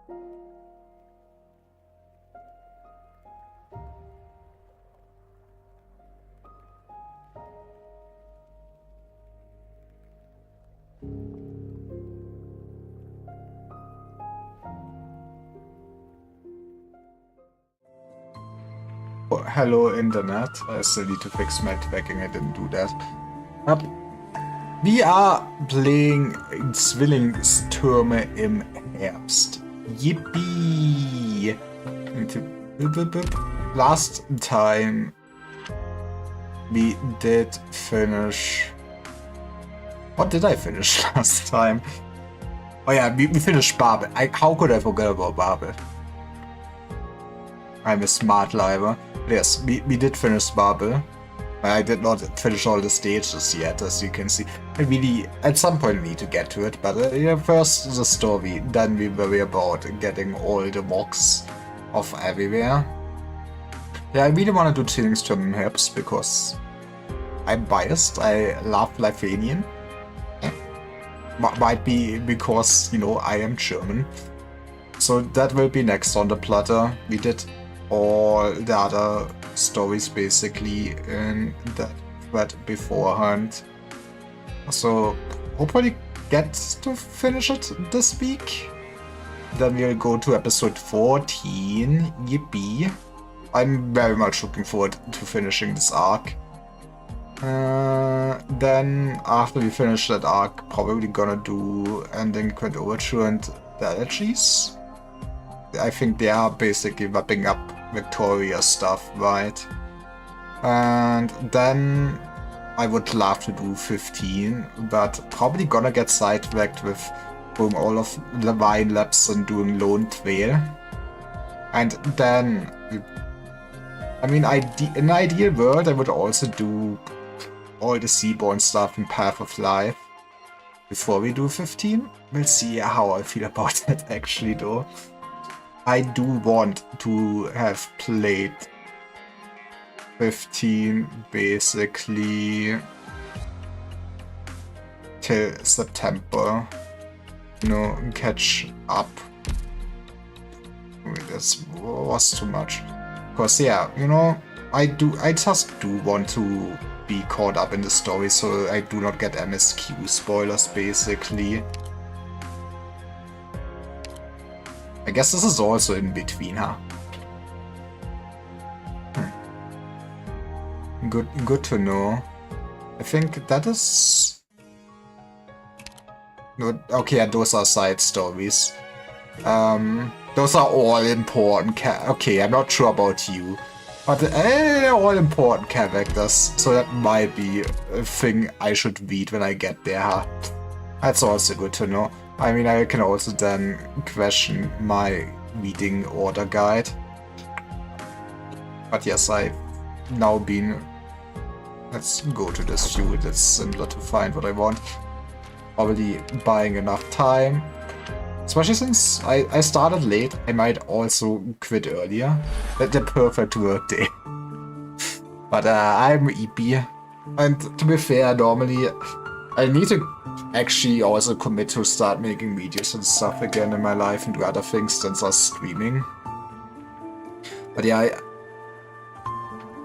Oh, hello, Internet. I still need to fix my tracking. I didn't do that. We are playing Zwillingstürme im Herbst. Yippee! Last time we did finish... What did I finish last time? Oh yeah, we finished Babel. How could I forget about Babel? I'm a smart liver. Yes, we did finish Babel. I did not finish all the stages yet, as you can see. I really, at some point, need to get to it, but yeah, first the story, then we worry about getting all the mocks of everywhere. Yeah, I really want to do Zwillingstürme im Herbst because I'm biased. I love Lithuanian. Might be because, you know, I am German. So that will be next on the platter. We did all the other stories basically in that thread beforehand. So hopefully get to finish it this week. Then we'll go to episode 14. Yippee. I'm very much looking forward to finishing this arc. Then after we finish that arc, probably gonna do Ending Grand Overture and the Elegies. I think they are basically wrapping up Victoria stuff, right? And then I would love to do 15, but probably gonna get sidetracked with doing all of the Vine Labs and doing Lone Trail. And then, I mean, in an ideal world, I would also do all the Seaborn stuff in Path of Life before we do 15. We'll see how I feel about that actually though. I do want to have played 15 basically till September. You know, catch up. That was too much. Because yeah, you know, I just do want to be caught up in the story so I do not get MSQ spoilers basically. I guess this is also in between, huh? Good to know. I think that is... No, okay, yeah, those are side stories. Those are all important okay, I'm not sure about you. But they're all important characters, so that might be a thing I should read when I get there, huh? That's also good to know. I mean, I can also then question my reading order guide. But yes, I've now been... Let's go to this view, it's simpler to find what I want. Probably buying enough time. Especially since I started late, I might also quit earlier. That's the perfect work day. But I'm EP. And to be fair, normally I need to actually also commit to start making videos and stuff again in my life and do other things than just streaming. But yeah,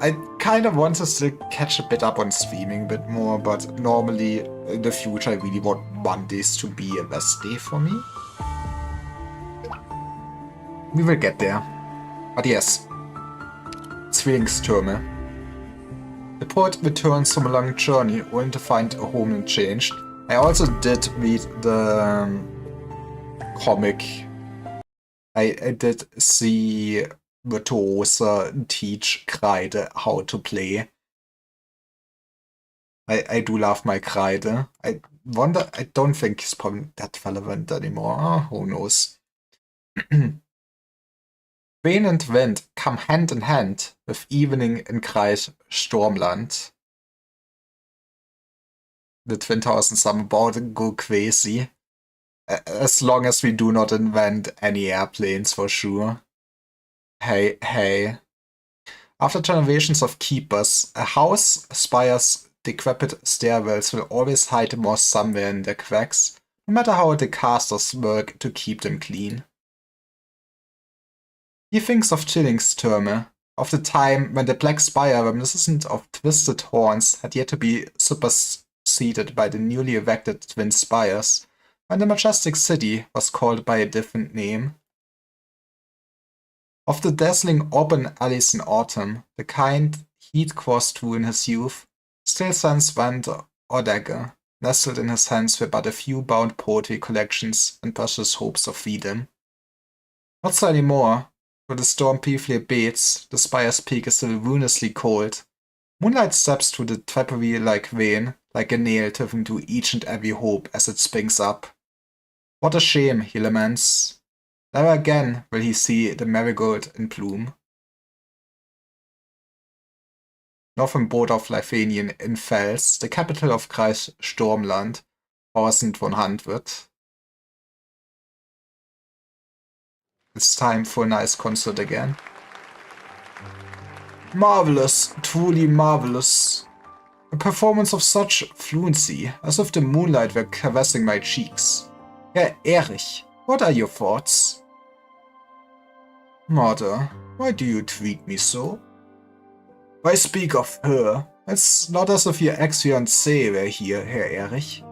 I kind of want to still catch a bit up on streaming a bit more, but normally in the future I really want Mondays to be a rest day for me. We will get there. But yes, Zwillingstürme. The poet returns from a long journey only to find a homeland changed. I also did read the comic. I did see Virtuosa teach Kreide how to play. I do love my Kreide. I wonder, I don't think he's probably that relevant anymore. Oh, who knows? Rain and wind come hand in hand with evening in Kreis Stormland. The 2000 Summer about to go crazy. As long as we do not invent any airplanes for sure. Hey, hey. After generations of keepers, a house, spires, decrepit stairwells will always hide moss somewhere in their cracks, no matter how the casters work to keep them clean. He thinks of Zwillingstürme, of the time when the black spire reminiscent of twisted horns had yet to be superseded by the newly erected twin spires, when the majestic city was called by a different name. Of the dazzling urban alleys in autumn, the kind he'd crossed through in his youth, still sans wand or dagger, nestled in his hands were but a few bound poetry collections and precious hopes of freedom. Not so anymore. When the storm briefly abates, the spire's peak is still ruinously cold. Moonlight steps through the drapery-like vein, like a nail driven to each and every hope as it springs up. What a shame, he laments. Never again will he see the marigold in bloom. Northern border of Lithuanian in Fels, the capital of Kreis Sturmland, 1100. It's time for a nice concert again. Marvelous, truly marvelous. A performance of such fluency, as if the moonlight were caressing my cheeks. Herr Erich, what are your thoughts? Mother, why do you treat me so? Why speak of her? It's not as if your ex-fiancée were here, Herr Erich.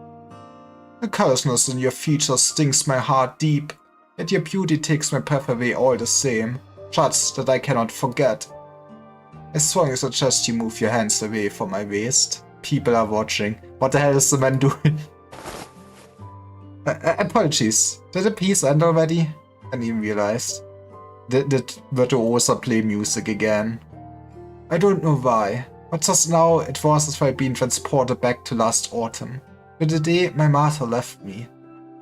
The callousness in your features stings my heart deep, yet your beauty takes my breath away all the same, such that I cannot forget. I strongly suggest you move your hands away from my waist. People are watching. What the hell is the man doing? Apologies. Did the piece end already? I didn't even realize. Did Virtuosa play music again? I don't know why, but just now it was as if I'd been transported back to last autumn, to the day my mother left me.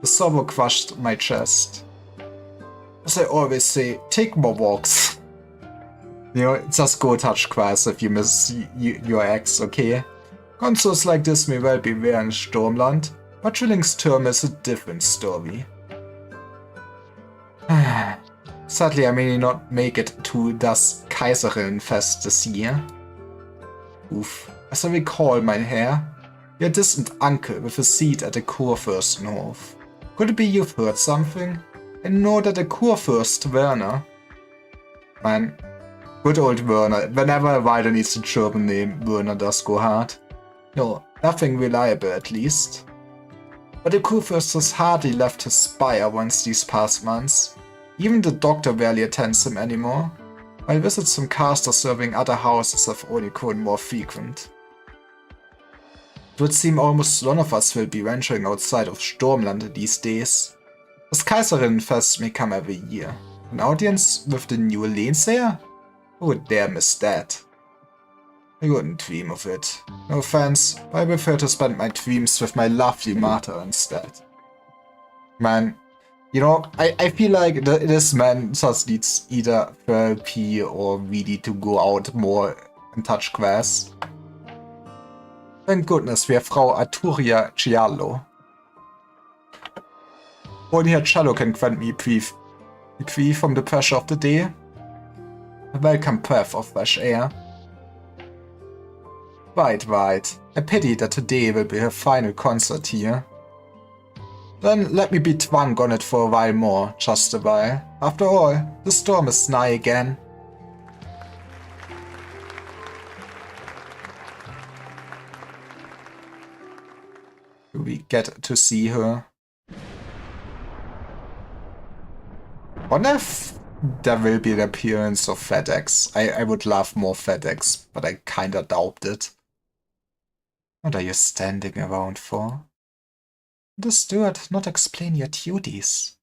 The sorrow crushed my chest. As I always say, take more walks. You know, just go touch grass if you miss your ex, okay? Concerts like this may well be rare in Sturmland, but Zwillingstürme is a different story. Sadly, I may not make it to das Kaiserinnenfest this year. Oof. As I recall, mein Herr, your distant uncle with a seat at the Kurfürstenhof. Could it be you've heard something? I know that the Kurfürst Werner... Man, good old Werner. Whenever a writer needs a German name, Werner does go hard. No, nothing reliable at least. But the Kurfürst has hardly left his spire once these past months. Even the doctor barely attends him anymore, while visits from casters serving other houses have only grown more frequent. It would seem almost none of us will be venturing outside of Sturmland these days. Das Kaiserinnenfest may come every year. An audience with the new Lehnsherr? Who would dare miss that? I wouldn't dream of it. No offense, but I prefer to spend my dreams with my lovely mother instead. Man, you know, I feel like this man just needs either therapy or really to go out more and touch grass. Thank goodness we have Frau Arturia Giallo. Only her cello can grant me reprieve from the pressure of the day. A welcome breath of fresh air. Right. A pity that today will be her final concert here. Then let me be drunk on it for a while more, just a while. After all, the storm is nigh again. Do we get to see her? Wonder if there will be an appearance of FedEx. I would love more FedEx, but I kinda doubt it. What are you standing around for? The steward not explain your duties.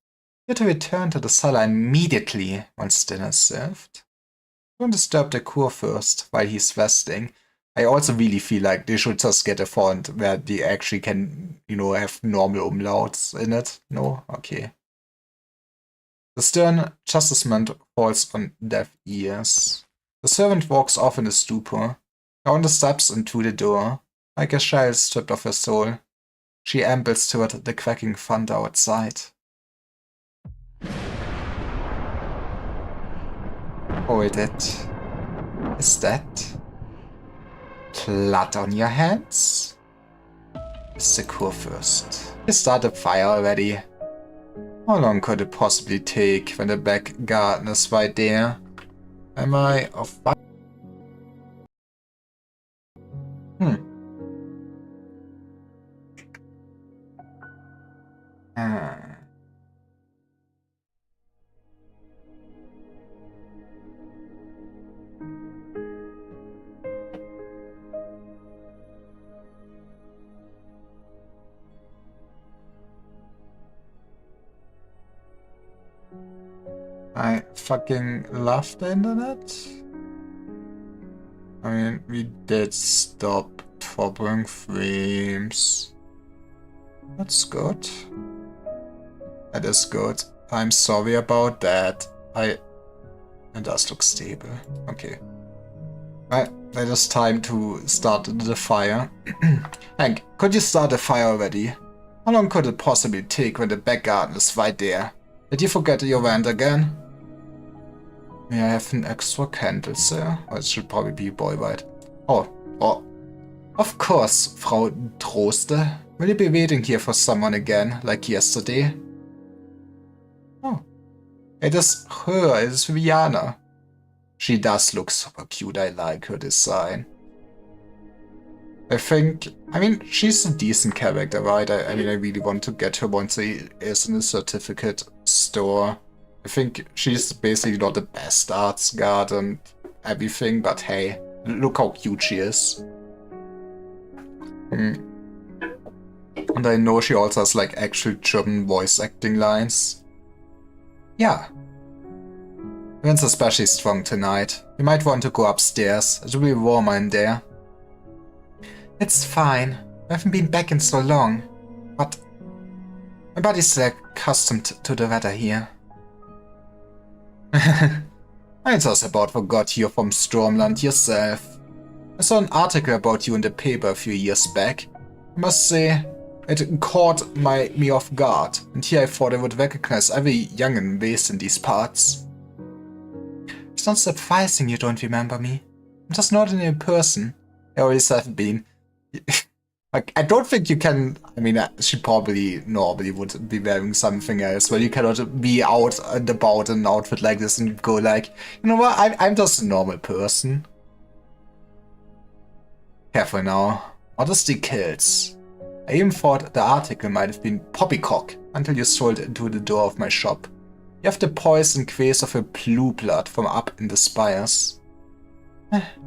You're to return to the cellar immediately once dinner is served. Don't disturb the Kurfürst while he's resting. I also really feel like they should just get a font where they actually can, you know, have normal umlauts in it. No? Okay. The stern chastisement falls on deaf ears. The servant walks off in a stupor, down the steps and to the door, like a shell stripped of her soul. She ambles toward the cracking thunder outside. Hold it. Is that blood on your hands? It's the Kurfürst. He started fire already. How long could it possibly take when the back garden is right there? Am I off? I fucking love the internet. I mean, we did stop troubling frames. That's good. That is good. I'm sorry about that. It does look stable. Okay. Right, it is time to start the fire. Hank, could you start the fire already? How long could it possibly take when the back garden is right there? Did you forget your rant again? May I have an extra candle, sir? Or it should probably be boy white. Oh. Of course, Frau Troste. Will you be waiting here for someone again, like yesterday? Oh. It is her, it is Viviana. She does look super cute, I like her design. I mean, she's a decent character, right? I mean, I really want to get her once she is in the certificate store. I think she's basically not the best arts guard and everything, but hey, look how cute she is. And I know she also has like actual German voice acting lines. Yeah. Wind's especially strong tonight. You might want to go upstairs. It will be warmer in there. It's fine. I haven't been back in so long. But my body's accustomed to the weather here. I just about forgot you're from Stormland yourself. I saw an article about you in the paper a few years back. I must say, it caught me off guard, and here I thought I would recognize every young'un based in these parts. It's not surprising you don't remember me. I'm just not an ordinary person. I always have been. Like, I don't think you can. I mean, she probably normally would be wearing something else, but you cannot be out and about in an outfit like this and go like, you know what, I'm just a normal person. Careful now. Modesty kills. I even thought the article might have been poppycock until you strolled into the door of my shop. You have the poison quays of a blue blood from up in the spires.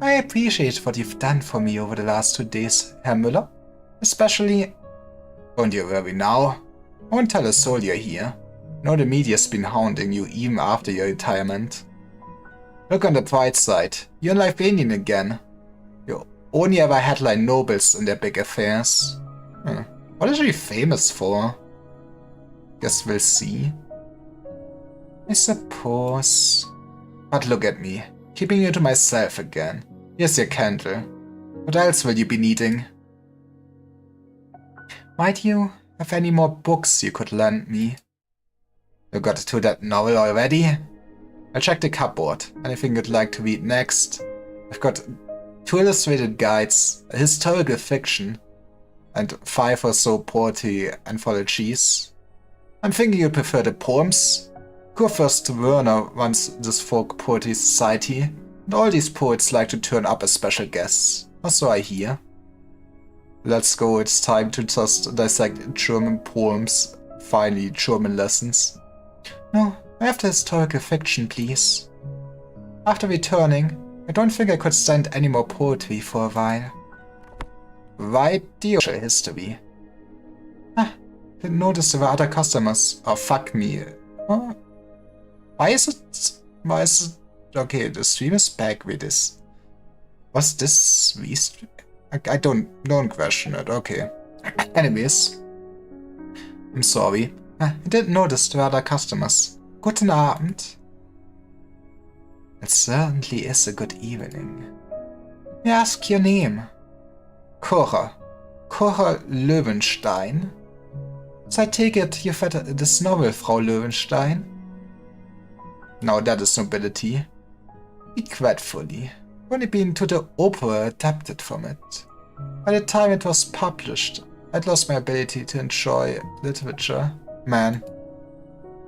I appreciate what you've done for me over the last 2 days, Herr Müller. Especially... Don't you worry now. I won't tell a soul you're here. No, the media's been hounding you even after your retirement. Look on the bright side. You're in Lithuanian again. You only ever headline nobles in their big affairs. What is she famous for? Guess we'll see. I suppose. But look at me. Keeping you to myself again. Here's your candle. What else will you be needing? Might you have any more books you could lend me? You got to that novel already? I'll check the cupboard. Anything you'd like to read next? I've got 2 illustrated guides, a historical fiction, and 5 or so poetry anthologies. I'm thinking you'd prefer the poems. Kurfürst Werner runs this folk poetry society, and all these poets like to turn up as special guests, or so I hear. Let's go, it's time to just dissect German poems. Finally, German lessons. No, I have the historical fiction, please. After returning, I don't think I could stand any more poetry for a while. Right, the history. Didn't notice there were other customers. Oh, fuck me. Huh? Why is it... Okay, the stream is back with this. Was this restream? I don't question it, okay. Anyways. I'm sorry. I didn't notice there were other customers. Guten Abend. It certainly is a good evening. May I ask your name? Cora. Cora Löwenstein? So I take it you've read this novel, Frau Löwenstein? Now that is nobility. Regretfully, I've only been to the opera adapted from it. By the time it was published, I'd lost my ability to enjoy literature. Man,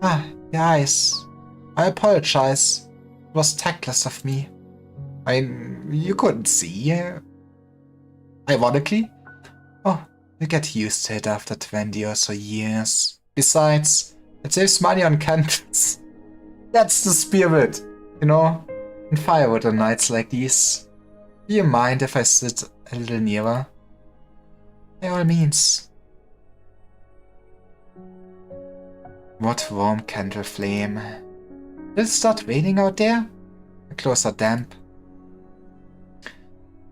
Ah, your eyes. I apologize. It was tactless of me. I mean, you couldn't see. Ironically. Oh, you get used to it after 20 or so years. Besides, it saves money on candles. That's the spirit, you know? And firewood on nights like these. Do you mind if I sit a little nearer? By all means. What warm candle flame. Will it start raining out there? The clothes are damp.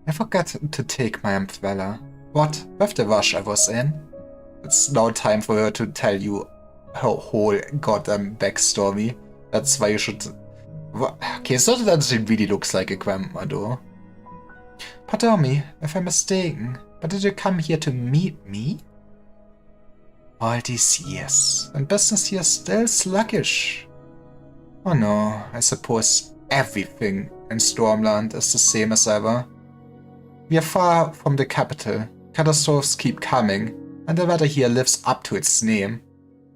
I forgot to take my umbrella. What? With the rush I was in? It's now time for her to tell you her whole goddamn backstory. That's why you should... Okay, so that she really looks like a grandma though. Pardon me if I'm mistaken, but did you come here to meet me? All these years, and business here still sluggish. Oh no, I suppose everything in Stormland is the same as ever. We are far from the capital, catastrophes keep coming, and the weather here lives up to its name.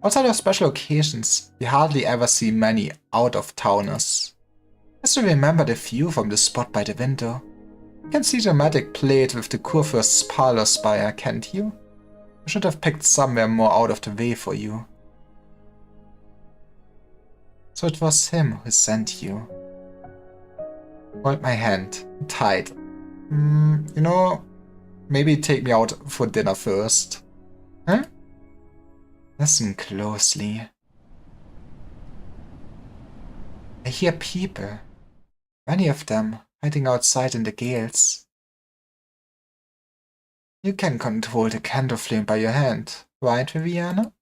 Outside of special occasions, we hardly ever see many out-of-towners. I still remember the view from the spot by the window. You can see the magic plate with the Kurfürst's parlor spire, can't you? I should have picked somewhere more out of the way for you. So it was him who sent you. Hold my hand, tight. You know, maybe take me out for dinner first. Huh? Listen closely. I hear people. Many of them hiding outside in the gales. You can control the candle flame by your hand, right, Viviana?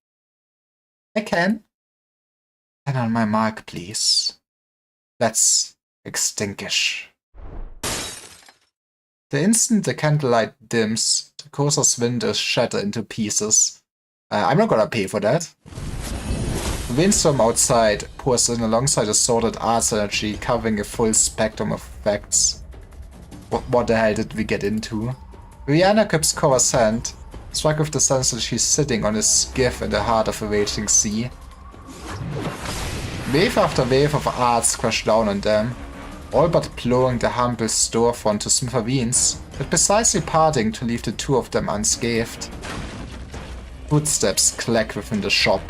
I can. Then on my mark, please. Let's extinguish. The instant the candlelight dims, the courser's windows shatter into pieces. I'm not gonna pay for that. The windstorm outside pours in alongside a sorted arts energy covering a full spectrum of effects. What the hell did we get into? Rihanna grips Cora's hand, struck with the sense that she's sitting on a skiff in the heart of a raging sea. Wave after wave of arts crash down on them, all but blowing the humble storefront to smithereens, but precisely parting to leave the two of them unscathed. Footsteps clack within the shop.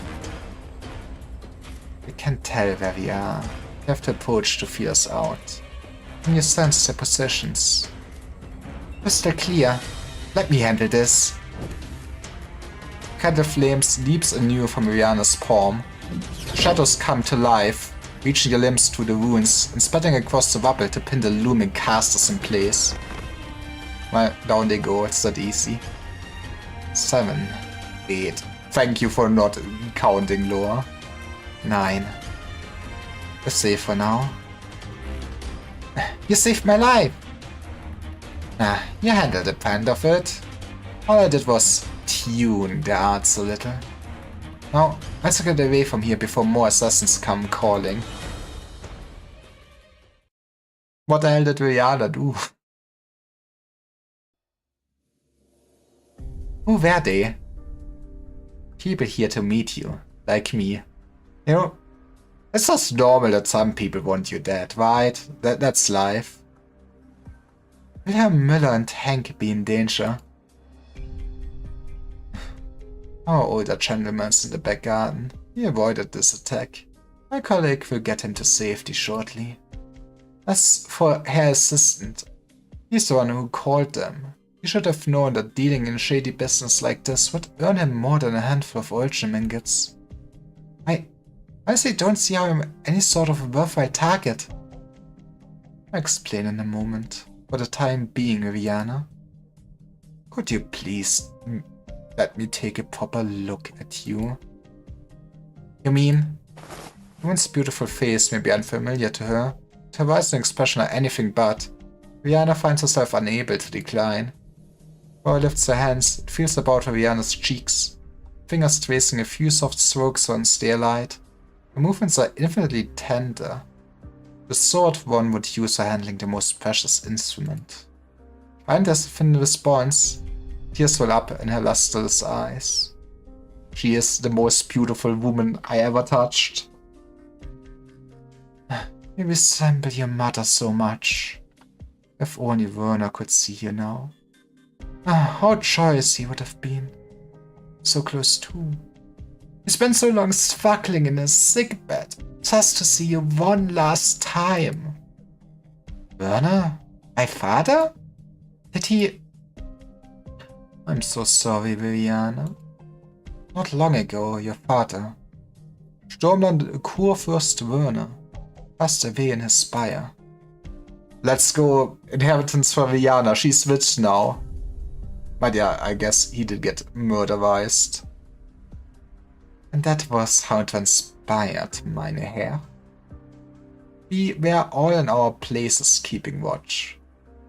We can't tell where we are. We have to approach to feel us out. Can you sense their positions? Crystal clear. Let me handle this. Candle flames leaps anew from Rihanna's palm. Shadows come to life, reaching their limbs through the ruins and spreading across the rubble to pin the looming casters in place. Well, down they go, it's that easy. 7, 8. Thank you for not counting, Laura. 9. We're safe for now. You saved my life! Nah, you handled the point of it. All I did was tune the arts a little. Now, let's get away from here before more assassins come calling. What the hell did Rihanna do? Who were they? People here to meet you, like me. You know, it's just normal that some people want you dead, right? That's life. Wilhelm Müller and Hank be in danger. Our older gentleman's in the back garden. He avoided this attack. My colleague will get him to safety shortly. As for her assistant, he's the one who called them. He should have known that dealing in shady business like this would earn him more than a handful of origin ingots. I honestly don't see how I'm any sort of worthwhile target. I'll explain in a moment. For the time being, Rihanna, could you please let me take a proper look at you? You mean? The woman's beautiful face may be unfamiliar to her, but her eyes and expression are anything but. Rihanna finds herself unable to decline. Cora lifts her hands and feels about Rihanna's cheeks, fingers tracing a few soft strokes on starlight. Her movements are infinitely tender, the sort one would use for handling the most precious instrument. And as if in response, tears well up in her lustreless eyes. She is the most beautiful woman I ever touched. You resemble your mother so much. If only Werner could see you now. How joyous he would have been. So close too. He spent so long struggling in his sickbed just to see you one last time. Werner? My father? Did he... I'm so sorry, Viviana. Not long ago, your father, Sturmland Kurfürst Werner, passed away in his spire. Let's go inheritance for Viviana. She's rich now. But yeah, I guess he did get murderized. And that was how it transpired, meine Herr. We were all in our places keeping watch.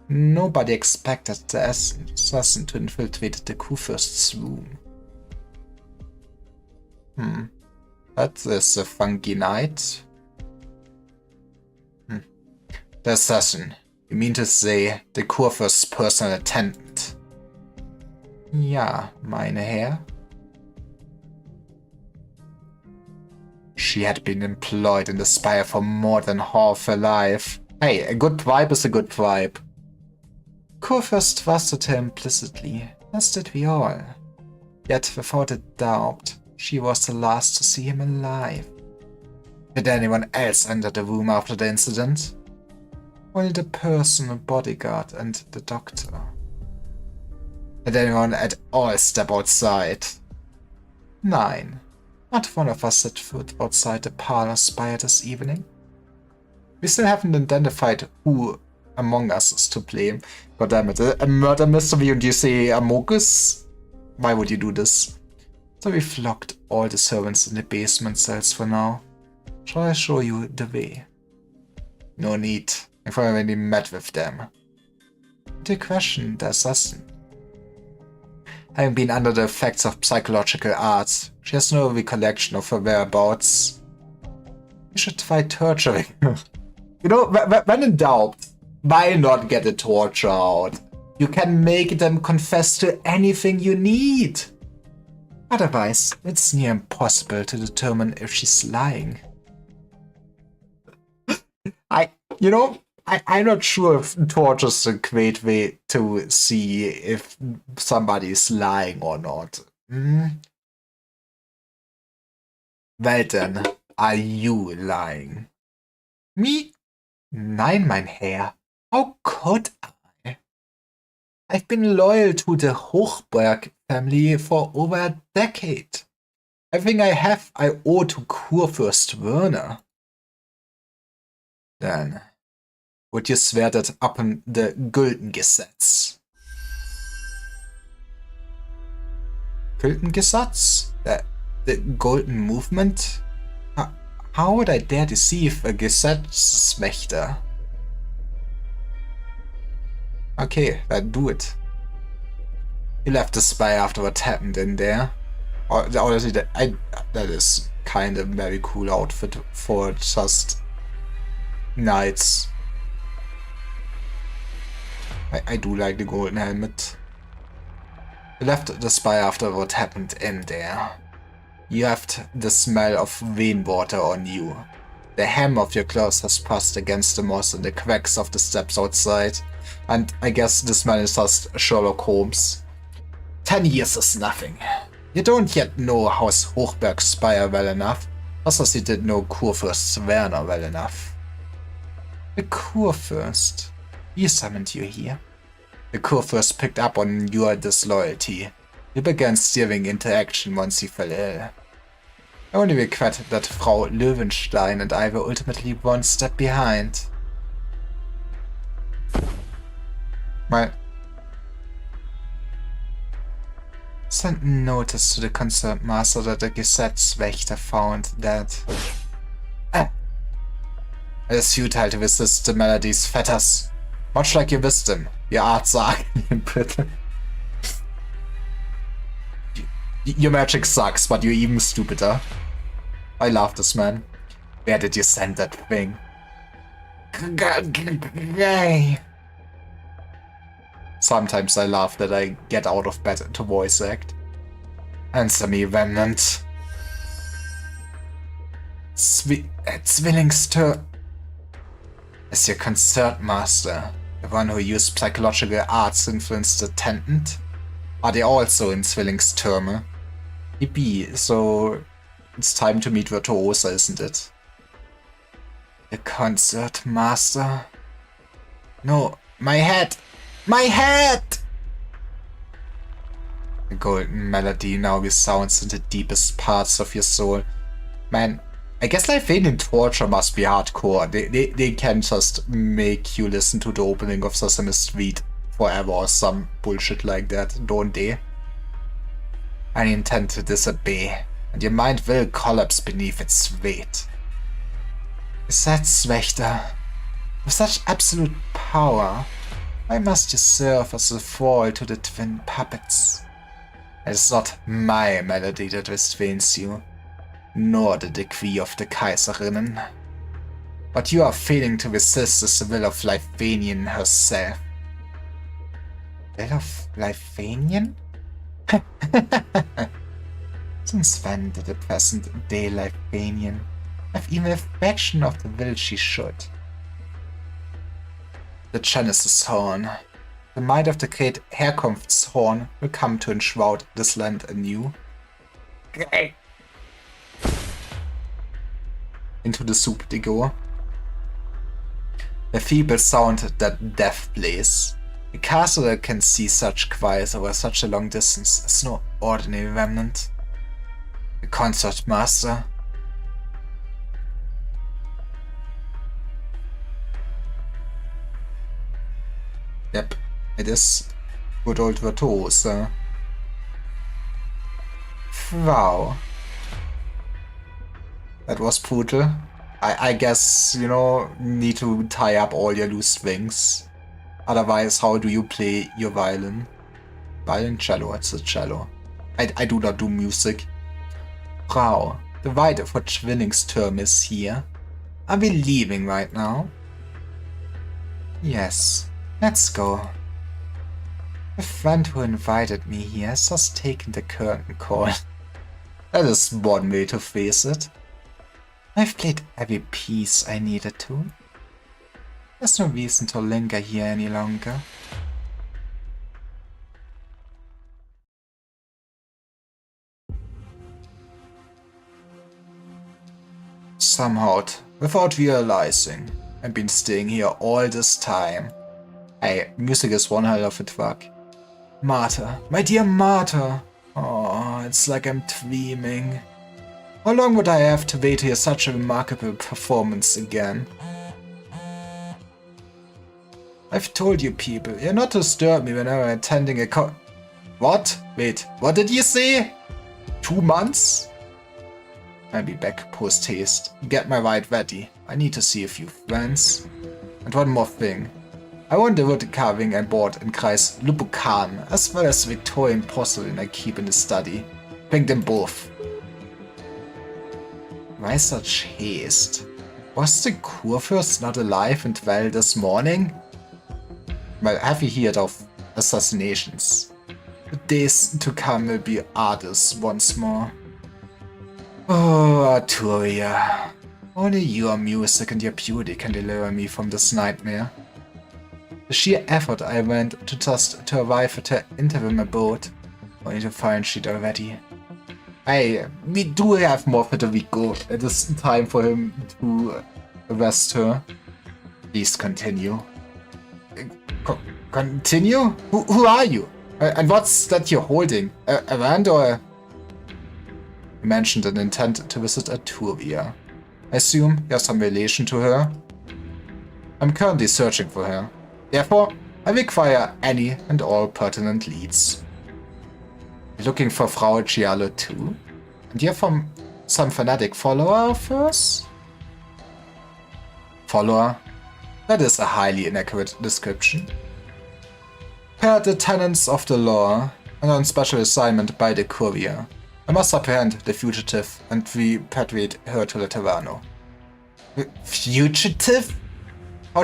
Nobody expected the assassin to infiltrate the Kurfürst's room. That is a funky night. The assassin. You mean to say the Kurfürst's personal attendant? Ja, meine Herr. She had been employed in the spire for more than half her life. Hey, a good bribe is a good bribe. Kurfürst trusted her implicitly, as did we all. Yet, without a doubt, she was the last to see him alive. Did anyone else enter the room after the incident? Only the personal bodyguard and the doctor. Did anyone at all step outside? Nein. Not one of us set foot outside the parlor spire this evening. We still haven't identified who among us is to blame. Goddammit, a murder mystery and you say Amogus? Why would you do this? So we've locked all the servants in the basement cells for now. Shall I show you the way? No need. I've already met with them. To question the assassin. Having been under the effects of psychological arts, she has no recollection of her whereabouts. You should try torturing her. You know, when in doubt, why not get a torture out? You can make them confess to anything you need. Otherwise, it's near impossible to determine if she's lying. I'm not sure if torture is a great way to see if somebody is lying or not. Well then, are you lying? Me? Nein, mein Herr. How could I? I've been loyal to the Hochberg family for over a decade. Everything I owe to Kurfürst Werner. Then, would you swear that upon the Güldengesetz? Güldengesetz? The Golden Movement? How would I dare deceive a Gesetzeswächter? Okay, then do it. You left the spy after what happened in there. Honestly, that is kind of a very cool outfit for just knights. I do like the golden helmet. You left the spy after what happened in there. You have the smell of rainwater on you. The hem of your clothes has pressed against the moss and the cracks of the steps outside. And I guess the smell is just Sherlock Holmes. 10 years is nothing. You don't yet know House Hochberg's spire well enough, just as you did know Kurfürst Werner well enough. The Kurfürst. He summoned you here. The Kurfürst picked up on your disloyalty. You began steering into action once he fell ill. I only regret that Frau Löwenstein and I were ultimately one step behind. Send notice to the concerned master that the Gesetzwächter found that... It is futile to resist the melody's fetters. Much like your wisdom, your art sagen in Britain. Your magic sucks, but you're even stupider. I love this man. Where did you send that thing? Sometimes I laugh that I get out of bed to voice act. Answer me, Remnant. Zwillingstürme. Is your concert master the one who used psychological arts to influence the attendant? Are they also in Zwillingstürme? Maybe, so it's time to meet Virtuosa, isn't it? The concert master? No, my head! My head! The golden melody now resounds in the deepest parts of your soul. Man, I guess Lifanian torture must be hardcore. They can just make you listen to the opening of Sesame Street forever or some bullshit like that, don't they? I intend to disobey, and your mind will collapse beneath its weight. Gesetzwächter, with such absolute power, why must you serve as a foil to the twin puppets? It is not my melody that restrains you, nor the decree of the Kaiserinnen. But you are failing to resist the will of Lifanian herself. Will of Lifanian? Since when did the present-day Lifanian have even a fraction of the will she should? The Genesis Horn. The might of the great Herkunftshorn will come to enshroud this land anew. Great. Into the soup they go. The feeble sound that death plays. A castle that can see such quiet over such a long distance is no ordinary remnant. The concert master. Yep, it is good old Virtuosa. Wow. That was brutal. I guess, you know, need to tie up all your loose strings. Otherwise, how do you play your violin? Violin, cello, it's a cello. I do not do music. Frau, the writer for Zwillingstürme is here. Are we leaving right now? Yes, let's go. The friend who invited me here has just taken the curtain call. That is one way to face it. I've played every piece I needed to. There's no reason to linger here any longer. Somehow, without realizing, I've been staying here all this time. Hey, music is one hell of a drug. Martha, my dear Martha. Oh, it's like I'm dreaming. How long would I have to wait to hear such a remarkable performance again? I've told you people, you're not to disturb me whenever I'm attending a What? Wait, what did you say? 2 months? I'll be back post-haste. Get my ride ready. I need to see a few friends. And one more thing. I want the wood carving I bought in Kreis Lubukan, as well as Victorian porcelain I keep in the study. Bring them both. Why such haste? Was the Kurfürst not alive and well this morning? Well, have you heard of assassinations? The days to come will be arduous once more. Oh, Arturia. Only your music and your beauty can deliver me from this nightmare. The sheer effort I went to arrive at her interim abode, only to find she'd already. Hey, we do have more Federico. It is time for him to arrest her. Please continue. Continue? Who are you? And what's that you're holding? A wand or You mentioned an intent to visit Arturia. I assume you have some relation to her? I'm currently searching for her. Therefore, I require any and all pertinent leads. You're looking for Frau Giallo too? And you're from some fanatic follower of hers? Follower? That is a highly inaccurate description. Per the tenets of the law, and on special assignment by the courier, I must apprehend the fugitive and repatriate her to Laterano. Fugitive?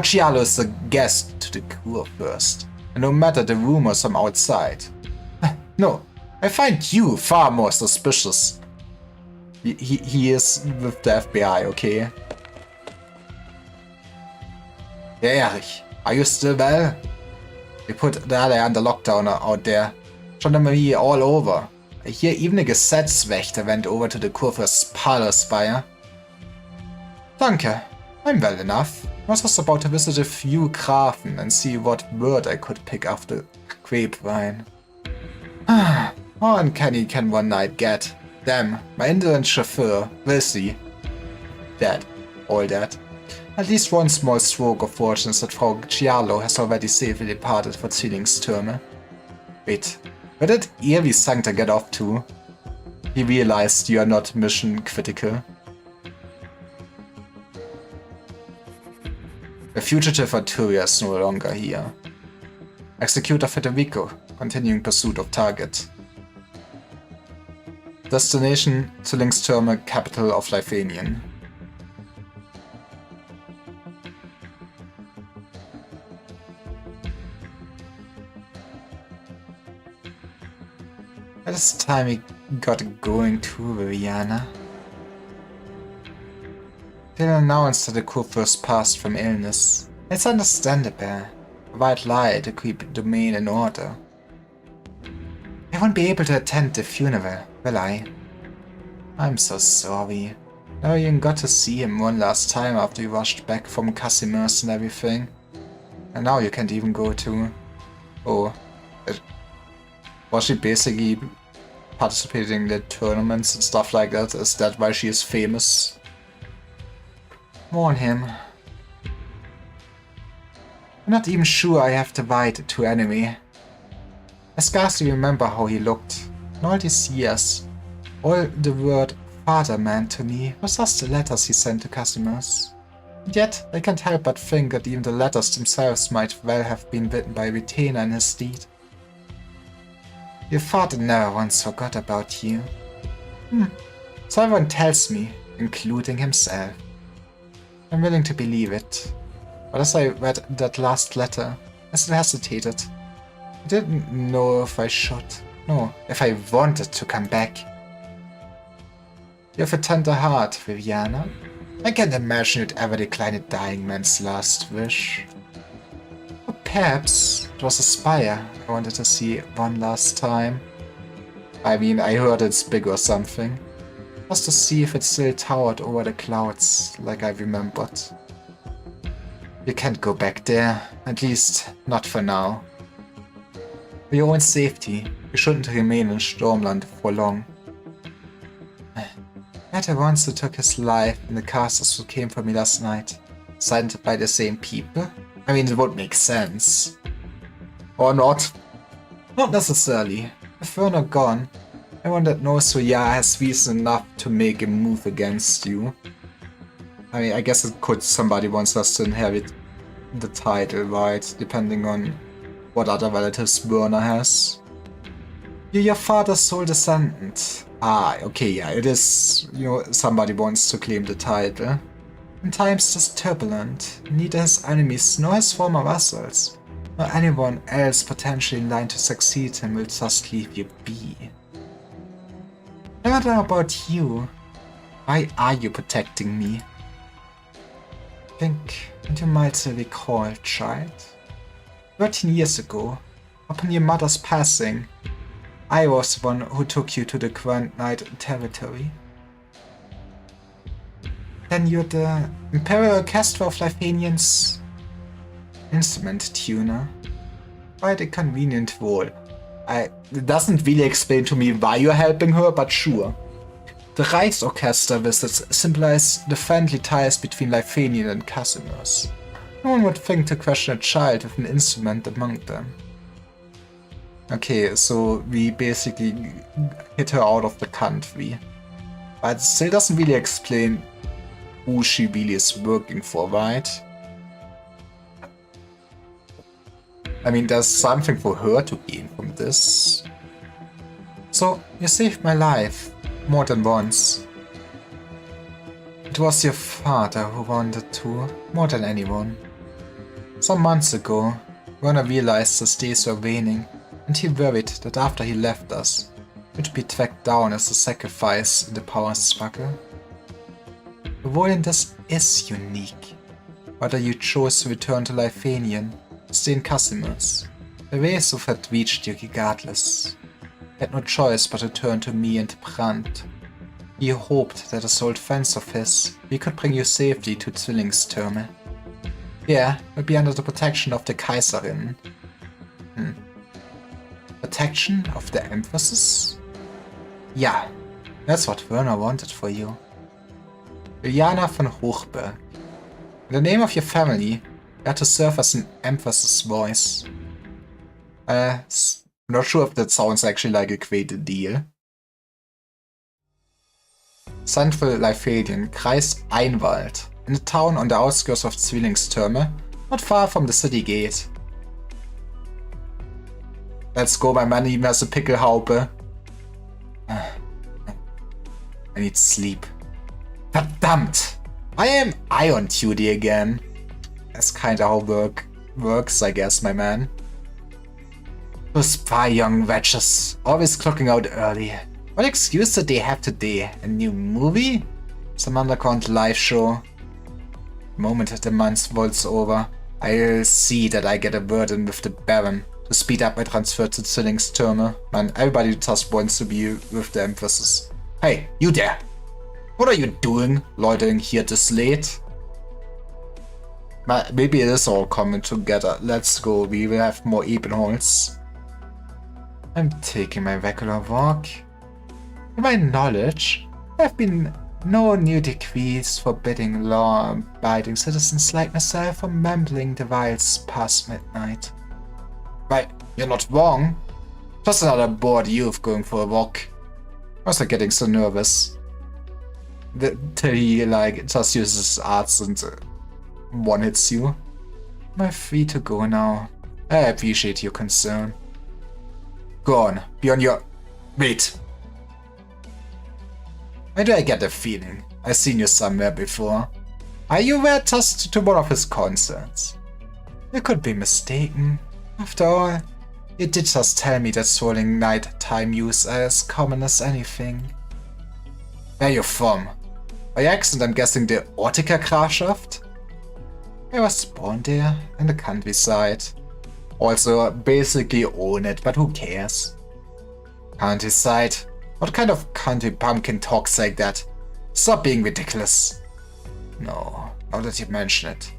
Giallo is a guest to the Kurfürst, and no matter the rumors from outside. No, I find you far more suspicious. He is with the FBI, okay? Yeah, Erich, are you still well? We put the other under lockdown out there. Gendarmerie all over. I hear even a Gesetzwächter went over to the Kurfürst's palace spire. Danke. I'm well enough. I was just about to visit a few Grafen and see what word I could pick off the grapevine. How uncanny can one night get? Damn, my indolent chauffeur, will see. Dead. All dead. At least one small stroke of fortune is that Frau Giallo has already safely departed for Zwillingstürme. Wait, where did Irvi Sancta get off to? He realized you are not mission critical. The fugitive Arturia is no longer here. Executor Federico, continuing pursuit of target. Destination, Zwillingstürme, capital of Lithuanian. It is time we got going too, Viviana. They announced that the Kurfürst passed from illness. It's understandable. A white lie to keep the domain in order. I won't be able to attend the funeral, will I? I'm so sorry. Never even got to see him one last time after you rushed back from Casimir's and everything. And now you can't even go to... Oh. Was she basically participating in the tournaments and stuff like that? Is that why she is famous? Warn him. I'm not even sure I have the right to enemy. I scarcely remember how he looked. In all these years, all the word father meant to me was just the letters he sent to customers. And yet, I can't help but think that even the letters themselves might well have been written by a retainer in his stead. Your father never once forgot about you. So everyone tells me, including himself. I'm willing to believe it. But as I read that last letter, I still hesitated. I didn't know if I should. No, if I wanted to come back. You have a tender heart, Viviana. I can't imagine you'd ever decline a dying man's last wish. Or perhaps it was a spire I wanted to see one last time. I mean, I heard it's big or something. Just to see if it still towered over the clouds, like I remembered. You can't go back there, at least not for now. For your own safety, you shouldn't remain in Stormland for long. I had the ones who took his life in the castles who came for me last night, signed by the same people? I mean, it would make sense. Or not. Not necessarily. If we're not gone, everyone that knows who you are has reason enough to make a move against you. I mean, I guess it could somebody wants us to inherit the title, right? Depending on what other relatives Werner has. You're your father's sole descendant. Ah, okay, yeah, it is, somebody wants to claim the title. In times this turbulent, neither his enemies nor his former vassals, nor anyone else potentially in line to succeed him will just leave you be. I don't know about you. Why are you protecting me? Think, and you might still recall, child. 13 years ago, upon your mother's passing, I was the one who took you to the Grand Knight territory. Then you're the Imperial Orchestra of Lithuanian's instrument tuner. Quite a convenient role. It doesn't really explain to me why you're helping her, but sure. The Reichsorchester visits symbolize the friendly ties between Lithuanian and Casimir's. No one would think to question a child with an instrument among them. Okay, so we basically hit her out of the country. But it still doesn't really explain who she really is working for, right? I mean, there's something for her to gain from this. So, you saved my life, more than once. It was your father who wanted to, more than anyone. Some months ago, Werner realized his days were waning, and he worried that after he left us, would be tracked down as a sacrifice in the power struggle. Avoiding is unique. Whether you chose to return to Lifanian, stay in Casimir's, the Vesuv had reached you regardless. He had no choice but to turn to me and Brandt. He hoped that as old friends of his, we could bring you safely to Zwillingstürme. Here, we'll be under the protection of the Kaiserin. Protection of the Empresses? Yeah, that's what Werner wanted for you. Juliana von Hochberg. In the name of your family, you had to serve as an Empress's voice. I'm not sure if that sounds actually like a great deal. Central Lifadian, Kreis Einwald, in a town on the outskirts of Zwillingstürme, not far from the city gate. Let's go, my man, even has a Pickelhaube. I need sleep. Verdammt! I am on duty again. That's kinda how work works, I guess, my man. Those spry young wretches, always clocking out early. What excuse did they have today? A new movie? Some underground live show? The moment the month rolls over, I'll see that I get a word in with the Baron to speed up my transfer to Zwillingstürme. Man, everybody just wants to be with the Empresses. Hey, you there! What are you doing, loitering here this late? Maybe it is all coming together. Let's go, we will have more Ebenholz. I'm taking my regular walk. To my knowledge, there have been no new decrees forbidding law-abiding citizens like myself from mumbling the wilds past midnight. Right, you're not wrong. Just another bored youth going for a walk. I was getting so nervous. Till he just uses his arts and one-hits you. Am I free to go now? I appreciate your concern. Go on, be on your... Wait. Why do I get the feeling I've seen you somewhere before? Are you were just to one of his concerts? You could be mistaken. After all, you did just tell me that strolling nighttime use are as common as anything. Where are you from? By accident, I'm guessing the Ortica Grafschaft? I was born there, in the countryside. Also, basically own it, but who cares? Countryside? What kind of country bumpkin talks like that? Stop being ridiculous. No, now that you mention it.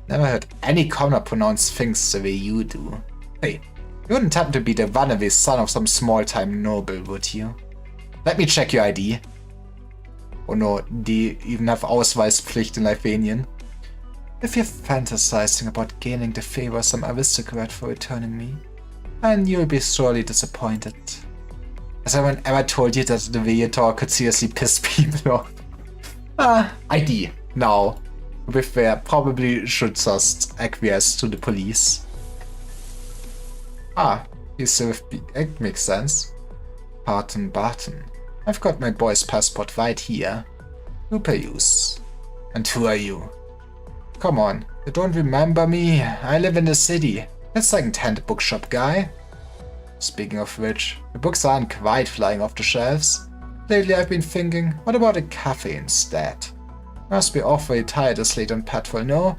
Never heard any commoner pronounce things the way you do. Hey, you wouldn't happen to be the runaway son of some small-time noble, would you? Let me check your ID. Oh no, die even have Ausweispflicht in Lifanian. If you're fantasizing about gaining the favor of some aristocrat for returning me, then you'll be sorely disappointed. Has anyone ever told you that the way you talk could seriously piss people off? ID. Now. To be fair, probably should just acquiesce to the police. He's still with me. It makes sense. Barton. I've got my boy's passport right here. Super use. And who are you? Come on, you don't remember me? I live in the city. That second-hand bookshop guy. Speaking of which, the books aren't quite flying off the shelves. Lately I've been thinking, what about a cafe instead? Must be awfully tired this late on patrol, no?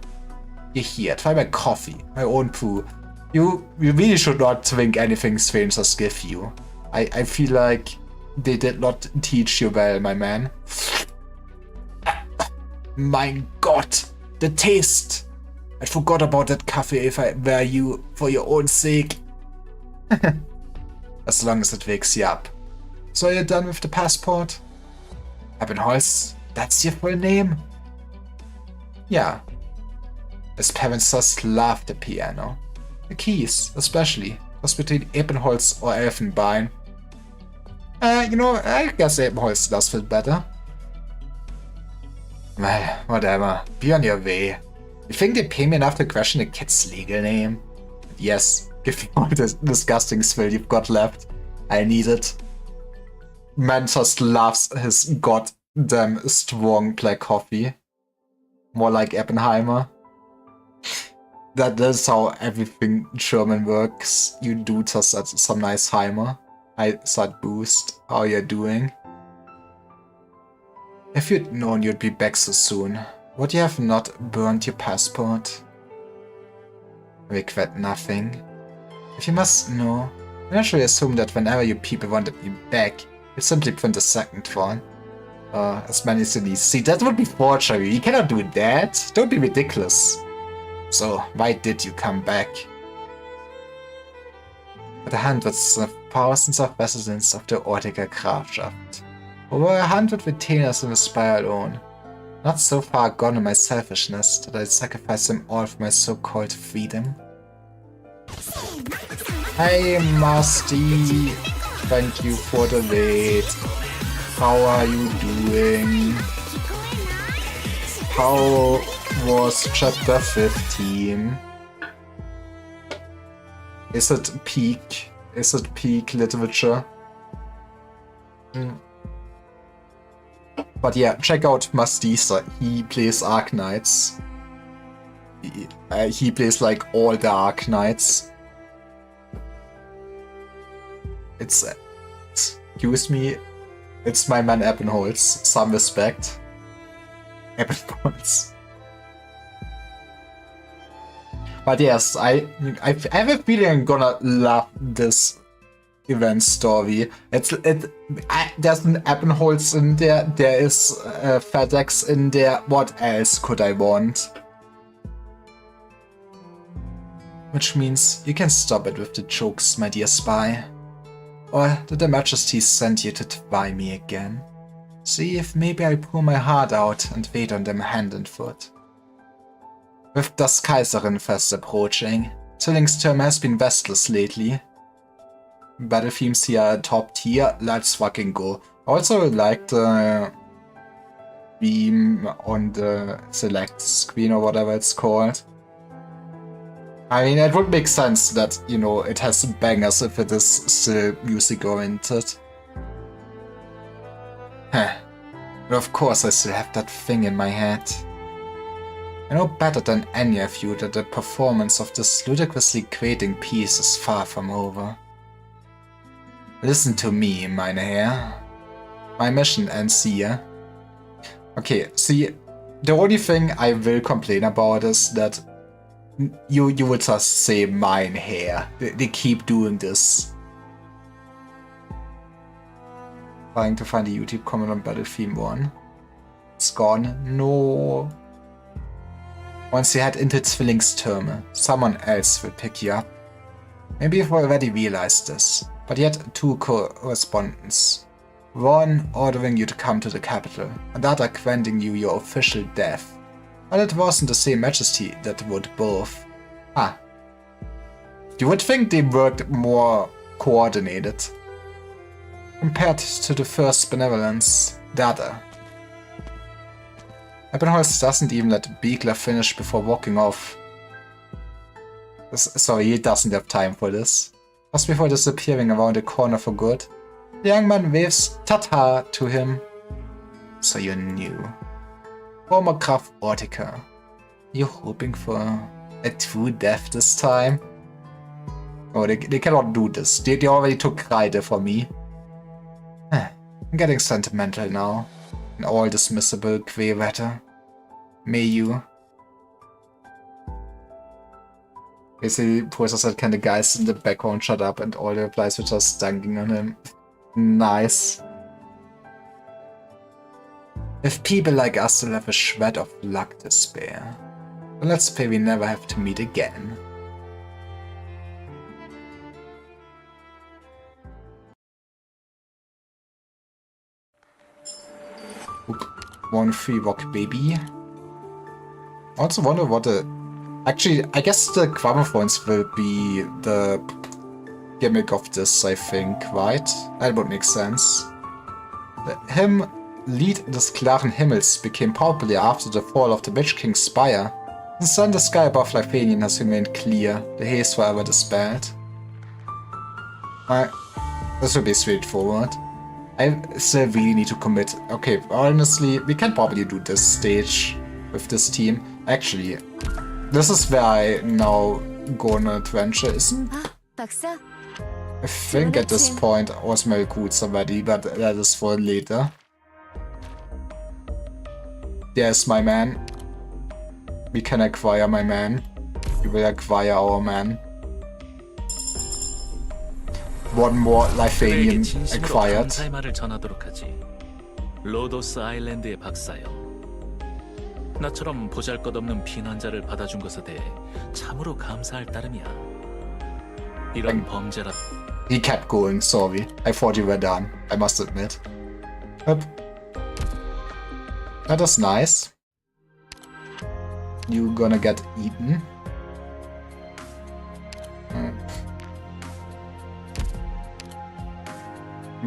Here, try my coffee, my own brew. You really should not drink anything strangers give you. I feel like they did not teach you well, my man. My god, the taste! I forgot about that coffee if I were you, for your own sake. As long as it wakes you up. So you're done with the passport? Ebenholz, that's your full name? Yeah. His parents just love the piano. The keys, especially. Was between Ebenholz or Elfenbein. You know, I guess Ebenholz does fit better. Well, whatever. Be on your way. You think they pay me enough to question a kid's legal name? Yes, give me all the disgusting swill you've got left. I need it. Man just loves his goddamn strong black coffee. More like Oppenheimer. That is how everything German works. You do just some nice Heimer. I thought boost. How are you doing? If you'd known you'd be back so soon, would you have not burned your passport? Regret nothing. If you must know, I naturally assume that whenever you people wanted me back, you'd simply print a second one. As many as you need. See, that would be forgery. You cannot do that. Don't be ridiculous. So, why did you come back? For the hundreds of thousands of residents of the Ortica Grafschaft. Over 100 retainers in the Spire alone. Not so far gone in my selfishness that I'd sacrifice them all for my so-called freedom. Hey, Musty! Thank you for the raid. How are you doing? How was chapter 15? Is it peak? Is it peak literature? But yeah, check out Mastisa. He plays Arknights. He plays like all the Arknights. Excuse me. It's my man Ebenholz. Some respect. Ebenholz. But yes, I have a feeling I'm gonna love this event story. There's an Ebenholz in there. There is FedEx in there. What else could I want? Which means you can stop it with the jokes, my dear spy. Or did the Majesty send you to try me again? See if maybe I pull my heart out and wait on them hand and foot. With Das Kaiserinfest approaching, Zwillingstürme has been restless lately. Battle themes here are top tier, let's fucking go. I also like the theme on the select screen or whatever it's called. I mean, it would make sense that, you know, it has bangers if it is still music-oriented. But of course I still have that thing in my head. I know better than any of you that the performance of this ludicrously grating piece is far from over. Listen to me, meine Herr. My mission ends here. Okay, see, the only thing I will complain about is that you would just say mein Herr. They keep doing this. Trying to find a YouTube comment on Battlefield 1. It's gone. No. Once you head into Zwillingstürme, someone else will pick you up. Maybe you've already realized this, but yet two correspondents. One ordering you to come to the capital, and the other granting you your official death. But it wasn't the same Majesty that would both. Ah. You would think they worked more coordinated. Compared to the first benevolence, the other. Ebenholz doesn't even let Beagler finish before walking off. Sorry, he doesn't have time for this. Just before disappearing around the corner for good, the young man waves "Tata" to him. So you knew. Former Graf Ortica. You hoping for a true death this time? Oh, they cannot do this. They already took Kreide for me. I'm getting sentimental now. An all-dismissible Querwetter. May you. Basically, Professor said, can the guys in the background shut up, and all the replies were just dunking on him. Nice. If people like us still have a shred of luck to spare, then let's pray we never have to meet again. Oop. 1 free rock baby. I also wonder what the... Actually, I guess the gramophones will be the gimmick of this, I think, right? That would make sense. The hymn Lied des klaren Himmels became popular after the fall of the Witch King's spire. Since then, the sky above Lithanian has remained clear, the haze forever dispelled. This will be straightforward. I still really need to commit. Okay, honestly, we can probably do this stage with this team. Actually, this is where I now gonna adventure, isn't? I think at this point I was very good somebody, but that is for later. There's my man. We can acquire my man. We will acquire our man. One more Lithuanian acquired. 로도스 아일랜드의 박사여. 나처럼 보잘것없는 피난자를 받아준 것에 대해 참으로 감사할 따름이야. 이런 범죄라. He kept going, sorry. I thought you were done, I must admit. Yep. That is nice. You gonna get eaten.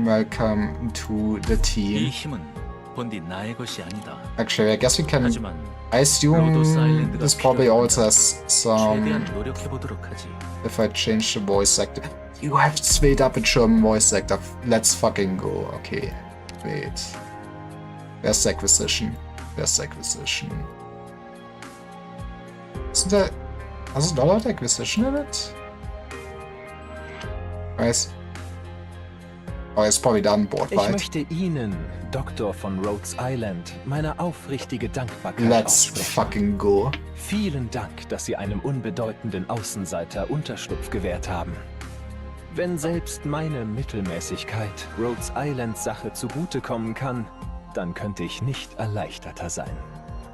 Welcome to the team. 이 힘은 본디 나의 것이 아니다. Actually, I guess we can. I assume this probably also has some. If I change the voice actor, you have straight up a German voice actor. Let's fucking go. Okay, wait. Where's the acquisition? Where's the acquisition? Isn't there? Has a dollar acquisition in it? Nice. Oh, it's probably done, board Ich möchte Ihnen, Doktor von Rhodes Island, meine aufrichtige Dankbarkeit aussprechen. Let's fucking go. Vielen Dank, dass Sie einem unbedeutenden Außenseiter Unterschlupf gewährt haben. Wenn selbst meine Mittelmäßigkeit Rhodes Islands Sache zugutekommen kann, dann könnte ich nicht erleichterter sein.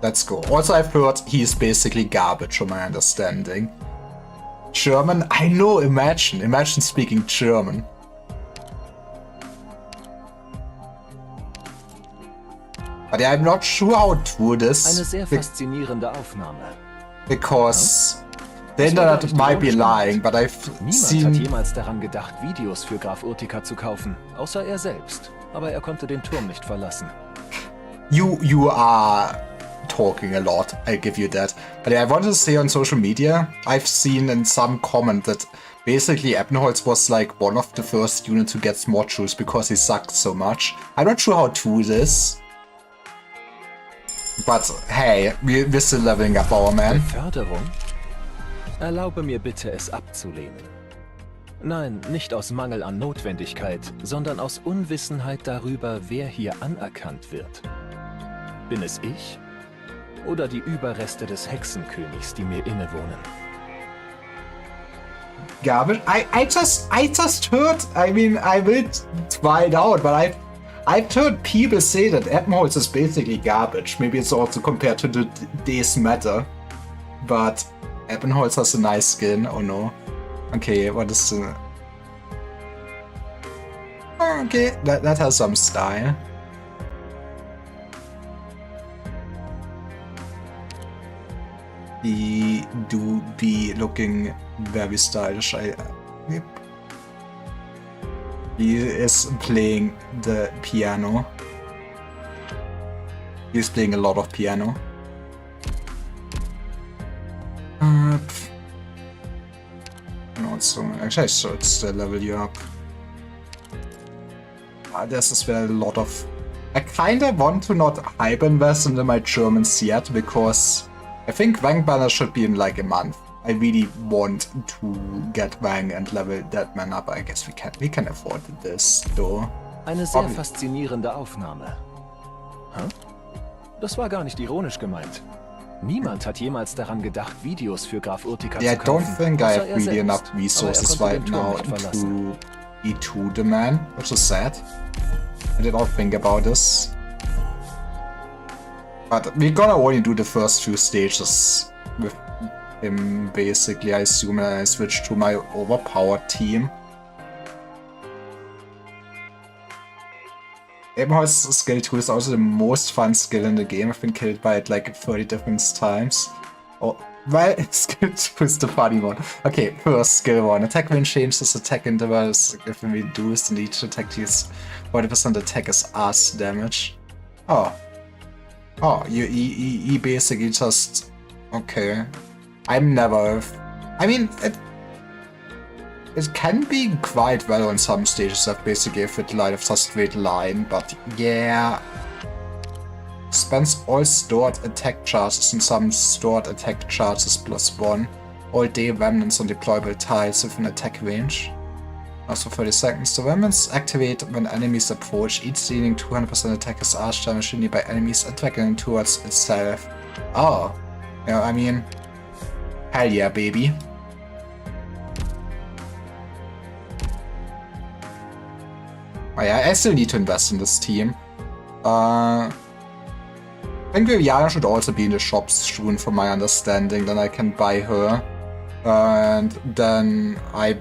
Let's go. Also, I've heard he's basically garbage, from my understanding. German? I know, imagine. Imagine speaking German. But I'm not sure how true this Eine sehr faszinierende Aufnahme. Because the internet might be lying, but I've seen... Niemand hat jemals daran gedacht, Videos für Graf Urtica zu kaufen, außer er selbst. Aber er konnte den Turm nicht verlassen. You are talking a lot, I give you that. But I wanted to say on social media, I've seen in some comment that basically Ebenholz was like one of the first units to get smart shoes because he sucked so much. I'm not sure how true it is. But hey, we're still leveling up our man. Beförderung? Erlaube mir bitte, es abzulehnen. Nein, nicht aus Mangel an Notwendigkeit, sondern aus Unwissenheit darüber, wer hier anerkannt wird. Bin es ich? Oder die Überreste des Hexenkönigs, die mir innewohnen? Garbage? I just heard, I mean, I will try it out, but I've heard people say that Ebenholz is basically garbage. Maybe it's also compared to the Days Matter. But Ebenholz has a nice skin, oh no. Okay, what is the... Okay, that has some style. He do be looking very stylish. Yep. He is playing the piano. He's playing a lot of piano. No, so actually I should still level you up. This is where a lot of... I kinda want to not hype invest into my Germans yet, because I think Wang Banner should be in like a month. I really want to get Wang and level that man up. I guess we can afford this though. Eine sehr faszinierende Aufnahme. Huh? Das war gar nicht ironisch gemeint. Niemand hat jemals daran gedacht, Videos für Graf Urtica zu kaufen. I don't think I have really enough resources right now to E2 the man, which is sad. I did not think about this. But we're gonna only do the first few stages with him, basically, I assume, and I switch to my overpowered team. Ebenholz's skill 2 is also the most fun skill in the game. I've been killed by it like 30 different times. Oh, well, skill 2 is the funny one. Okay, first skill 1. Attack range changes attack intervals if we reduce, and each attack deals 40% attack is ass damage. Oh. Oh, you basically just... Okay. I'm never... I mean, it can be quite well on some stages that basically if it line of just straight line, but yeah. Spends all stored attack charges and some stored attack charges +1. All day remnants on deployable tiles with an attack range. Also 30 seconds. The weapons activate when enemies approach, each dealing 200% attack as arch damage by enemies attacking towards itself. Oh. Yeah, I mean... Hell yeah, baby. Oh yeah, I still need to invest in this team. I think Viviana should also be in the shops soon, from my understanding. Then I can buy her. And then I'm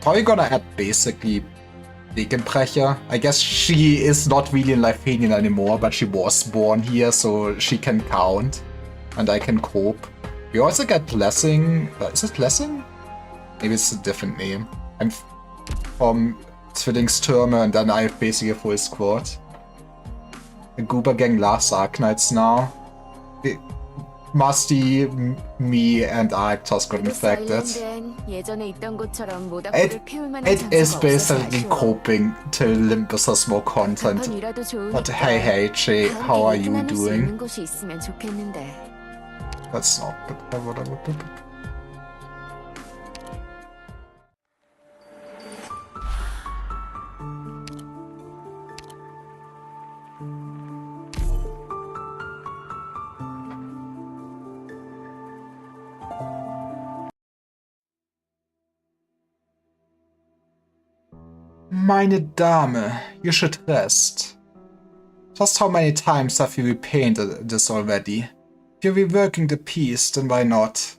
probably gonna add basically Degenbrecher. I guess she is not really in Lifenian anymore, but she was born here, so she can count. And I can cope. We also get Blessing. Is it Blessing? Maybe it's a different name. I'm from Zwillingstürme, and then I have basically a full squad. The Goober Gang loves Arknights now. Musty, me, and Arctos got infected. It is basically coping till Limpus has more content. But hey Jay, how are you doing? That's not whatever. Meine Dame, you should rest. Just how many times have you repainted this already? If you're reworking the piece, then why not?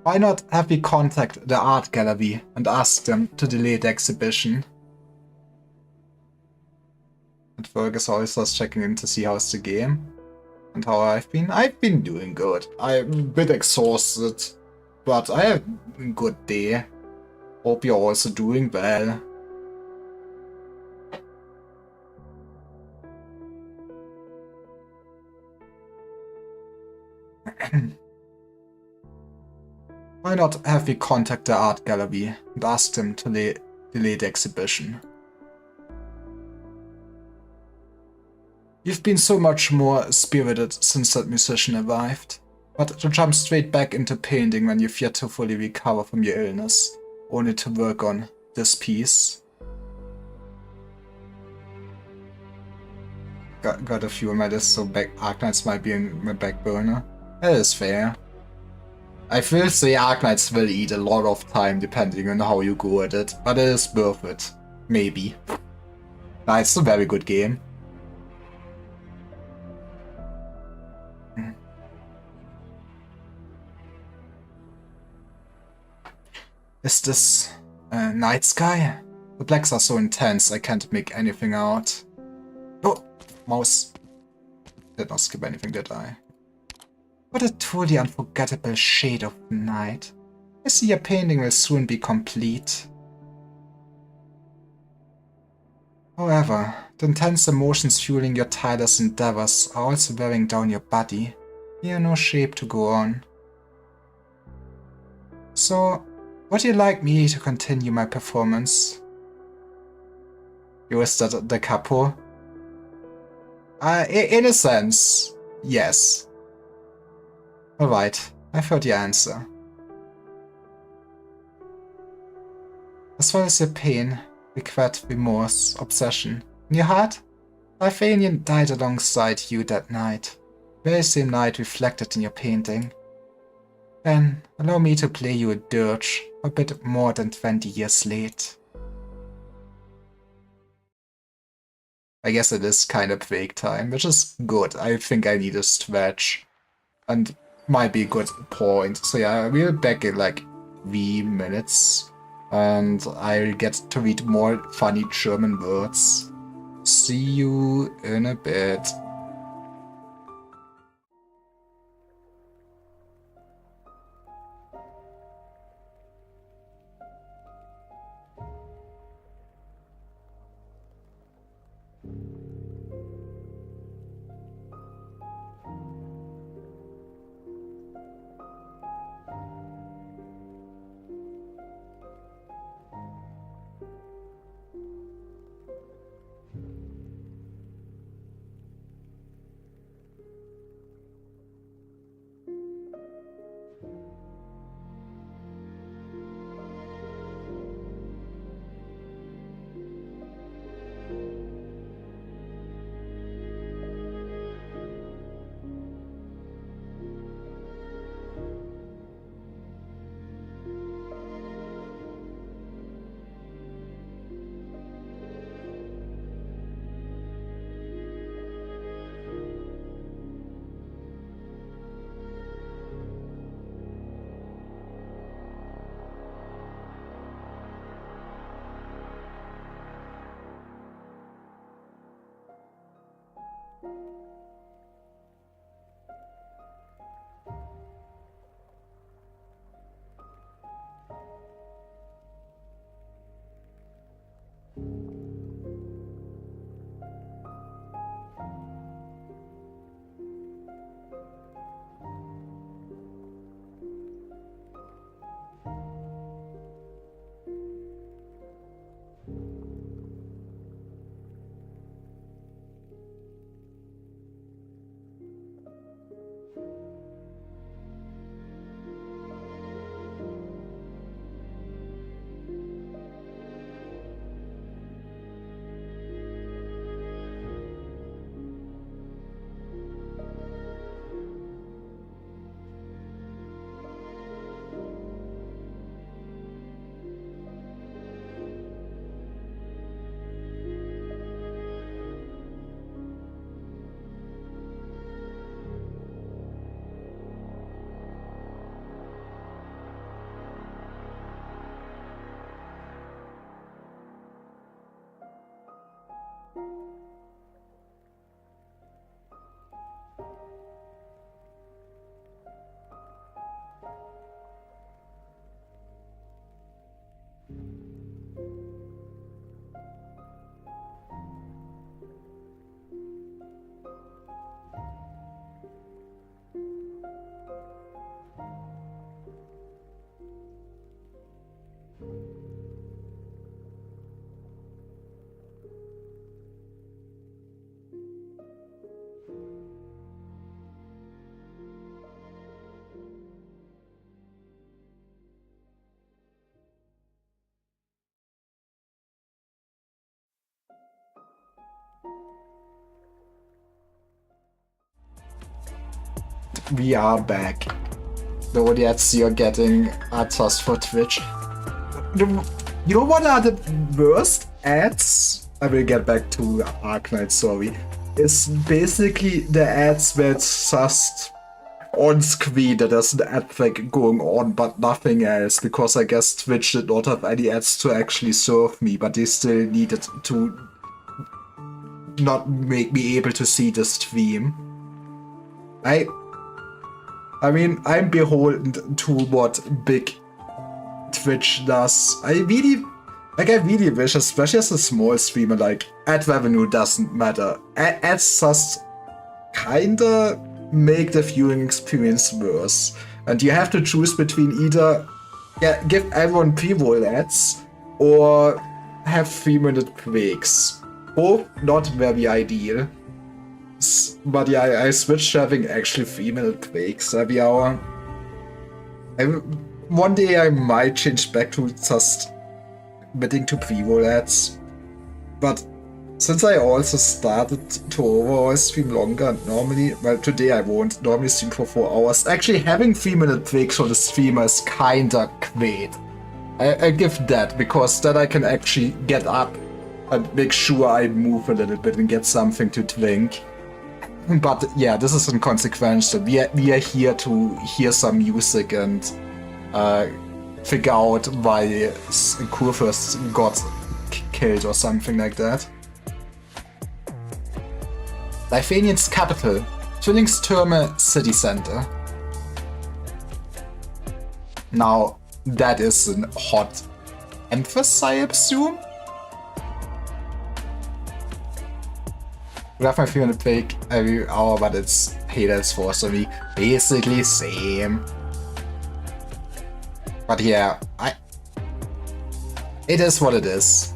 Why not have me contact the art gallery and ask them to delay the exhibition? And Fergus always was checking in to see how's the game. And how I've been. I've been doing good. I'm a bit exhausted, but I had a good day. Hope you're also doing well. Why not have me contact the art gallery and ask them to delay the exhibition? You've been so much more spirited since that musician arrived, but to jump straight back into painting when you've yet to fully recover from your illness, only to work on this piece. Got a few on my list, so Arknights might be in my back burner. That is fair. I will say Arknights will eat a lot of time depending on how you go at it, but it is worth it. Maybe. Nah, it's a very good game. Is this night sky? The blacks are so intense I can't make anything out. Oh, mouse. Did not skip anything, did I? What a truly unforgettable shade of night. I see your painting will soon be complete. However, the intense emotions fueling your tireless endeavors are also wearing down your body. You have no shape to go on. So, would you like me to continue my performance? Is that the capo? In a sense, yes. Alright, I've heard your answer. As well as your pain, regret, remorse, obsession, in your heart, Lifenian died alongside you that night. Very same night reflected in your painting. Then, allow me to play you a dirge a bit more than 20 years late. I guess it is kind of break time, which is good. I think I need a stretch. And might be a good point. So yeah, we'll be back in like 3 minutes. And I'll get to read more funny German words. See you in a bit. We are back. The only ads you're getting are just for Twitch. You know what are the worst ads? I will get back to Arknight, sorry. It's basically the ads where it's just on screen that there's an ad like going on but nothing else, because I guess Twitch did not have any ads to actually serve me, but they still needed to not make me able to see the stream. I mean, I'm beholden to what big Twitch does. I really wish, especially as a small streamer, like, ad revenue doesn't matter. Ads just kinda make the viewing experience worse. And you have to choose between either give everyone pre-roll ads or have 3-minute breaks. Both not very ideal. But yeah, I switched to having actually 3-minute breaks every hour. One day I might change back to just bidding to pre-roll ads. But since I also started to overall stream longer, normally, well, today I won't, normally stream for 4 hours. Actually, having 3-minute breaks for the streamer is kinda great. I give that, because then I can actually get up and make sure I move a little bit and get something to drink. But yeah, this is inconsequential. We are here to hear some music and figure out why Kurfürst got killed or something like that. Lithuanian's capital, Zwillingstürme city center. Now, that is a hot emphasis, I assume? We have my 3-minute break every hour, but it's Hades Force, so we basically same. But yeah, it is what it is.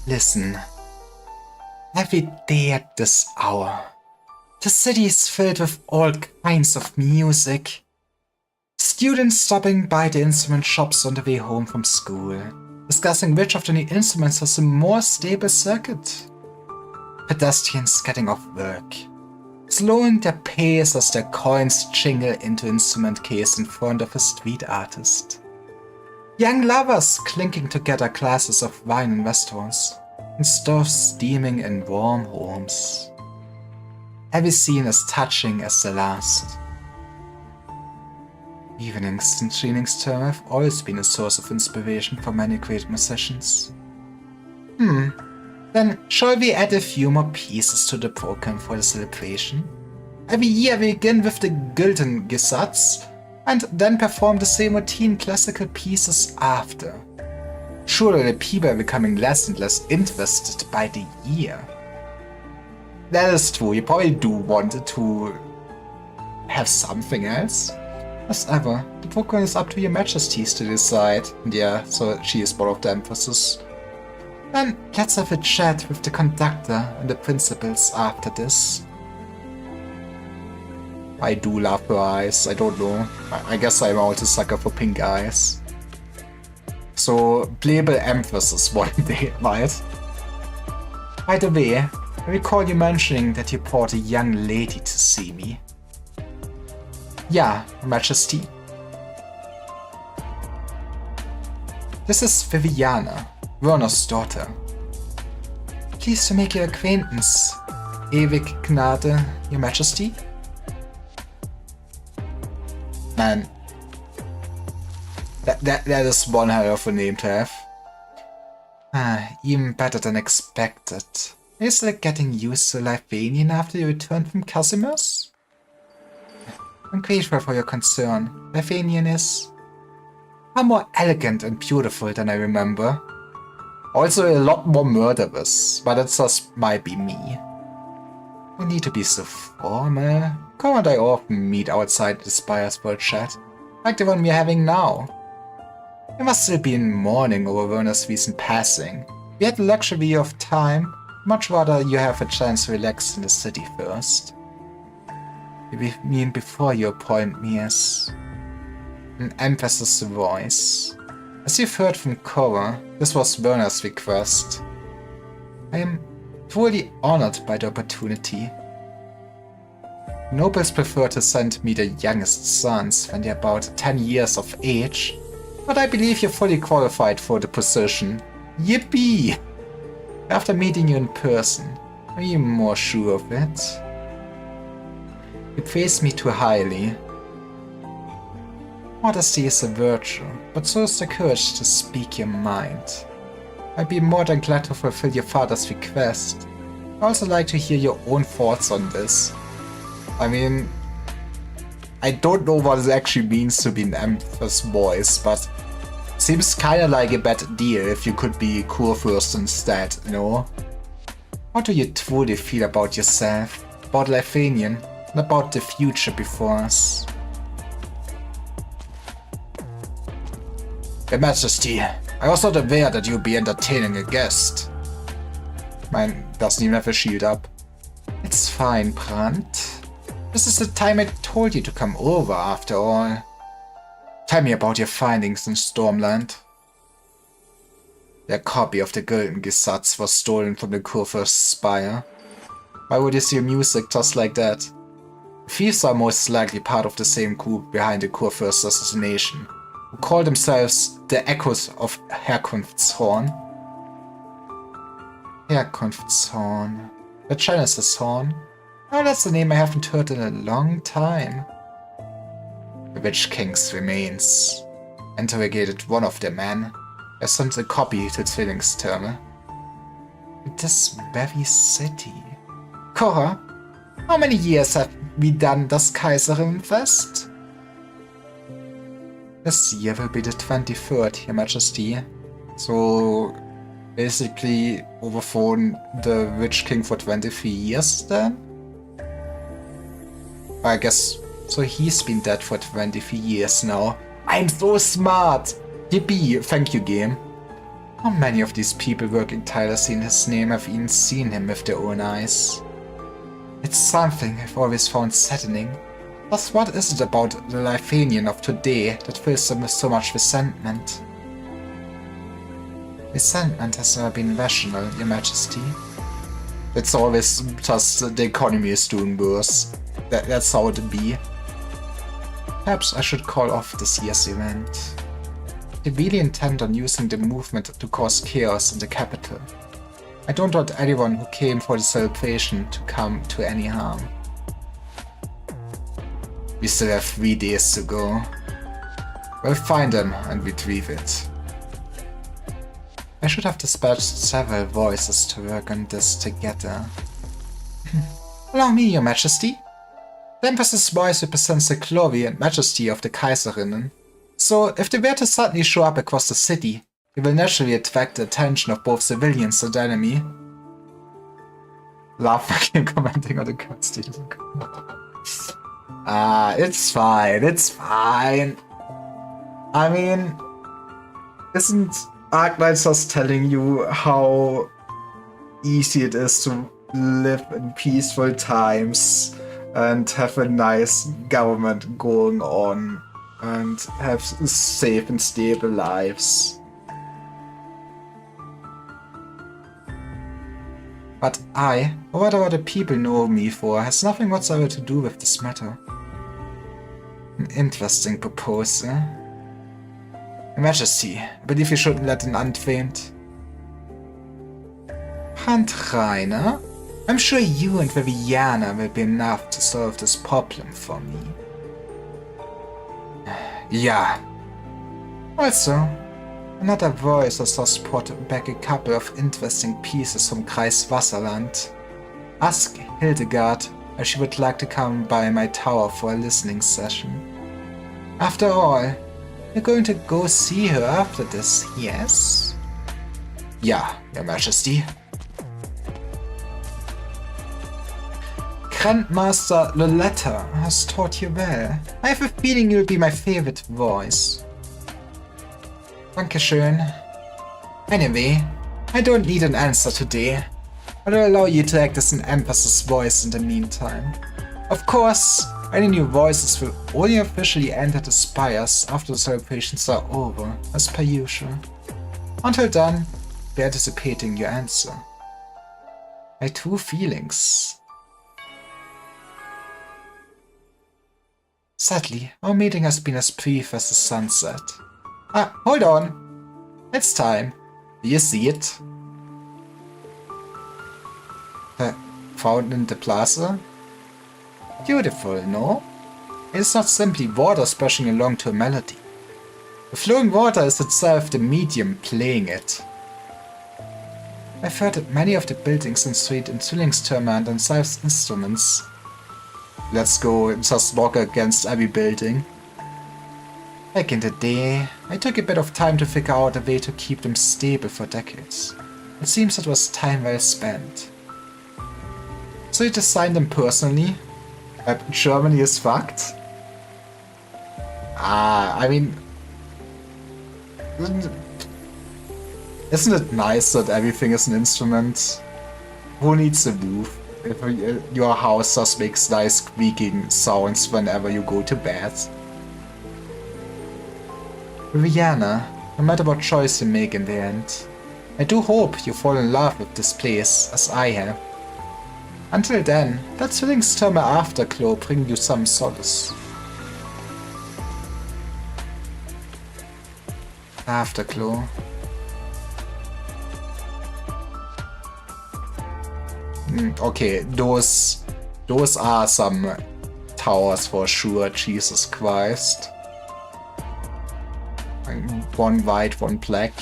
Listen, every day at this hour, the city is filled with all kinds of music. Students stopping by the instrument shops on the way home from school, discussing which of the new instruments has a more stable circuit. Pedestrians getting off work, slowing their pace as their coins jingle into instrument case in front of a street artist. Young lovers clinking together glasses of wine in restaurants, and stoves steaming in warm homes. Every scene as touching as the last. Evenings in Zwillingstürme have always been a source of inspiration for many great musicians. Then shall we add a few more pieces to the program for the celebration? Every year we begin with the Gülden Gesetz and then perform the same routine classical pieces after. Surely the people are becoming less and less interested by the year. That is true, you probably do want to have something else. As ever, the program is up to your majesties to decide. Yeah, so she is one of the emphasis. Then let's have a chat with the conductor and the principals after this. I do love her eyes, I don't know. I guess I'm also a sucker for pink eyes. So, playable emphasis one day, right? By the way, I recall you mentioning that you brought a young lady to see me. Yeah, Majesty. This is Viviana, Werner's daughter. Pleased to make your acquaintance. Ewig Gnade, Your Majesty. Man, that is one hell of a name to have. Even better than expected. Are you still getting used to Lithuanian after you returned from Casimir's? I'm grateful for your concern. Lithuanian is far more elegant and beautiful than I remember. Also a lot more murderous, but that just might be me. No need to be so formal. Cora and I often meet outside the spires for a chat, like the one we're having now. You must still be in mourning over Werner's recent passing. We had the luxury of time. Much rather you have a chance to relax in the city first. You mean before you appoint me as... An emphasis voice. As you've heard from Cora, this was Werner's request. I am truly honored by the opportunity. Nobles prefer to send me their youngest sons when they're about 10 years of age, but I believe you're fully qualified for the position. Yippee! After meeting you in person, are you more sure of it? You praise me too highly. Modesty is a virtue, but so is the courage to speak your mind. I'd be more than glad to fulfill your father's request. I'd also like to hear your own thoughts on this. I mean, I don't know what it actually means to be an empress voice, but seems kinda like a bad deal if you could be Kurfürst instead, no? What do you truly feel about yourself, about Lithuanian, and about the future before us? Your Majesty, I was not aware that you'd be entertaining a guest. Mine doesn't even have a shield up. It's fine, Brandt. This is the time I told you to come over, after all. Tell me about your findings in Stormland. Their copy of the Golden Gesetz was stolen from the Kurfürst's spire. Why would you steal music just like that? Thieves are most likely part of the same group behind the Kurfürst's assassination, who call themselves the Echoes of Herkunftshorn. Herkunftshorn. The Genesis Horn. Oh, that's the name I haven't heard in a long time. The Witch King's remains. Interrogated one of their men. I sent a copy to Zwillingstürme. In this very city. Cora, how many years have we done das Kaiserinfest? This year will be the 23rd, Your Majesty. So, basically overthrown the Witch King for 23 years then? I guess, so he's been dead for 23 years now. I'm so smart! Yippee, thank you, game. How many of these people working tirelessly in his name have even seen him with their own eyes? It's something I've always found saddening. But what is it about the Lithuanian of today that fills them with so much resentment? Resentment has never been rational, Your Majesty. It's always just the economy is doing worse. That's how it be. Perhaps I should call off this year's event. They really intend on using the movement to cause chaos in the capital. I don't want anyone who came for the celebration to come to any harm. We still have 3 days to go. We'll find them and retrieve it. I should have dispatched several voices to work on this together. Allow me, Your Majesty. The Empress's voice represents the glory and majesty of the Kaiserinnen. So, if they were to suddenly show up across the city, they will naturally attract the attention of both civilians and enemy. Love fucking commenting on the cutscenes. It's fine, it's fine. I mean, isn't Arknight just telling you how easy it is to live in peaceful times and have a nice government going on and have safe and stable lives? But I, or whatever the people know me for, has nothing whatsoever to do with this matter. An interesting proposal. Your Majesty, I believe you shouldn't let an untrained... Handreiner? I'm sure you and Viviana will be enough to solve this problem for me. Yeah. Also, Another voice has just brought back a couple of interesting pieces from Kreis Wasserland. Ask Hildegard if she would like to come by my tower for a listening session. After all, you're going to go see her after this, yes? Yeah, Your Majesty. Grandmaster Loletta has taught you well. I have a feeling you'll be my favorite voice. Dankeschön. Anyway, I don't need an answer today. I'll allow you to act as an Empress's voice in the meantime. Of course, any new voices will only officially enter the spires after the celebrations are over, as per usual. Until then, be anticipating your answer. My true feelings. Sadly, our meeting has been as brief as the sunset. Ah, hold on. It's time. Do you see it? The fountain in the plaza? Beautiful, no? It is not simply water splashing along to a melody. The flowing water is itself the medium playing it. I've heard that many of the buildings in Street and Zwillingstürme are themselves instruments. Let's go and just walk against every building. Back in the day, I took a bit of time to figure out a way to keep them stable for decades. It seems it was time well spent. So you designed them personally? Germany is fucked? I mean... Isn't it nice that everything is an instrument? Who needs a roof if your house just makes nice squeaking sounds whenever you go to bed? Rihanna, no matter what choice you make in the end, I do hope you fall in love with this place as I have. Until then, let Zwillingstürme Afterglow bring you some solace. Afterglow. Okay, those are some towers for sure, Jesus Christ. One white, one black.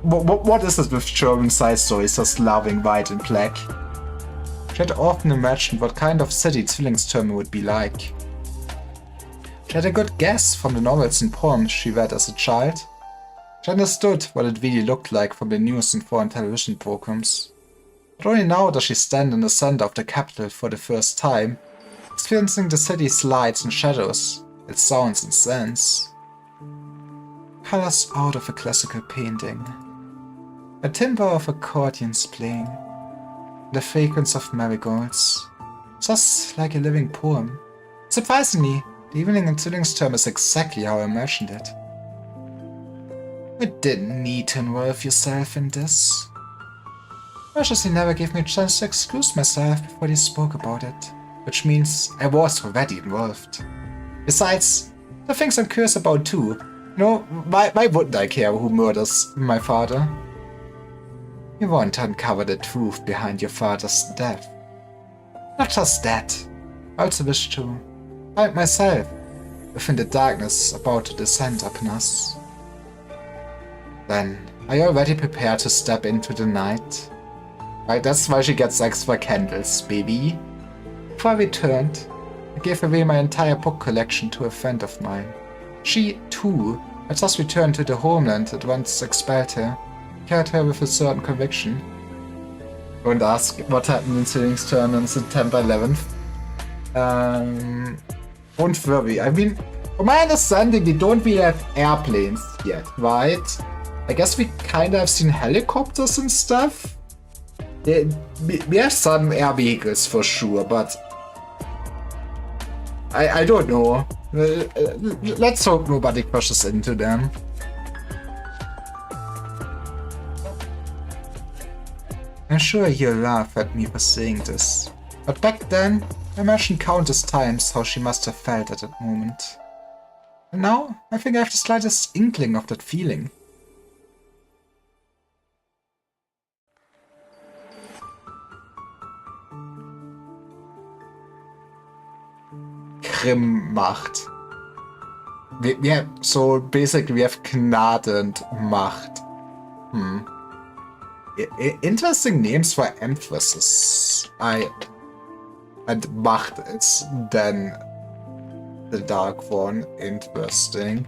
What is it with German side stories just loving white and black? She had often imagined what kind of city Zwillingstürme would be like. She had a good guess from the novels and poems she read as a child. She understood what it really looked like from the news and foreign television programs. But only now does she stand in the center of the capital for the first time, experiencing the city's lights and shadows, its sounds and scents. Colors out of a classical painting. A timbre of accordions playing. The fragrance of marigolds. Just like a living poem. Surprisingly, the evening in Zwillingstürme is exactly how I imagined it. You didn't need to involve yourself in this. Majesty never gave me a chance to excuse myself before they spoke about it, which means I was already involved. Besides, the things I'm curious about too. No, why wouldn't I care who murders my father? You want to uncover the truth behind your father's death. Not just that, I also wish to find myself within the darkness about to descend upon us. Then, are you already prepared to step into the night? Right, that's why she gets extra candles, baby. Before I returned, I gave away my entire book collection to a friend of mine. She, too, had just returned to the homeland that once expelled her, carried her with a certain conviction. Don't ask what happened in Zwillingstürme on September 11th. Don't worry, I mean, from my understanding, we don't really have airplanes yet, right? I guess we kinda have seen helicopters and stuff. We have some air vehicles for sure, but I don't know. Let's hope nobody crashes into them. I'm sure you'll laugh at me for saying this, but back then, I imagined countless times how she must have felt at that moment. And now, I think I have the slightest inkling of that feeling. Macht. so basically we have Gnade and Macht. Interesting names for emphasis. And Macht is then the dark one. Interesting.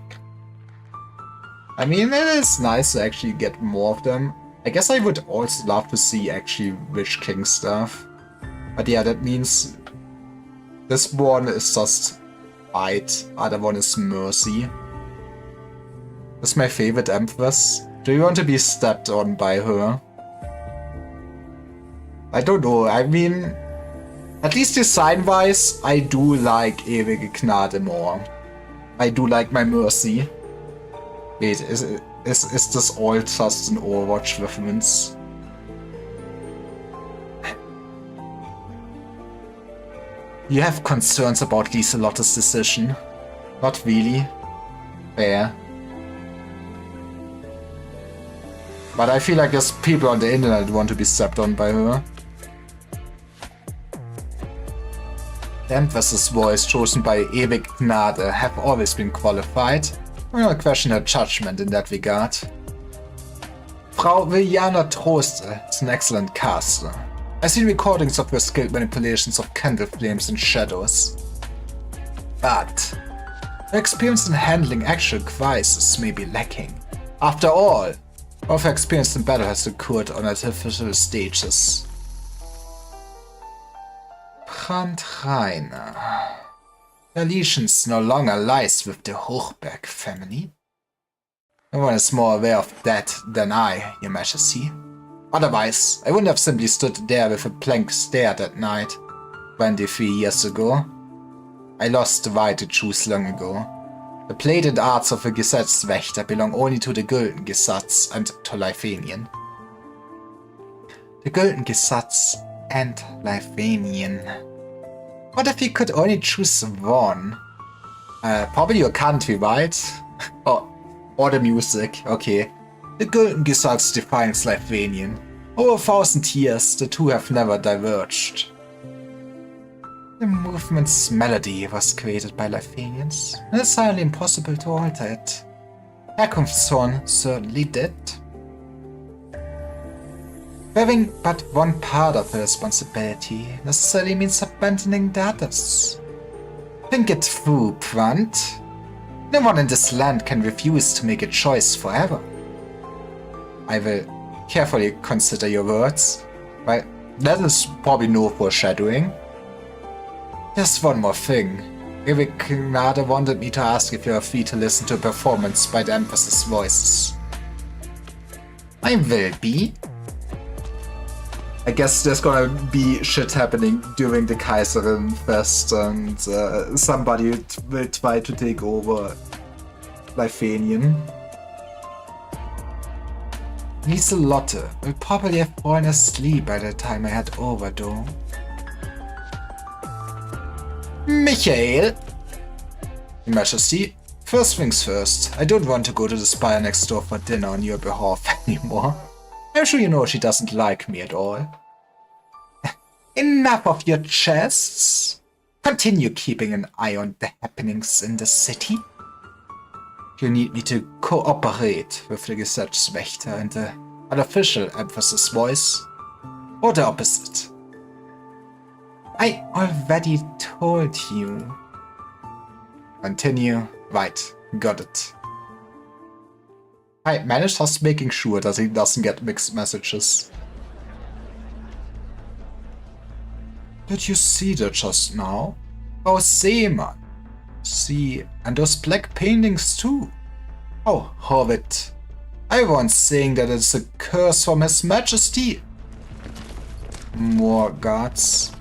I mean, it is nice to actually get more of them. I guess I would also love to see actually Witch King stuff. But yeah, that means this one is just fight, other one is mercy. That's my favorite Empress. Do you want to be stepped on by her? I don't know, I mean, at least design-wise, I do like Ewige Gnade more. I do like my mercy. Wait, is this all just an Overwatch reference? You have concerns about Lieselotta's decision? Not really. Fair. But I feel like there's people on the internet who want to be stepped on by her. The Empress's voice chosen by Ewig Gnade have always been qualified. I will not question her judgment in that regard. Frau Viljana Troste is an excellent caster. I've seen recordings of her skilled manipulations of candle flames and shadows. But her experience in handling actual crises may be lacking. After all of her experience in battle has occurred on artificial stages. Brand Rainer. The allegiance no longer lies with the Hochberg family. No one is more aware of that than I, Your Majesty. Otherwise, I wouldn't have simply stood there with a blank stare that night, 23 years ago. I lost the right to choose long ago. The blatant arts of a Gesetzwächter belong only to the Golden Gesetz and to Lithuanian. The Golden Gesetz and Lithuanian. What if you could only choose one? Probably your country, right? or the music, okay. The Golden Gesetz defines Lithuanian. Over 1,000 years, the two have never diverged. The movement's melody was created by Lithuanians, and it's highly impossible to alter it. Herkunftszone certainly did. Having but one part of the responsibility necessarily means abandoning the others. Think it through, Brand. No one in this land can refuse to make a choice forever. I will carefully consider your words, but that is probably no foreshadowing. There's one more thing. Ewig Gnade wanted me to ask if you are free to listen to a performance by the Empress's voices. I will be. I guess there's gonna be shit happening during the Kaiserin Fest and somebody will try to take over Lithuanian. Lieselotte will probably have fallen asleep by the time I head over though. Michael! Your Majesty, first things first, I don't want to go to the spire next door for dinner on your behalf anymore. I'm sure you know she doesn't like me at all. Enough of your chests. Continue keeping an eye on the happenings in the city. You need me to cooperate with the Gesetzwächter and the unofficial Empress's voice, or the opposite. I already told you. Continue. Right, got it. I managed just making sure that he doesn't get mixed messages. Did you see that just now? Oh, Seemann. See, and those black paintings too. Oh, horrid. I once saying that it's a curse from His Majesty. More guards.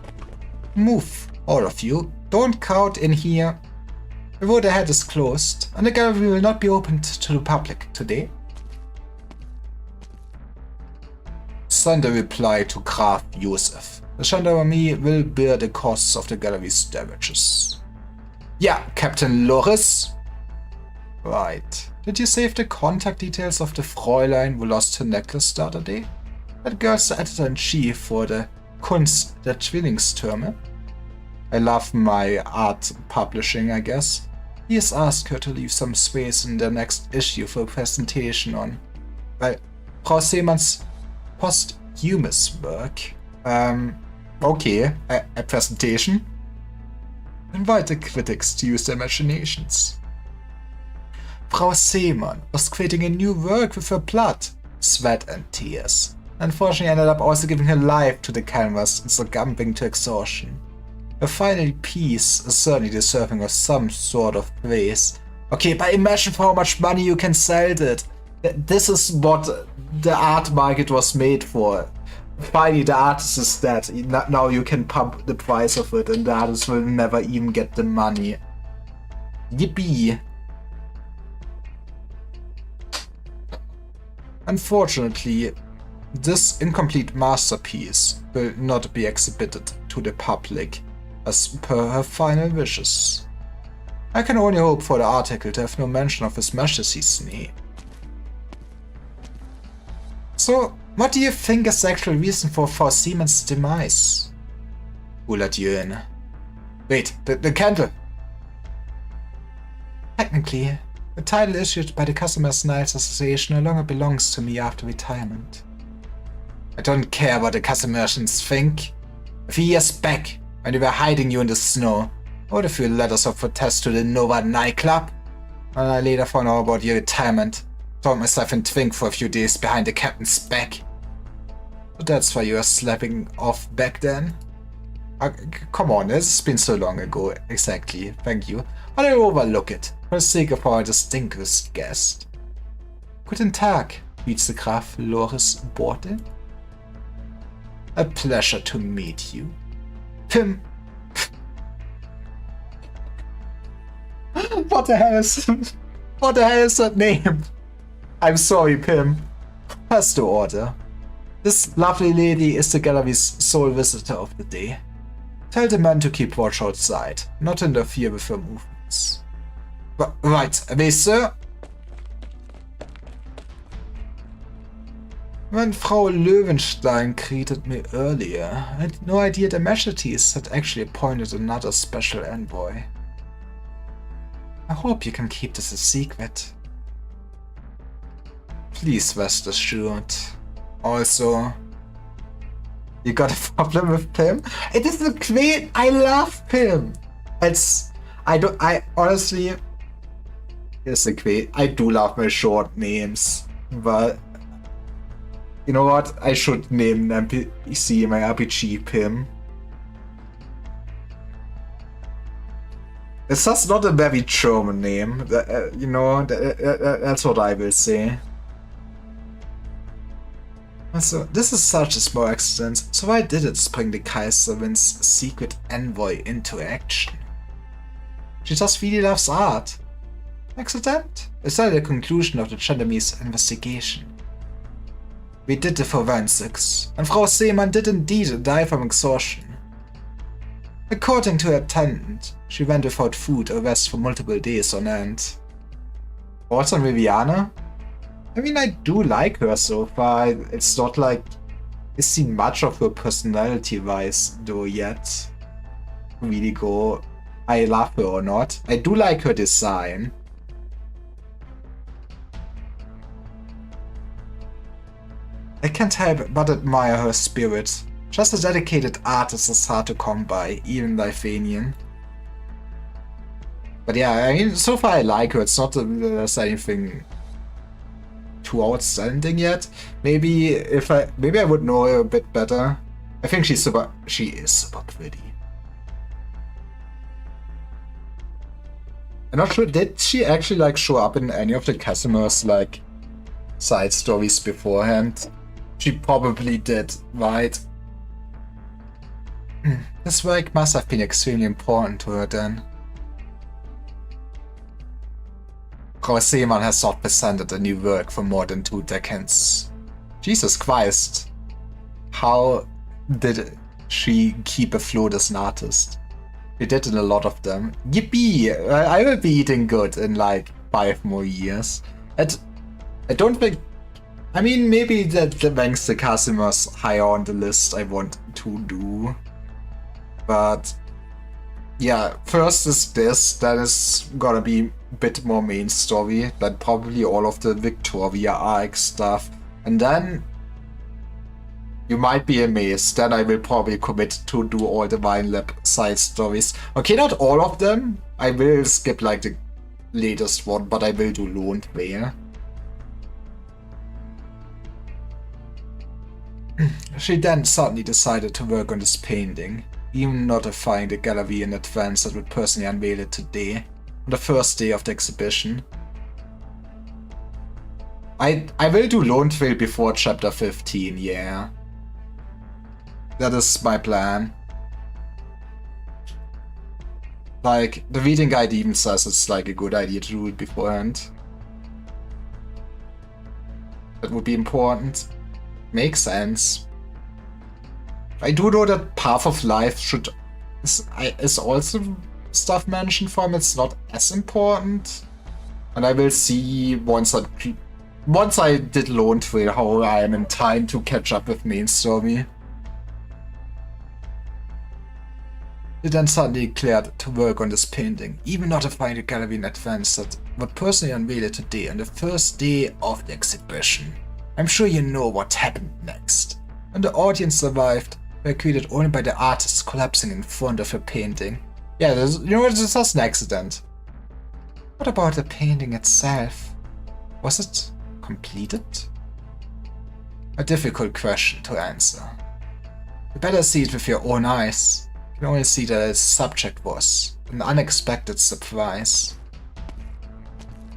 Move, all of you. Don't crowd in here. The road ahead is closed, and the gallery will not be opened to the public today. Send a reply to Graf Josef. The gendarmerie will bear the costs of the gallery's damages. Yeah, Captain Loris. Right. Did you save the contact details of the Fräulein who lost her necklace the other day? That girl's the editor-in-chief for the Kunst der Zwillingstürme. I love my art publishing, I guess. Please ask her to leave some space in the next issue for a presentation on, well, Frau Seemanns posthumous work. Okay, a presentation? Invite the critics to use their imaginations. Frau Seemann was creating a new work with her blood, sweat and tears. Unfortunately ended up also giving her life to the canvas and succumbing to exhaustion. Her final piece is certainly deserving of some sort of praise. Okay, but imagine for how much money you can sell it. This is what the art market was made for. Finally, the artist is dead. Now you can pump the price of it and the artist will never even get the money. Yippee. Unfortunately, this incomplete masterpiece will not be exhibited to the public as per her final wishes. I can only hope for the article to have no mention of His Majesty's name. So, what do you think is the actual reason for Frau Seemanns' demise? Who let you in? Wait, the candle! Technically, the title issued by the Customers' Knights Association no longer belongs to me after retirement. I don't care what the Customers think. A few years back, when they were hiding you in the snow, I wrote a few letters of protest to the Nova nightclub. And I later found out about your retirement. Found myself in Twink for a few days behind the captain's back. So that's why you were slapping off back then? Come on, it's been so long ago. Exactly, thank you. But I'll overlook it, for the sake of our distinguished guest. Guten Tag, Vizegraf Loris Borte. A pleasure to meet you. Pim. What the hell is that name? I'm sorry, Pim. Has to order. This lovely lady is the gallery's sole visitor of the day. Tell the men to keep watch outside, not interfere with her movements. Right, away, sir. When Frau Löwenstein greeted me earlier, I had no idea the Majesty's had actually appointed another special envoy. I hope you can keep this a secret. Please rest assured. Also, you got a problem with Pim? It is the queen. I love Pim. I honestly, it's the queen. I do love my short names, but you know what? I should name an NPC in my RPG Pim. It's just not a very German name, you know, that's what I will say. Also, this is such a small accident, so why did it bring the Kaiserwind's secret envoy into action? She just really loves art. Accident? Is that the conclusion of the Gendarme's investigation? We did the forensics, and Frau Seemann did indeed die from exhaustion. According to her attendant, she went without food or rest for multiple days on end. Thoughts on Viviana? I mean, I do like her so far. It's not like I've seen much of her personality-wise though yet. Really go, I love her or not. I do like her design. I can't help but admire her spirit. Just a dedicated artist is hard to come by, even Lifanian. But yeah, I mean, so far I like her. It's not that there's anything too outstanding yet. Maybe I would know her a bit better. I think she is super pretty. I'm not sure, did she actually like show up in any of the Casimir's like side stories beforehand? She probably did, right? This work must have been extremely important to her then. Frau Seemann has not presented a new work for more than 2 decades. Jesus Christ. How did she keep afloat as an artist? She did in a lot of them. Yippee! I will be eating good in like 5 more years. And I don't think... I mean, maybe that ranks the Casimir's higher on the list I want to do. But Yeah, first is this, that is gonna be a bit more main story than probably all of the Victoria arc stuff. And then you might be amazed, then I will probably commit to do all the Vine Lab side stories. Okay, not all of them. I will skip like the latest one, but I will do Lohnweh. She then suddenly decided to work on this painting, even notifying the gallery in advance that would personally unveil it today, on the first day of the exhibition. I will do Lohnweh before chapter 15, yeah. That is my plan. Like, the reading guide even says it's like a good idea to do it beforehand. That would be important. Makes sense. I do know that Path of Life is also stuff mentioned from. It's not as important. And I will see once I did Lohnweh how I am in time to catch up with main story. He then suddenly declared to work on this painting, even notifying the gallery in advance that would personally unveil it today on the first day of the exhibition. I'm sure you know what happened next. When the audience survived, they were greeted only by the artist collapsing in front of her painting. Yeah, this is just an accident. What about the painting itself? Was it completed? A difficult question to answer. You better see it with your own eyes. You can only see that its subject was an unexpected surprise.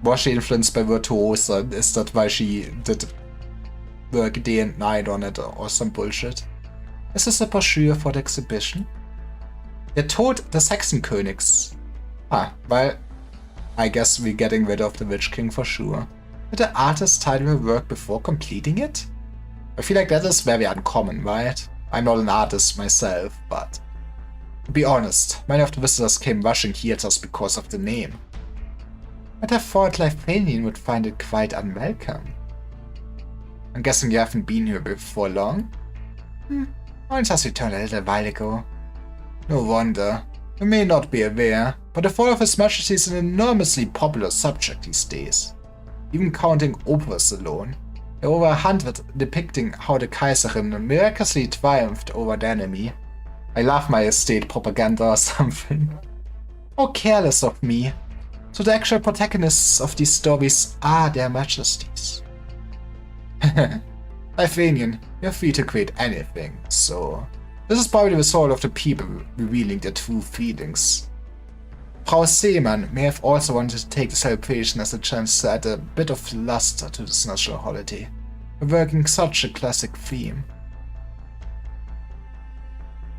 Was she influenced by Virtuosa? Is that why she did work day and night on it or some bullshit? Is this a brochure for the exhibition? Der Tod des Hexenkönigs. Ah, well, I guess we're getting rid of the Witch King for sure. Did the artist title her work before completing it? I feel like that is very uncommon, right? I'm not an artist myself, but to be honest, many of the visitors came rushing here just because of the name. I'd have thought Lithuanian would find it quite unwelcome. I'm guessing you haven't been here before long? Mine just returned a little while ago. No wonder. You may not be aware, but the fall of His Majesty is an enormously popular subject these days. Even counting operas alone, there are over 100 depicting how the Kaiserin miraculously triumphed over the enemy. I love my estate propaganda or something. How careless of me. So the actual protagonists of these stories are their majesties. Lithuanian, you're free to create anything, so this is probably the result of the people revealing their true feelings. Frau Seemann may have also wanted to take the celebration as a chance to add a bit of luster to this national holiday, working such a classic theme.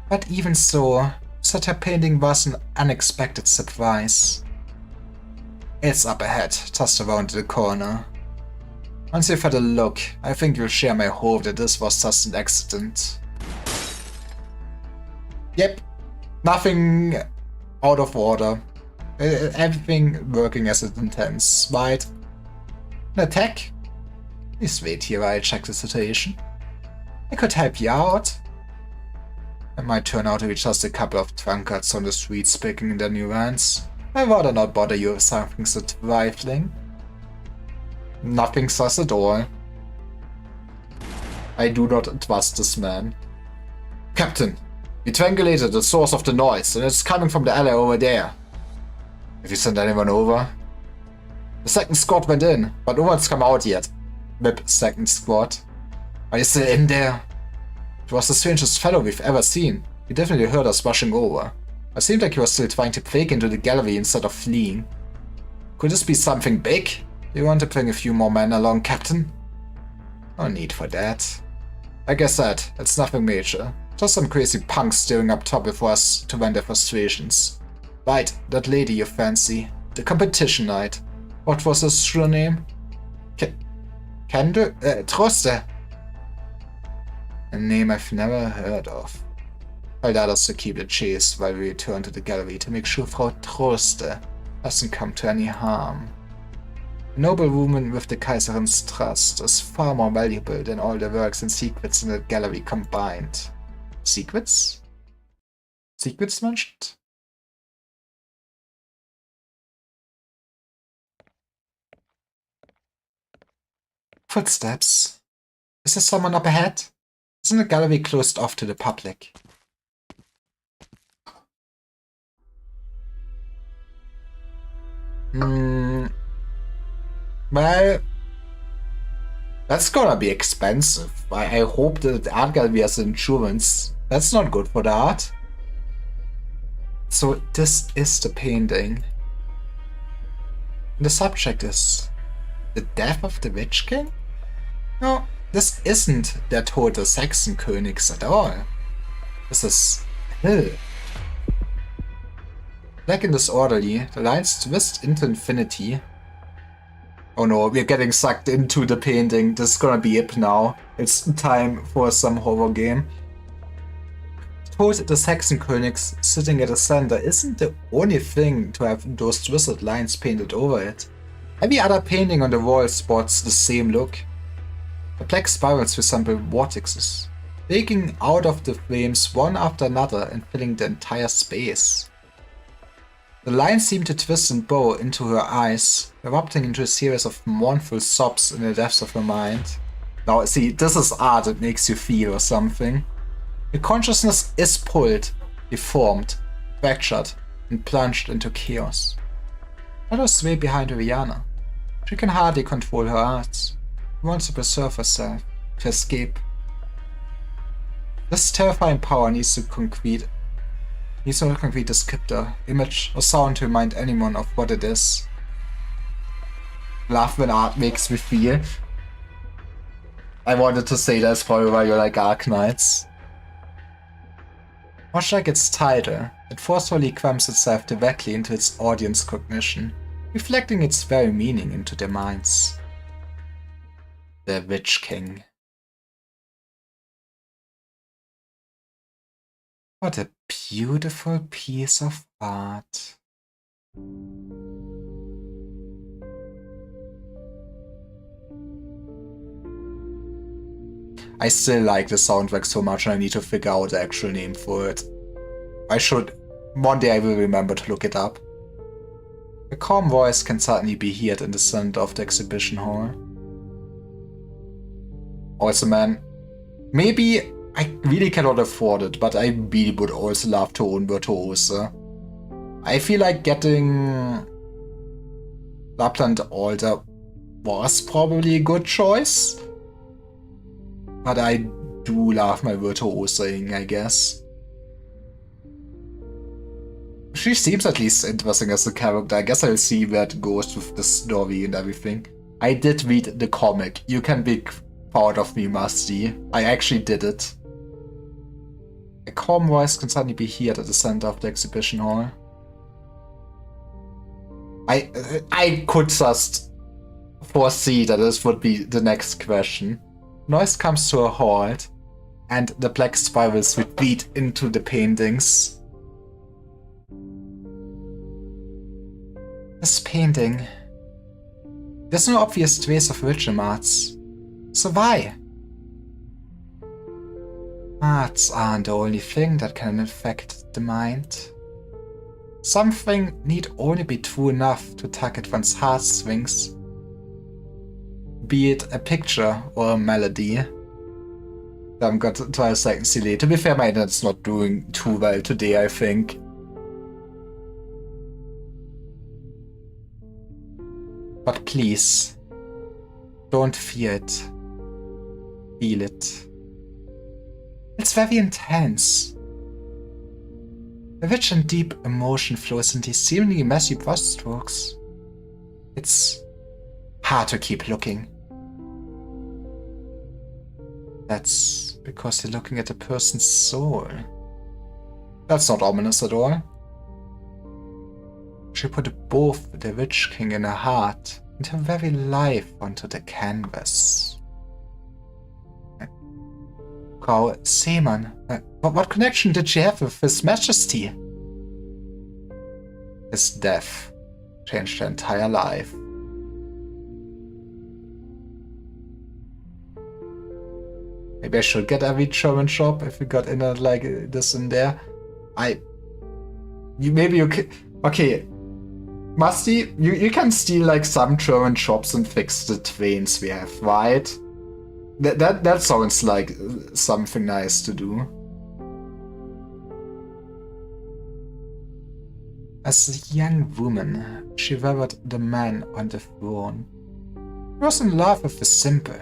But even so, such a painting was an unexpected surprise. It's up ahead, just around the corner. Once you've had a look, I think you'll share my hope that this was just an accident. Yep, nothing out of order. Everything working as it intends, right? An attack? Please wait here while I check the situation. I could help you out. It might turn out to be just a couple of drunkards on the street speaking in their new vans. I'd rather not bother you with something so trifling. Nothing sus at all. I do not trust this man. Captain, we triangulated the source of the noise, and it's coming from the alley over there. Have you sent anyone over? The second squad went in, but no one's come out yet. Mip second squad. Are you still in there? It was the strangest fellow we've ever seen. He definitely heard us rushing over. It seemed like he was still trying to break into the gallery instead of fleeing. Could this be something big? Do you want to bring a few more men along, Captain? No need for that. Like I said, it's nothing major. Just some crazy punks stirring up trouble for us to vent their frustrations. Right, that lady you fancy. The competition night. What was his true name? Troste. A name I've never heard of. I'll let us to keep the chase while we return to the gallery to make sure Frau Troste doesn't come to any harm. A noble woman with the Kaiserin's trust is far more valuable than all the works and secrets in the gallery combined. Secrets? Secrets mentioned? Footsteps. Is there someone up ahead? Isn't the gallery closed off to the public? Well, that's gonna be expensive. I hope that the art gallery has insurance. That's not good for the art. So this is the painting. And the subject is the death of the Witch King? No, this isn't der Tod des Hexenkönigs at all. This is Hill. Black and disorderly, the lines twist into infinity. Oh no, we're getting sucked into the painting. This is gonna be it now. It's time for some horror game. Tod des Hexenkönigs sitting at the center isn't the only thing to have those twisted lines painted over it. Every other painting on the wall sports the same look. The black spirals resemble vortexes, breaking out of the flames one after another and filling the entire space. The lines seem to twist and bow into her eyes, erupting into a series of mournful sobs in the depths of her mind. Now, see, this is art that makes you feel or something. Your consciousness is pulled, deformed, fractured, and plunged into chaos. Shadows sway behind Rihanna. She can hardly control her arts. She wants to preserve herself, to escape. This terrifying power needs no concrete descriptor, image, or sound to remind anyone of what it is. Love when art makes me feel. I wanted to say that's probably why you like Arknights. Much like its title, it forcefully cramps itself directly into its audience cognition, reflecting its very meaning into their minds. The Witch King. What a beautiful piece of art. I still like the soundtrack so much and I need to figure out the actual name for it. One day I will remember to look it up. A calm voice can certainly be heard in the center of the exhibition hall. Also man, maybe I really cannot afford it, but I really would also love to own Virtuose. I feel like getting Lapland Altar was probably a good choice. But I do love my Virtuoseing, I guess. She seems at least interesting as a character. I guess I'll see where it goes with the story and everything. I did read the comic. You can be proud of me, Musty. I actually did it. A calm voice can suddenly be heard at the center of the exhibition hall. I could just foresee that this would be the next question. Noise comes to a halt, and the black spirals retreat into the paintings. This painting. There's no obvious trace of ritual arts. So why? Arts aren't the only thing that can affect the mind. Something need only be true enough to tug at one's heartstrings. Be it a picture or a melody. I've got 12 seconds delay. To be fair, my internet's not doing too well today, I think. But please, don't fear it. Feel it. It's very intense. A rich and deep emotion flows in these seemingly messy brushstrokes. It's hard to keep looking. That's because you're looking at a person's soul. That's not ominous at all. She put both the Witch King in her heart and her very life onto the canvas. Frau Seemann, what connection did she have with His Majesty? His death changed her entire life. Maybe I should get every German shop if we got internet like this in there. Maybe you can. Okay. Musty, you can steal like some German shops and fix the twins we have, right? That sounds like something nice to do. As a young woman, she revered the man on the throne. She was in love with the simple,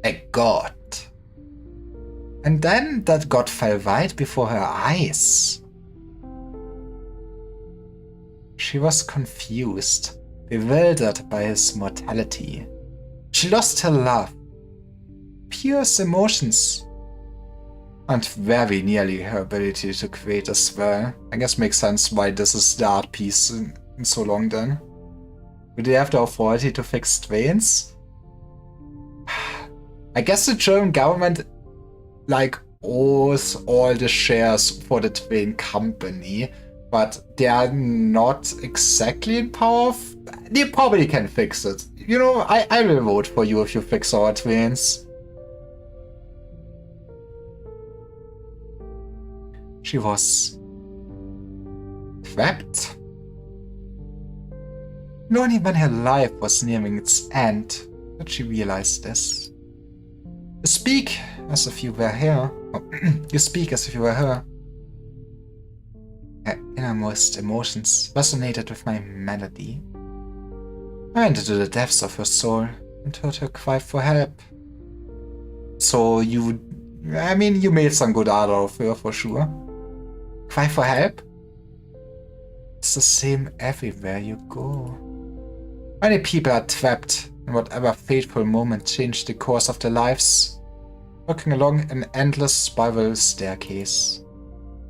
a god. And then that god fell right before her eyes. She was confused, bewildered by his mortality. She lost her love, purest emotions, and very nearly her ability to create as well. I guess makes sense why this is the art piece in so long then. Would they have the authority to fix trains? I guess the German government like owes all the shares for the train company, but they are not exactly in power of... They probably can fix it. You know, I will vote for you if you fix our trains. She was trapped. Only when her life was nearing its end did she realize this. You speak as if you were here. You speak as if you were her. Her innermost emotions resonated with my melody. I went into the depths of her soul and heard her cry for help. So you made some good art out of her for sure. Cry for help? It's the same everywhere you go. Many people are trapped in whatever fateful moment changed the course of their lives, walking along an endless spiral staircase.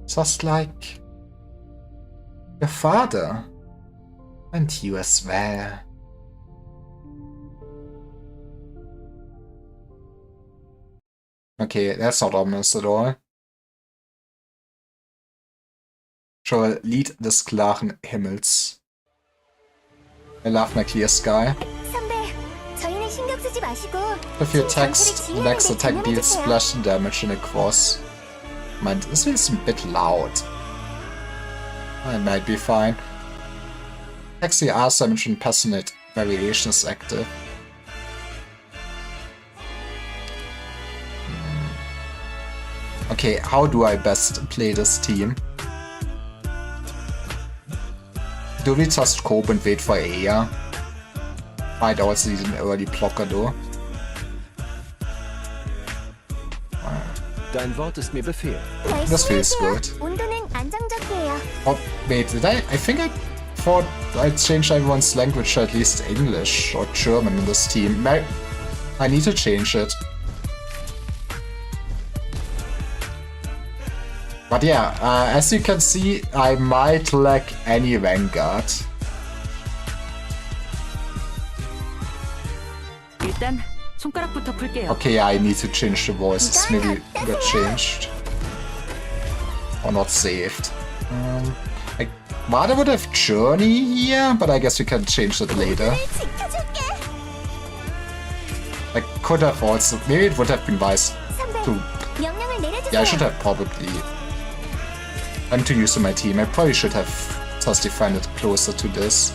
Just like your father, and you as well. Okay, that's not ominous at all. Schon Lied des klaren Himmels. I love my clear sky. If your text next attack deals splash damage in a cross. Mind, this feels a bit loud. I might be fine. Taxi R damage and passionate variation is active. Okay, how do I best play this team? Do we just cope and wait for Aya? Might also need an early blocker though. Dein Wort ist mir Befehl. This feels good. Oh, wait, did I think I thought I changed everyone's language to at least English or German in this team. I need to change it. But yeah, as you can see, I might lack any Vanguard. Okay, I need to change the voices. Maybe got changed. Or not saved. I rather would have Journey here, but I guess we can change that later. I could have also... Maybe it would have been wise to... Yeah, I should have probably... I'm too used to my team. I probably should have just defined it closer to this.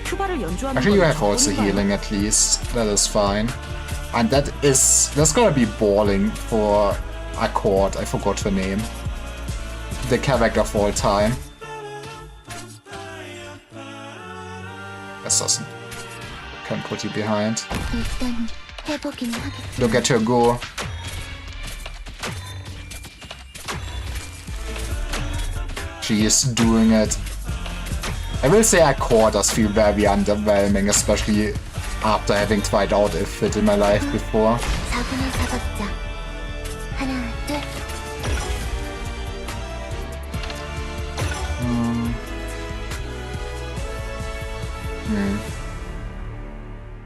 Actually, you have also healing at least. That is fine. And that's gonna be balling for Accord. I forgot her name. The character of all time. This doesn't. Can put you behind. Look at her go. She is doing it. I will say Accord does feel very underwhelming, especially after having tried out Ifrit in my life before.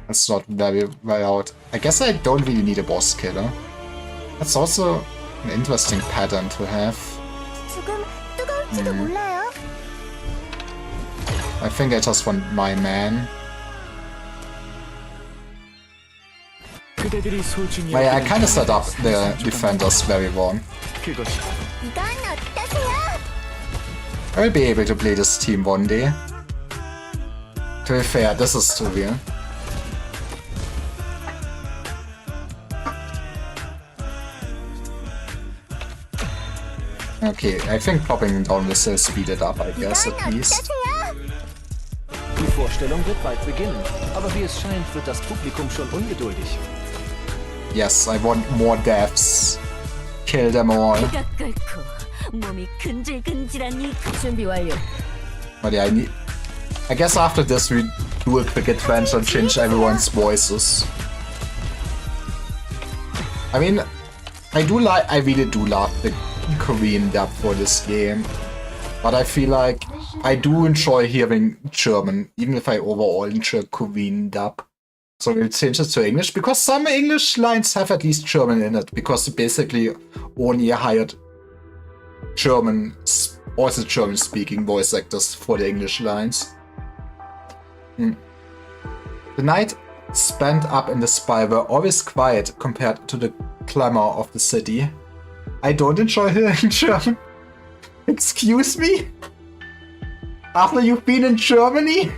That's not very well out. I guess I don't really need a boss killer. That's also an interesting pattern to have. I think I just want my man. I kinda set up the defenders very wrong. I will be able to play this team one day. To be fair, this is too real. Okay, I think popping down will still speed it up, I guess, at least. Die Vorstellung wird bald beginnen, aber wie es scheint, wird das Publikum schon ungeduldig. Yes, I want more deaths. Kill them all. 준비 완료. But yeah, I guess after this we do a quick adventure and change everyone's voices. I mean, I really do love the Korean dub for this game. But I feel like I do enjoy hearing German, even if I overall enjoy Korean dub. So we'll change it to English, because some English lines have at least German in it, because they basically only hired German, also German-speaking voice actors for the English lines. The night spent up in the spire were always quiet compared to the clamor of the city. I don't enjoy hearing German. Excuse me? After you've been in Germany?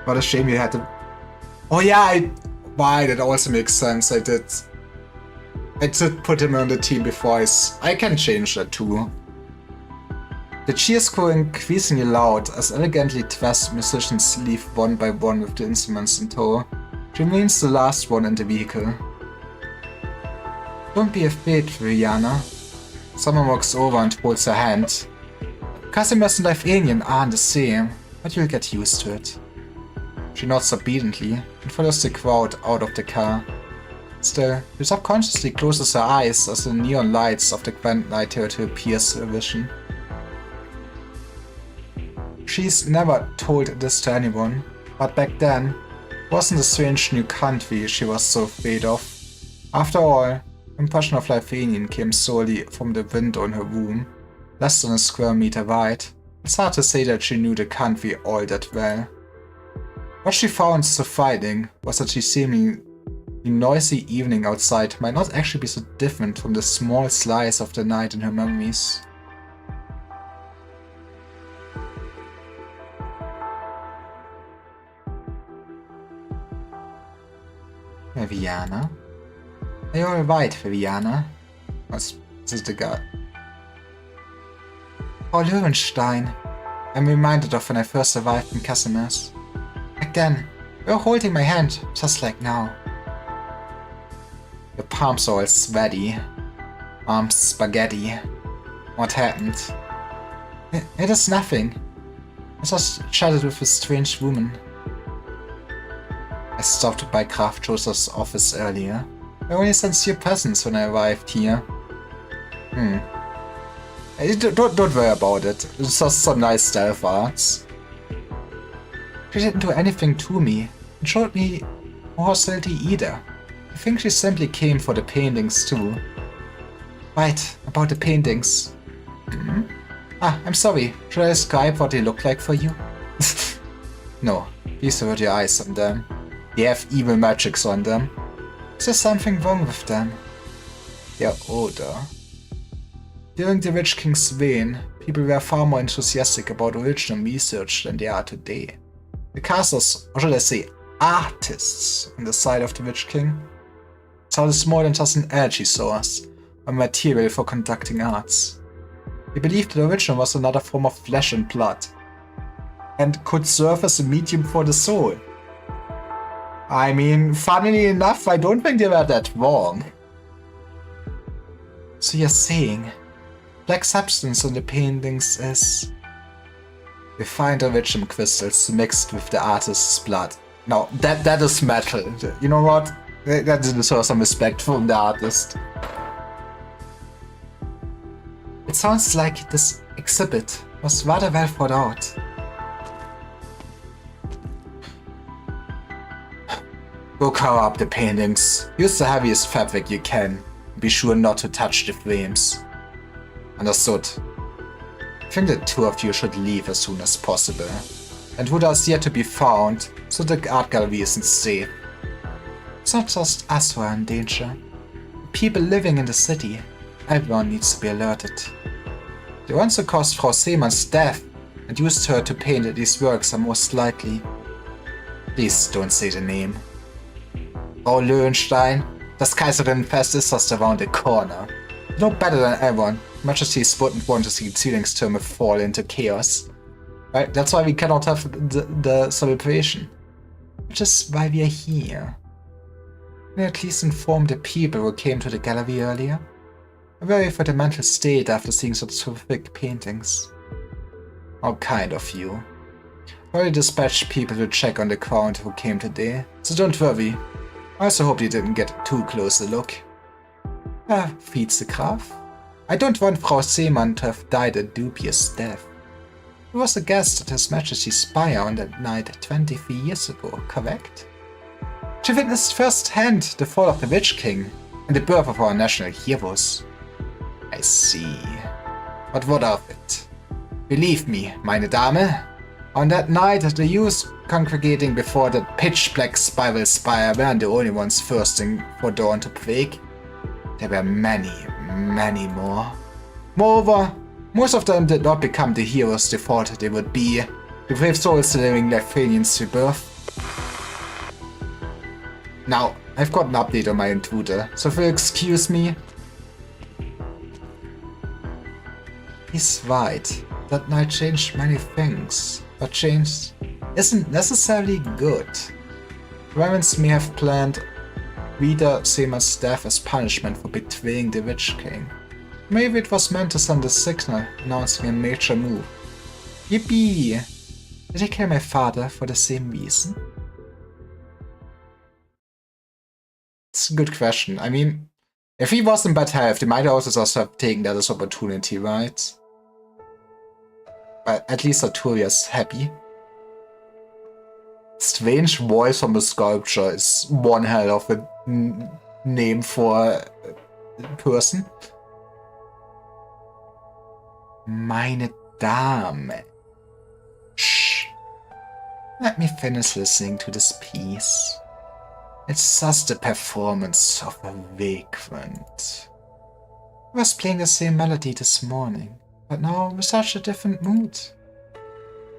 What a shame you had to... Oh yeah, why, that also makes sense. I did put him on the team before I can change that too. The cheers grow increasingly loud as elegantly dressed musicians leave one by one with the instruments in tow. She remains the last one in the vehicle. Don't be afraid, Rihanna. Someone walks over and holds her hand. Customers and life alien aren't the same, but you'll get used to it. She nods obediently and follows the crowd out of the car. Still, she subconsciously closes her eyes as the neon lights of the Grand Night Territory pierce her vision. She's never told this to anyone, but back then, it wasn't the strange new country she was so afraid of. After all, impression of Lithuanian came solely from the window in her room, less than a square meter wide. It's hard to say that she knew the country all that well. What she found so frightening was that the seemingly noisy evening outside might not actually be so different from the small slice of the night in her memories. Viviana? Are you alright, Viviana? Was is the guy? Frau Löwenstein. I'm reminded of when I first arrived in Casimir's. Back then, you were holding my hand, just like now. Your palms are all sweaty. Arms spaghetti. What happened? It is nothing. I just chatted with a strange woman. I stopped by Graf Joseph's office earlier. I only sensed your presence when I arrived here. Don't worry about it. It's just some nice stealth arts. She didn't do anything to me, and showed me no hostility either. I think she simply came for the paintings too. Right, about the paintings. I'm sorry, should I describe what they look like for you? No, please avert your eyes on them. They have evil magics on them. Is there something wrong with them? They're older. During the Witch King's reign, people were far more enthusiastic about original research than they are today. The casters, or should I say artists, on the side of the Witch King saw this more than just an energy source, or material for conducting arts. They believed the original was another form of flesh and blood, and could serve as a medium for the soul. I mean, funnily enough, I don't think they were that wrong. So you're saying, black substance on the paintings is refined original crystals mixed with the artist's blood. Now, that is metal. You know what? That deserves some respect from the artist. It sounds like this exhibit was rather well thought out. Go cover up the paintings. Use the heaviest fabric you can. Be sure not to touch the frames. Understood. I think the two of you should leave as soon as possible. And Huda is yet to be found, so the art gallery isn't safe. It's not just us who are in danger. People living in the city. Everyone needs to be alerted. The ones who caused Frau Seemann's death and used her to paint these works are most likely. Please don't say the name. Frau Löwenstein, das Kaiserinnenfest is just around the corner. You know better than everyone. Majesties wouldn't want to see Zwillingstürme fall into chaos. Right? That's why we cannot have the celebration. Which is why we are here. Can you at least inform the people who came to the gallery earlier? I worry for the mental state after seeing such terrific paintings. How kind of you. I already dispatched people to check on the crowd who came today, so don't worry. I also hope you didn't get too close a look. Vizegraf? I don't want Frau Seemann to have died a dubious death. She was a guest at His Majesty's spire on that night 23 years ago, correct? She witnessed firsthand the fall of the Witch King and the birth of our national heroes. I see. But what of it? Believe me, meine Dame, on that night the youths congregating before the pitch-black spiral spire weren't the only ones thirsting for dawn to break. There were many, many more. Moreover, most of them did not become the heroes they thought they would be, the brave souls delivering Lithuanians rebirth. Now, I've got an update on my intruder, so if you'll excuse me. He's right. That night changed many things, but change isn't necessarily good. Ravens may have planned Vida Seemann's death as punishment for betraying the Witch King. Maybe it was meant to send a signal announcing a major move. Yippee! Did he kill my father for the same reason? It's a good question. I mean, if he was in bad health, they might also just have taken that as opportunity, right? But at least Arturia's happy. Strange voice from the sculpture is one hell of a name for a person. Meine Dame. Shh. Let me finish listening to this piece. It's just the performance of a vagrant. I was playing the same melody this morning, but now with such a different mood.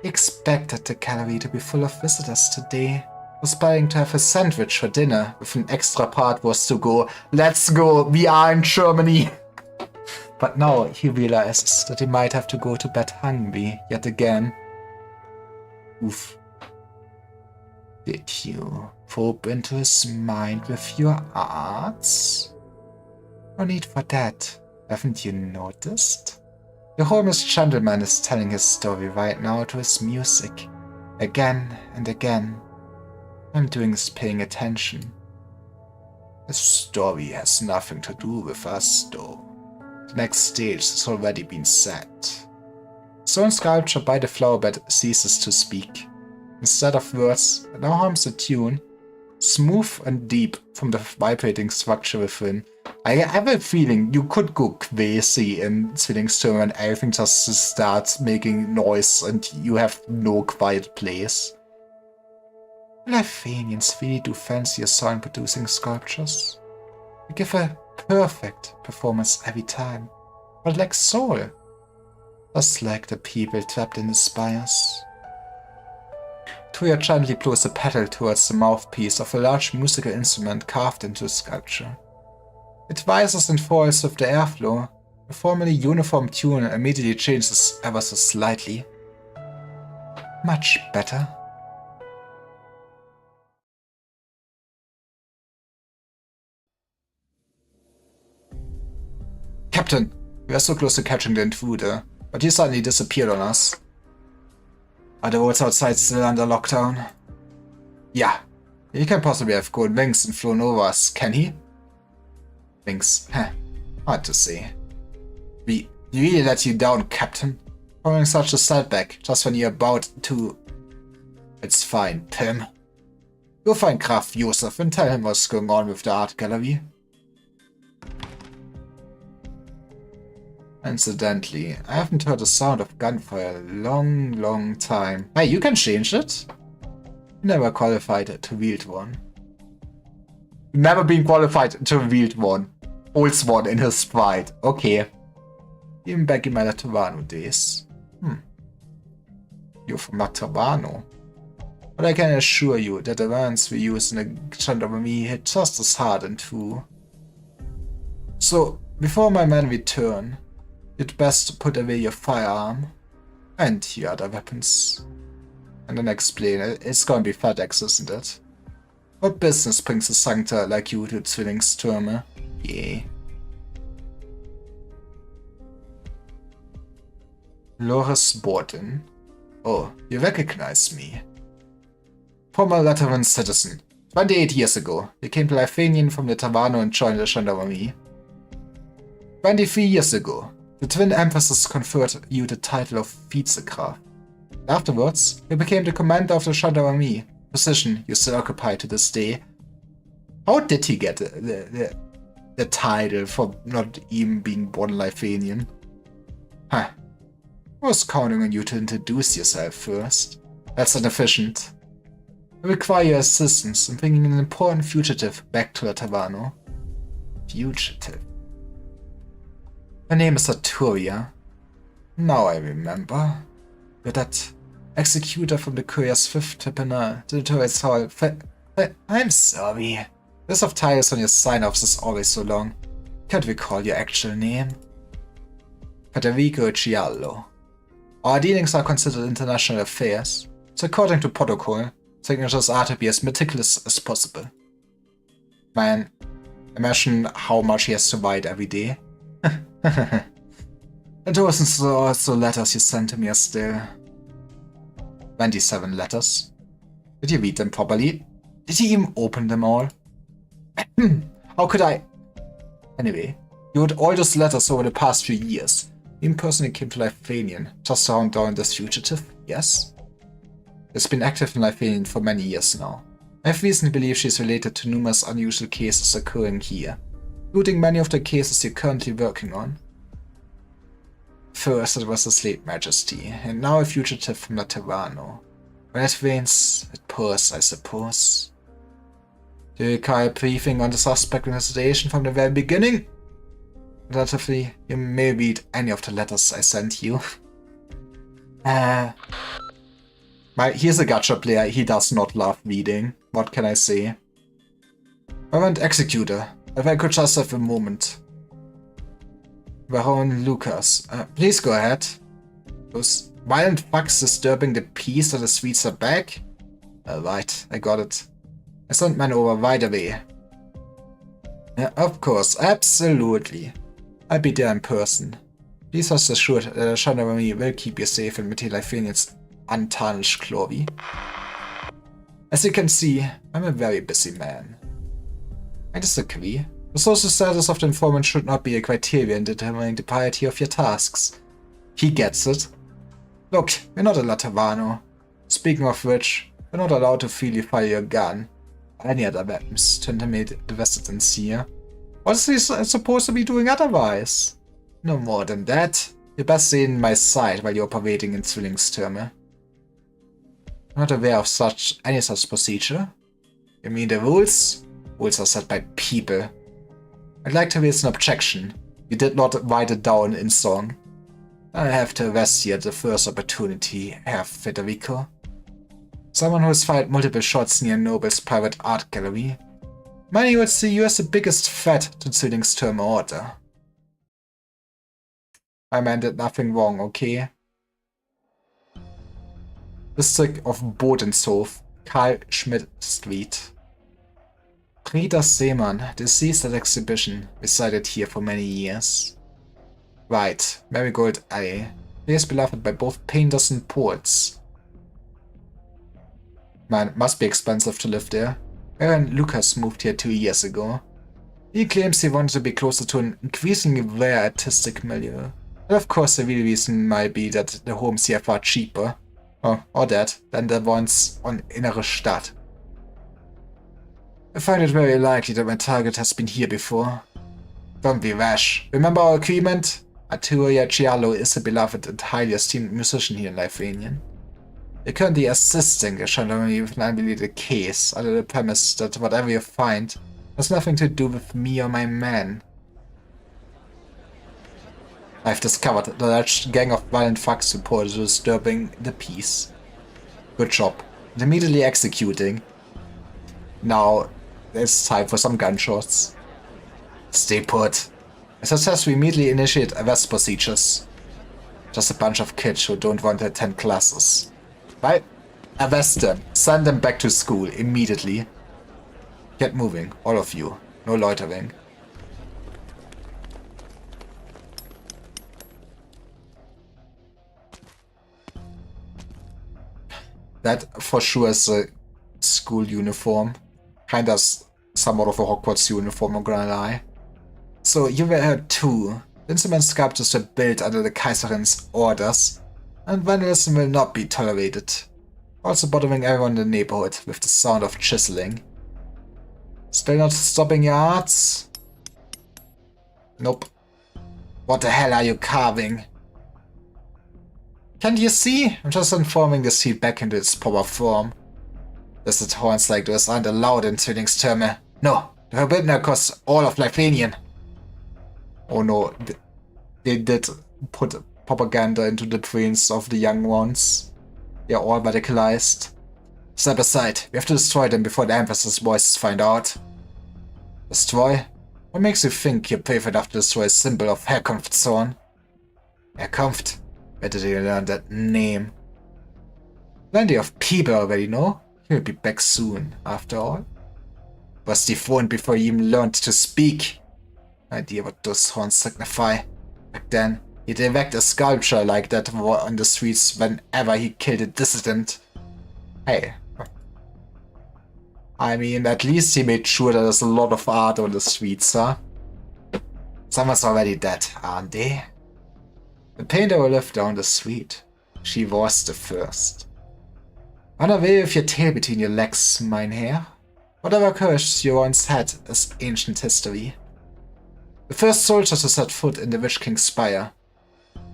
I expected the gallery to be full of visitors today. I was planning to have a sandwich for dinner, with an extra part was to go, let's go, we are in Germany. But now he realizes that he might have to go to bed hungry yet again. Oof. Did you probe into his mind with your arts? No need for that, haven't you noticed? The homeless gentleman is telling his story right now to his music, again and again. I'm doing is paying attention. His story has nothing to do with us, though. The next stage has already been set. Stone sculpture by the flowerbed ceases to speak. Instead of words, it now hums a tune, smooth and deep from the vibrating structure within. I have a feeling you could go crazy in Zwillingstürme and everything just starts making noise and you have no quiet place. Lithuanians really do fancy a sound-producing sculptures. They give a perfect performance every time, but like soul. Just like the people trapped in the spires. Tuya gently blows a pedal towards the mouthpiece of a large musical instrument carved into the sculpture. It rises and falls with the airflow. The formerly uniform tune immediately changes ever so slightly. Much better. Captain, we are so close to catching the intruder, but he suddenly disappeared on us. Are the roads outside still under lockdown? Yeah. He can possibly have gold wings and flown over us, can he? Wings. Hard to say. We really let you down, Captain. Following such a setback, just when you're about to... It's fine, Pim. Go find Graf Josef and tell him what's going on with the art gallery. Incidentally, I haven't heard the sound of gunfire in a long time. Hey, you can change it? Never qualified to wield one. Never been qualified to wield one. Holds one in his pride. Okay. Even back in my Latavano days. You're from Latavano. But I can assure you that the rounds we use in the gendarmerie hit just as hard and true. So, before my men return, you'd best put away your firearm and your other weapons. And then explain it. It's gonna be FedEx, isn't it? What business brings a sancta like you to Zwillingstürme? Yeah. Loris Borden. Oh, you recognize me. Former Lateran citizen. 28 years ago, you came to Lithuanian from the Tavano and joined the gendarmerie. 23 years ago, the Twin Empresses conferred you the title of Vizegraf. Afterwards, you became the commander of the gendarmerie, position you still occupy to this day. How did he get the title for not even being born Lithuanian? Huh. I was counting on you to introduce yourself first. That's inefficient. I require your assistance in bringing an important fugitive back to Latavano. Fugitive? Her name is Arturia. Now I remember. You're that executor from the Courier's 5th Tribunal, the Notorious Hall. I'm sorry. The list of titles on your sign-offs is always so long. Can't recall your actual name. Federico Giallo. Our dealings are considered international affairs, so according to protocol, signatures are to be as meticulous as possible. Man, imagine how much he has to write every day. And also letters you sent to me are still 27 letters. Did you read them properly? Did you even open them all? How could I? Anyway, you wrote all those letters over the past few years. You personally came to Lithuanian just to hunt down this fugitive, yes? She's been active in Lithuanian for many years now. I have reason to believe she's related to numerous unusual cases occurring here, including many of the cases you're currently working on. First it was his late majesty, and now a fugitive from Latavano. When it rains, it pours, I suppose. Do you require a briefing on the suspect investigation from the very beginning? Relatively, you may read any of the letters I sent you. He's a gacha player, he does not love reading. What can I say? Reverend Executor, if I could just have a moment. Baron Lucas, please go ahead. Those violent fucks disturbing the peace that the streets are back? Alright, I got it. I sent men over right away. Of course, absolutely. I'll be there in person. Please rest assured that the gendarmerie will keep you safe in Lithuanian's untarnished glory. As you can see, I'm a very busy man. I disagree. The social status of the informant should not be a criterion in determining the piety of your tasks. He gets it. Look, we're not a Latavano. Speaking of which, we're not allowed to freely fire your gun or any other weapons to intimidate the residents here. What is he supposed to be doing otherwise? No more than that. You best stay in my sight while you're operating in Zwillingstürme. I'm not aware of any such procedure. You mean the rules? Rules are set by people. I'd like to raise an objection. You did not write it down in song. I have to arrest you at the first opportunity, Herr Federico. Someone who has fired multiple shots near Noble's private art gallery. Many would see you as the biggest threat to Zwillingstürme order. My man did nothing wrong, okay? District of Bodenshof, Karl Schmidt Street. Peter Seemann, deceased at exhibition, resided here for many years. Right, Marigold Alley. He is beloved by both painters and poets. Man, it must be expensive to live there. Baron Lucas moved here 2 years ago. He claims he wanted to be closer to an increasingly rare artistic milieu. But of course the real reason might be that the homes here are far cheaper, or that, than the ones on Innere Stadt. I find it very likely that my target has been here before. Don't be rash. Remember our agreement? Arturia Giallo is a beloved and highly esteemed musician here in Lithuanian. You're currently assisting the gendarmerie with an unrelated case under the premise that whatever you find Has nothing to do with me or my men. I've discovered the large gang of violent thugs reported disturbing the peace. Good job. And immediately executing. Now, it's time for some gunshots. Stay put. I suggest we immediately initiate arrest procedures. Just a bunch of kids who don't want to attend classes. Right? Arrest them. Send them back to school immediately. Get moving, all of you. No loitering. That for sure is a school uniform. Kinda somewhat of a Hogwarts uniform, I'm gonna lie. So you were here too. Instrument sculptures were built under the Kaiserin's orders, and vandalism will not be tolerated. Also bothering everyone in the neighborhood with the sound of chiseling. Still not stopping your arts? Nope. What the hell are you carving? Can't you see? I'm just transforming the seed back into its proper form. Listed horns like those aren't allowed in Zwillingstürme. No, they're forbidden across all of Lithuanian. Oh no, they did put propaganda into the brains of the young ones. They're all radicalized. Step aside, we have to destroy them before the Empress's voices find out. Destroy? What makes you think you're brave enough to destroy a symbol of Herkunftszorn? Herkunft? Where did you learn that name? Plenty of people already know. He'll be back soon, after all. Was dethroned before he even learned to speak. No idea what those horns signify. Back then, he'd erect a sculpture like that on the streets whenever he killed a dissident. Hey. I mean, at least he made sure that there's a lot of art on the streets, huh? Someone's already dead, aren't they? The painter who lived down the street. She was the first. Run away with your tail between your legs, mynheer. Whatever curse you once had is ancient history. The first soldiers who set foot in the Witch King's spire.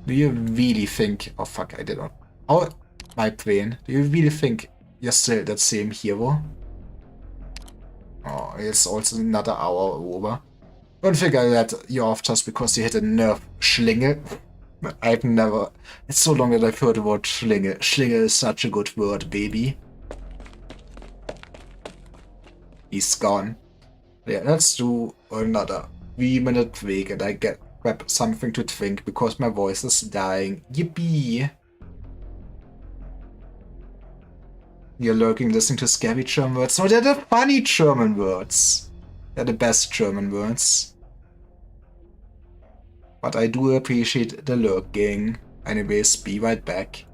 Do you really think... Oh fuck, I did not... Oh, my brain. Do you really think you're still that same hero? Oh, it's also another hour over. Don't figure that you're off just because you hit a nerve schlinge. I've never... It's so long that I've heard the word schlinge. Schlinge is such a good word, baby. He's gone. Yeah, let's do another 3-minute break and I grab something to drink because my voice is dying. Yippee! You're lurking listening to scary German words. No, they're the funny German words. They're the best German words. But I do appreciate the lurking. Anyways, be right back.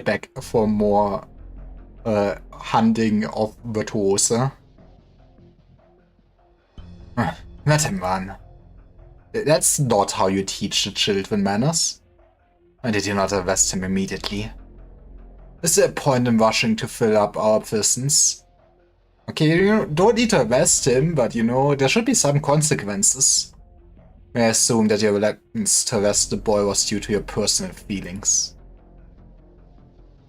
back for more hunting of Virtuose. Let him run. That's not how you teach the children manners. Why did you not arrest him immediately? Is there a point in rushing to fill up our prisons? Okay, you don't need to arrest him, but you know, there should be some consequences. I assume that your reluctance to arrest the boy was due to your personal feelings.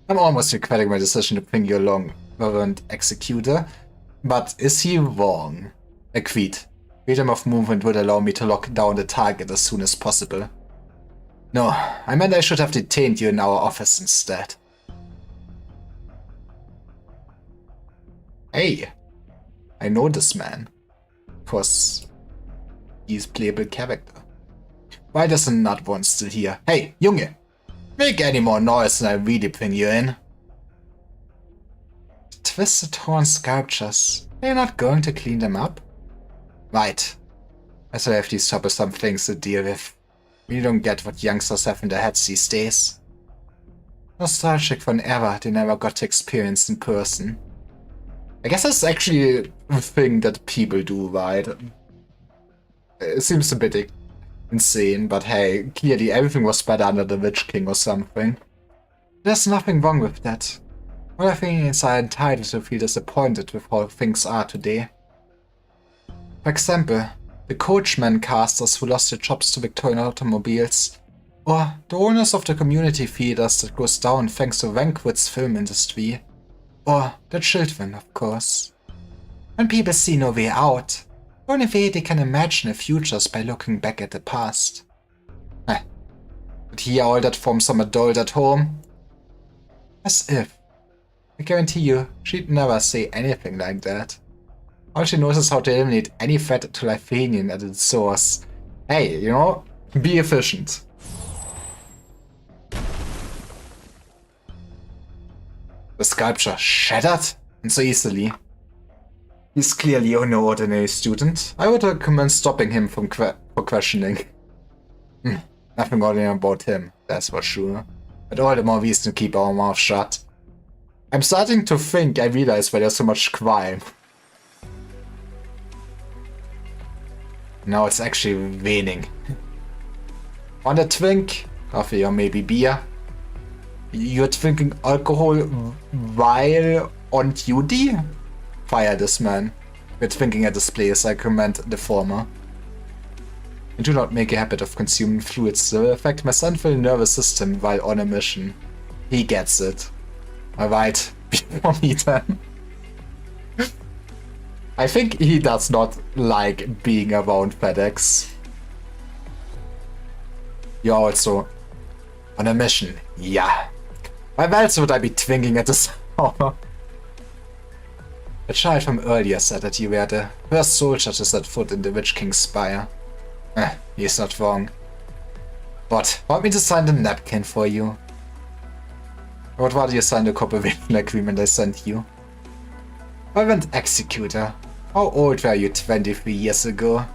I'm almost regretting my decision to bring you along, Reverend Executor, but is he wrong? Agreed. Freedom of movement would allow me to lock down the target as soon as possible. No, I meant I should have detained you in our office instead. Hey, I know this man. Of course, he's a playable character. Why does the nut one still here? Hey, Junge! Make any more noise and I really bring you in. Twisted horn sculptures. Are you not going to clean them up? Right. I still have these troublesome things to deal with. We don't get what youngsters have in their heads these days. Nostalgic for an era they never got to experience in person. I guess that's actually a thing that people do, right? It seems a bit insane, but hey, clearly everything was better under the Witch King or something. There's nothing wrong with that. All I think is I'm entitled to feel disappointed with how things are today. For example, the coachman casters who lost their jobs to Victorian automobiles, or the owners of the community theaters that goes down thanks to Vanquit's film industry, or the children, of course. When people see no way out, the only way they can imagine a future is by looking back at the past. But hear all that from some adult at home? As if. I guarantee you, she'd never say anything like that. All she knows is how to eliminate any threat to Lifanian at its source. Hey, you know, be efficient. The sculpture shattered? And so easily. He's clearly no ordinary student. I would recommend stopping him from for questioning. Nothing ordinary about him, that's for sure. But all the more reason to keep our mouth shut. I'm starting to think I realize why there's so much crime. Now it's actually raining. Want a twink? Coffee or maybe beer? You're drinking alcohol while on duty? Fire this man. We're drinking at this place, I commend the former. I do not make a habit of consuming fluids that will affect my central nervous system while on a mission. He gets it. Alright, before me then. I think he does not like being around FedEx. You're also on a mission, yeah. Why else would I be twinking at this hour? A child from earlier said that you were the first soldier to set foot in the Witch King's spire. He's not wrong. What, want me to sign the napkin for you? I would rather you sign the cooperation agreement I sent you. Reverend Executor, how old were you 23 years ago?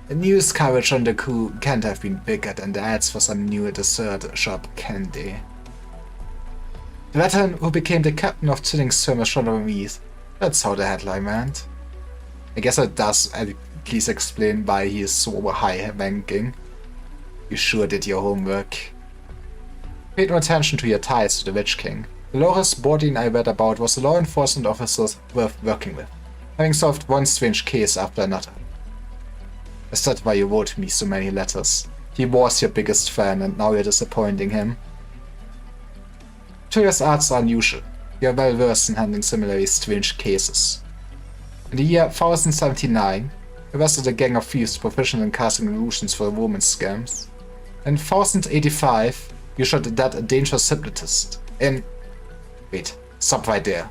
The news coverage on the coup can't have been bigger than the ads for some new dessert shop, can they? The veteran who became the captain of Zwillingstürme gendarmerie. That's how the headline went. I guess it does at least explain why he is so high ranking. You sure did your homework. Paid no attention to your ties to the Witch King. Dolores Bordin I read about was a law enforcement officer worth working with, having solved one strange case after another. Is that why you wrote me so many letters? He was your biggest fan and now you're disappointing him. Victoria's arts are unusual. You are well versed in handling similarly strange cases. In the year 1079, you arrested a gang of thieves proficient in casting illusions for woman scams. In 1085, you shot dead a dangerous hypnotist. Wait, stop right there.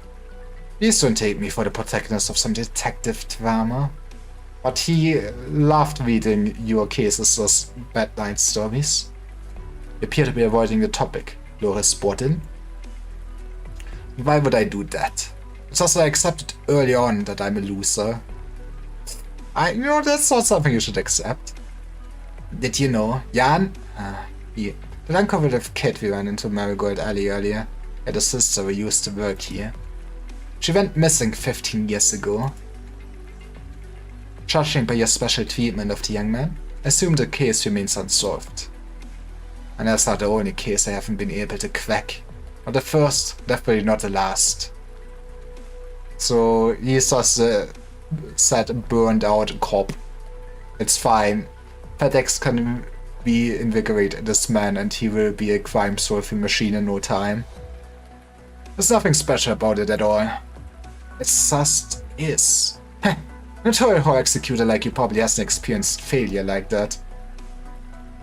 Please don't take me for the protagonist of some detective drama. But he loved reading your cases as bedtime stories. You appear to be avoiding the topic, Loris Bordin. Why would I do that? Just I accepted early on that I'm a loser. You know, that's not something you should accept. Did you know, Jan? The uncooperative kid we ran into Marigold Alley earlier. had a sister who used to work here. She went missing 15 years ago. Judging by your special treatment of the young man, I assume the case remains unsolved. And that's not the only case I haven't been able to crack. Not the first, definitely not the last. So he's just a sad, burned out cop. It's fine. FedEx can reinvigorate this man and he will be a crime-solving machine in no time. There's nothing special about it at all. It just is. Heh. Notorious horror executor like you probably hasn't experienced failure like that.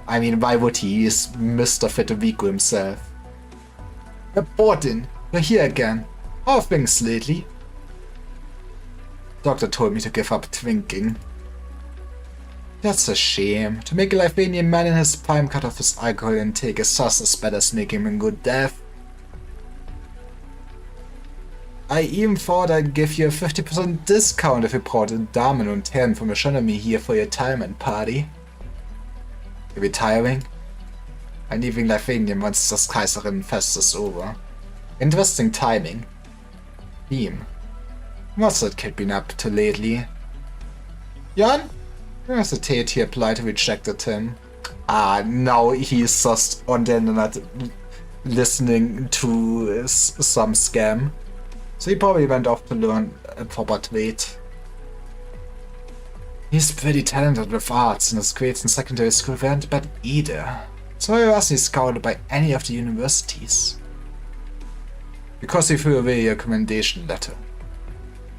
I mean, why would he? He's Mr. Federico himself. Borden, you're here again. How are things lately? Doctor told me to give up drinking. That's a shame. To make a Lithuanian man in his prime cut off his alcohol intake is just as bad as making him a good death. I even thought I'd give you a 50% discount if you brought a Damen und Herren from astronomy here for your retirement party. You're retiring? I'm leaving Lithuania once das Kaiserinnenfest is over. Interesting timing. Theme. What's that kid been up to lately? Jan? I hesitate, he politely rejected him. Ah, now he's just on the internet listening to some scam. So he probably went off to learn a proper trade. He's pretty talented with arts, and his grades in secondary school weren't bad either. So he wasn't scouted by any of the universities. Because he threw away your commendation letter.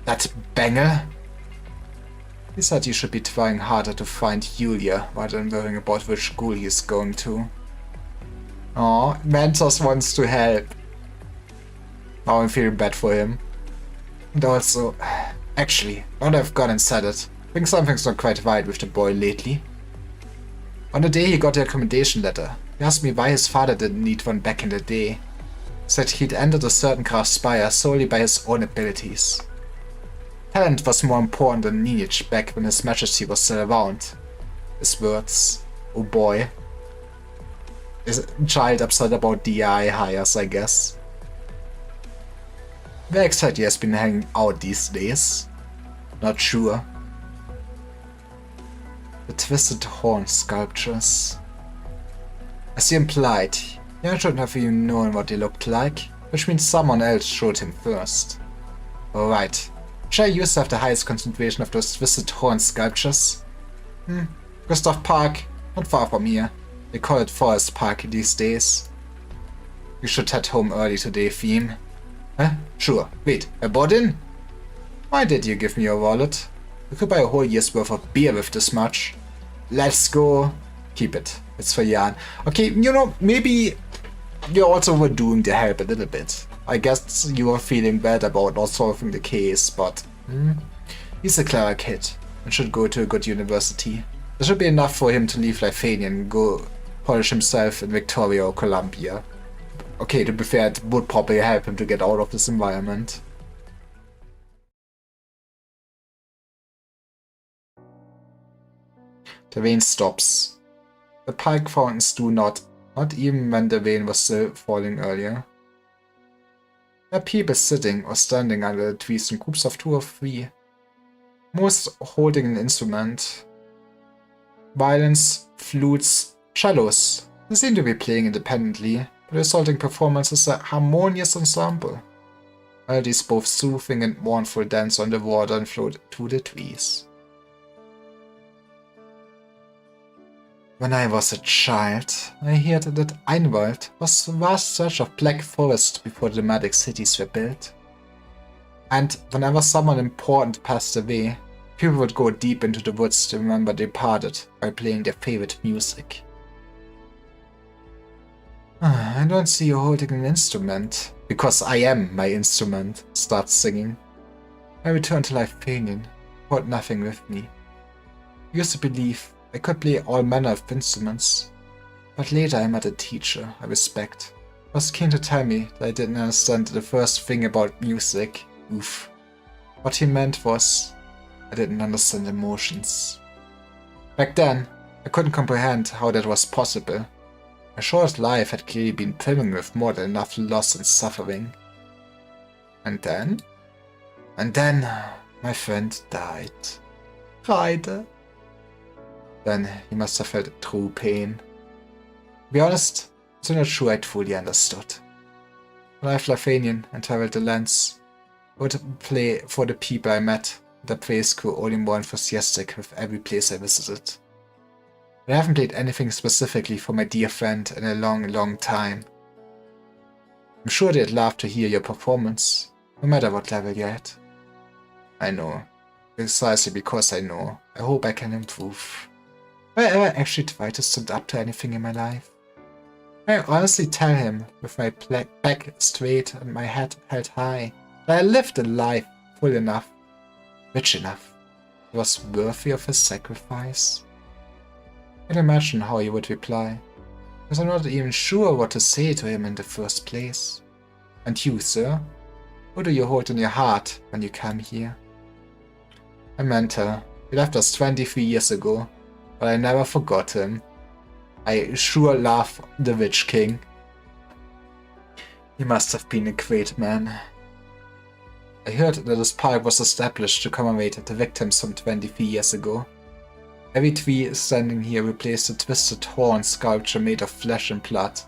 That banger? He said you should be trying harder to find Julia rather than worrying about which school he's going to. Aw, Mentos wants to help. Now I'm feeling bad for him. And also, actually, now that I've gone and said it, I think something's not quite right with the boy lately. On the day he got the recommendation letter, he asked me why his father didn't need one back in the day. Said he'd entered a certain craft spire solely by his own abilities. Talent was more important than lineage back when His Majesty was still around. His words. Oh boy. Is a child upset about DI hires, I guess. Where exactly has been hanging out these days? Not sure. The twisted horn sculptures. As you implied, Jan shouldn't have even known what they looked like, which means someone else showed him first. Alright. Should I used to have the highest concentration of those twisted horn sculptures? Gustav Park, not far from here. They call it Forest Park these days. You should head home early today, Theme. Huh? Sure. Wait, I bought in? Why did you give me your wallet? You could buy a whole year's worth of beer with this much. Let's go. Keep it. It's for Jan. Okay, you know, maybe you're also overdoing the help a little bit. I guess you are feeling bad about not solving the case, but he's a clever kid and should go to a good university. There should be enough for him to leave Lithuania and go polish himself in Victoria or Columbia. Okay, to be fair, it would probably help him to get out of this environment. The rain stops. The park fountains do not even when the rain was still falling earlier. There are people sitting or standing under the trees in groups of 2 or 3, most holding an instrument. Violins, flutes, cellos. They seem to be playing independently, but the resulting performance is a harmonious ensemble. Melodies both soothing and mournful dance on the water and float to the trees. When I was a child, I heard that Einwald was a vast stretch of black forest before the nomadic cities were built. And whenever someone important passed away, people would go deep into the woods to remember the departed by playing their favorite music. I don't see you holding an instrument, because I am my instrument, starts singing. I returned to Lithuanian, brought nothing with me. I used to believe I could play all manner of instruments, but later I met a teacher I respect. He was keen to tell me that I didn't understand the first thing about music. Oof. What he meant was, I didn't understand emotions. Back then, I couldn't comprehend how that was possible. A short life had clearly been brimming with more than enough loss and suffering. And then, my friend died. Reide. Then he must have felt true pain. To be honest, I'm not sure I'd fully understood. When I left Lafanian and traveled the lands, I would play for the people I met. The praise grew only more enthusiastic with every place I visited. I haven't played anything specifically for my dear friend in a long, long time. I'm sure they'd love to hear your performance, no matter what level you're at. I know. Precisely because I know. I hope I can improve. Have I ever actually tried to stand up to anything in my life? I honestly tell him, with my back straight and my head held high, that I lived a life full enough, rich enough. It was worthy of his sacrifice. I can imagine how he would reply, because I'm not even sure what to say to him in the first place. And you, sir? Who do you hold in your heart when you come here? My mentor. He left us 23 years ago, but I never forgot him. I sure love the Witch King. He must have been a great man. I heard that this park was established to commemorate the victims from 23 years ago. Every tree standing here replaced a twisted horn sculpture made of flesh and blood.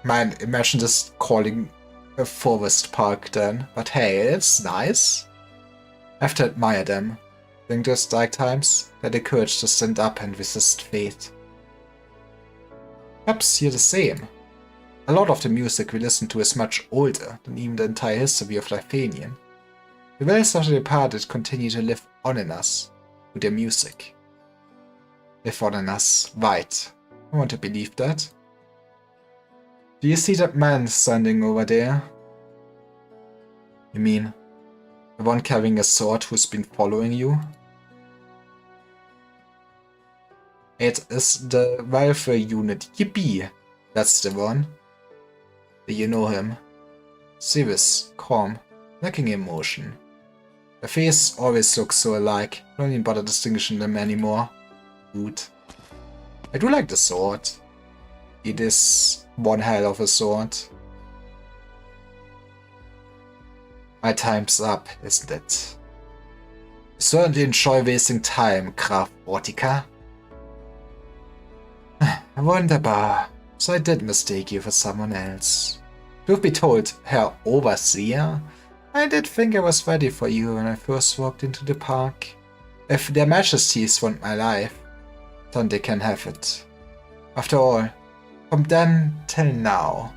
Imagine just calling a forest park then, but hey, it's nice. I have to admire them. During those dark times, they had the courage to stand up and resist fate. Perhaps you're the same. A lot of the music we listen to is much older than even the entire history of Lifanian. The values of the departed continue to live on in us with their music. Live on in us, right. I want to believe that. Do you see that man standing over there? You mean the one carrying a sword who's been following you? It is the welfare unit. Yippee! That's the one. Do you know him? Serious, calm, lacking emotion. The face always looks so alike. I don't even bother distinguishing them anymore. Good. I do like the sword. It is one hell of a sword. My time's up, isn't it? I certainly enjoy wasting time, Graf Ortica. Wunderbar. So I did mistake you for someone else. Truth be told, Herr Overseer, I did think I was ready for you when I first walked into the park. If their majesties want my life, then they can have it. After all, from then till now,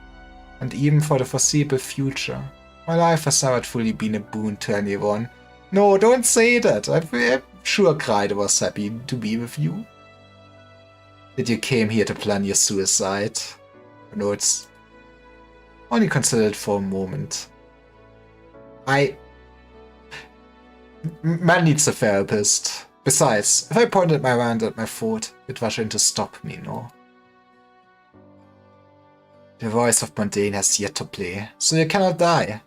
and even for the foreseeable future, my life has never truly been a boon to anyone. No, don't say that. I'm sure Kreide was happy to be with you. That you came here to plan your suicide. No, it's only consider it for a moment. Man needs a therapist. Besides, if I pointed my hand at my foot, it was going to stop me, no? The voice of Mundane has yet to play, so you cannot die.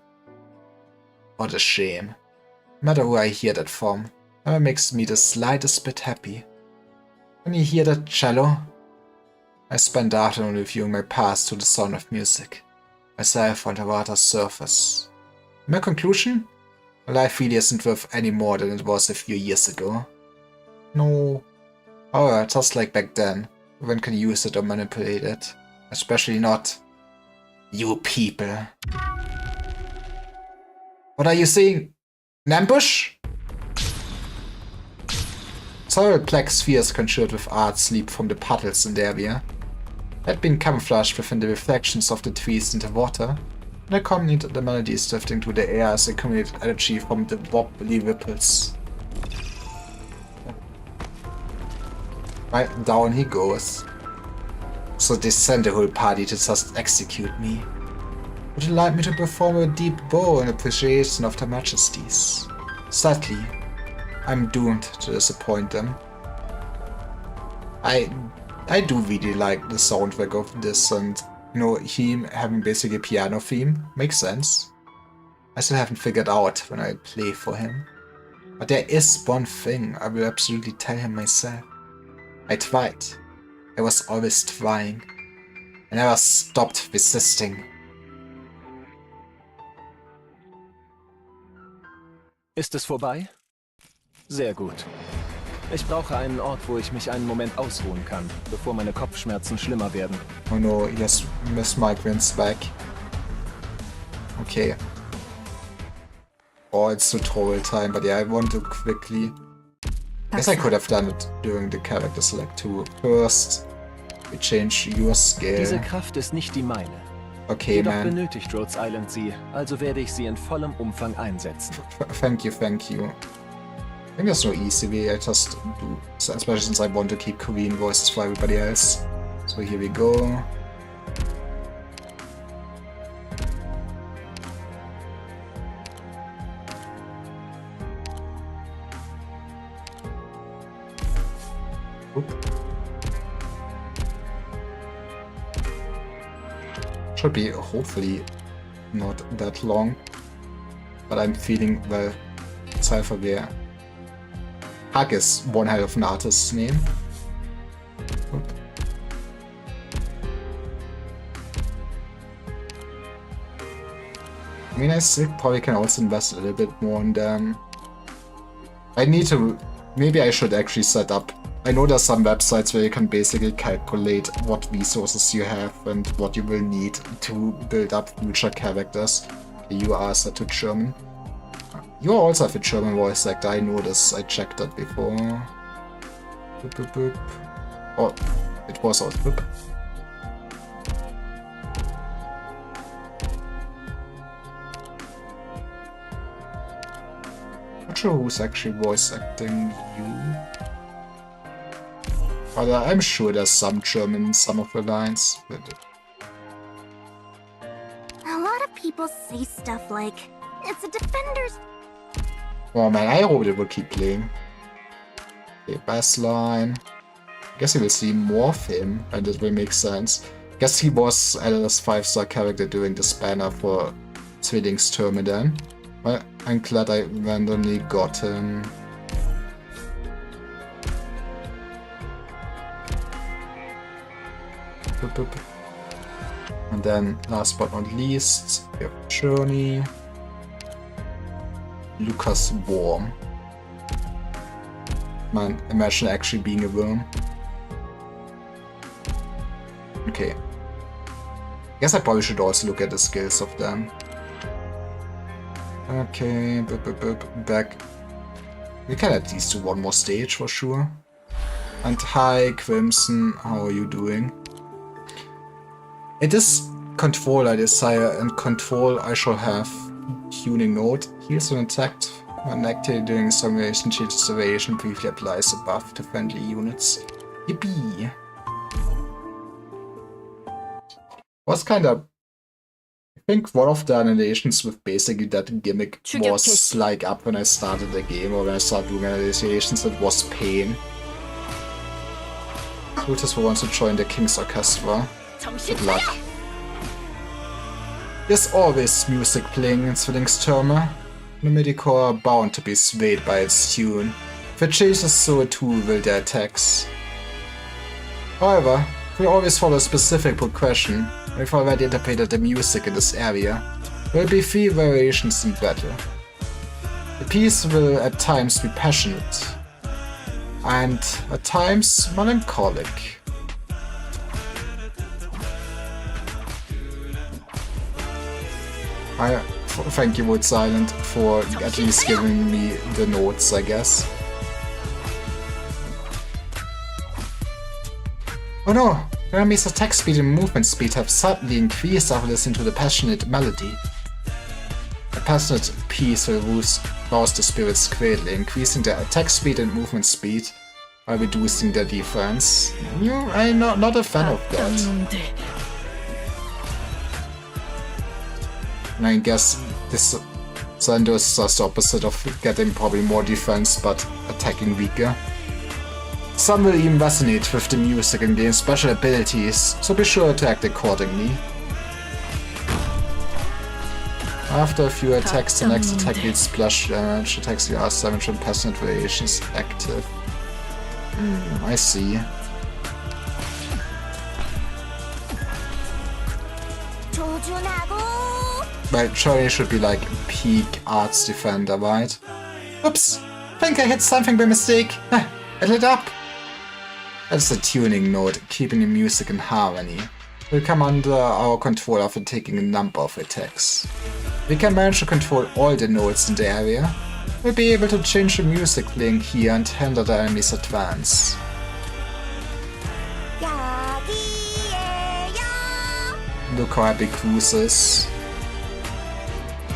What a shame. No matter who I hear that from, never makes me the slightest bit happy. When you hear that cello, I spent the afternoon reviewing my past to the sound of music, myself on the water's surface. My conclusion? My life really isn't worth any more than it was a few years ago. No. However, just like back then, one can use it or manipulate it. Especially not you people. What are you seeing? An ambush? Several black spheres conjured with arts leap from the puddles in the area. They had been camouflaged within the reflections of the trees and the water, and accompanied the melodies drifting through the air as they accumulated energy from the wobbly ripples. Right, down he goes. So they sent the whole party to just execute me. Would you like me to perform a deep bow in appreciation of their majesties? Sadly, I'm doomed to disappoint them. I do really like the soundtrack of this, and you know, him having basically a piano theme makes sense. I still haven't figured out when I play for him. But there is one thing I will absolutely tell him myself. I tried. I was always trying. I never stopped resisting. Ist es vorbei? Sehr gut. Ich brauche einen Ort, wo ich mich einen Moment ausruhen kann, bevor meine Kopfschmerzen schlimmer werden. Oh no, yes, Miss Migrant's back. Okay. Oh, it's tutorial time, but yeah, I want to quickly... I guess I could have done it during the character select too. First, we change your skill. Diese Kraft ist nicht die meine. Okay, Jedoch man. benötigt Rhodes Island sie, also werde ich sie in vollem Umfang einsetzen. Thank you, thank you. I think there's no easy way, I just do, especially since I want to keep Korean voices for everybody else. So here we go. Oop. Should be hopefully not that long, but I'm feeling well. Cypher there. Hug is one hell of an artist's name. Oop. I mean, I still probably can also invest a little bit more in them. I need to... Maybe I should actually set up... I know there's some websites where you can basically calculate what resources you have and what you will need to build up future characters. You are set to German. You also have a German voice actor, I know this, I checked that before. Boop, boop, boop. Oh, it was out. Boop. Not sure who's actually voice acting you. But I'm sure there's some German in some of the lines. But... A lot of people say stuff like, it's a defender's... Oh man, I hope it will keep playing. Okay, bass line. I guess you will see more of him, and it will make sense. I guess he was Ella's 5-star character during this banner for Zwillingstürme then. Well, I'm glad I randomly got him. Boop, boop. And then, last but not least, we have Journey. Lucas Worm. Man, imagine actually being a worm. Okay. Guess I probably should also look at the skills of them. Okay, back. We can at least do one more stage for sure. And hi, Crimson, how are you doing? It is control I desire, and control I shall have. Tuning node. Heals when attacked. When active during simulation, changes duration briefly applies a buff to friendly units. Yippee! Was kind of... I think one of the animations with basically that gimmick was like up when I started the game, or when I started doing animations, it was pain. Brutus who wants to join the King's Orchestra. Good luck. There's always music playing in Zwillingstürme. The Medicore are bound to be swayed by its tune. If it changes, so too will their attacks. However, we always follow a specific progression. We've already interpreted the music in this area. There will be 3 variations in battle. The piece will at times be passionate, and at times melancholic. Thank you, Wood Silent, for at least giving me the notes, I guess. Oh no! The enemy's attack speed and movement speed have suddenly increased after listening to the passionate melody. A passionate piece will rouse the spirits greatly, increasing their attack speed and movement speed while reducing their defense. I'm not a fan of that. And I guess this Sando is just the opposite of getting probably more defense but attacking weaker. Some will even resonate with the music and gain special abilities, so be sure to act accordingly. After a few attacks, the next attack deals splash damage. Attacks the R7 and passionate variations active. I see. Well, surely should be like peak arts defender, right? Oops! Think I hit something by mistake. It lit up. That's the tuning note, keeping the music in harmony. Will come under our control after taking a number of attacks. We can manage to control all the notes in the area. We'll be able to change the music playing here and hinder the enemy's advance. Look how happy Cruz is.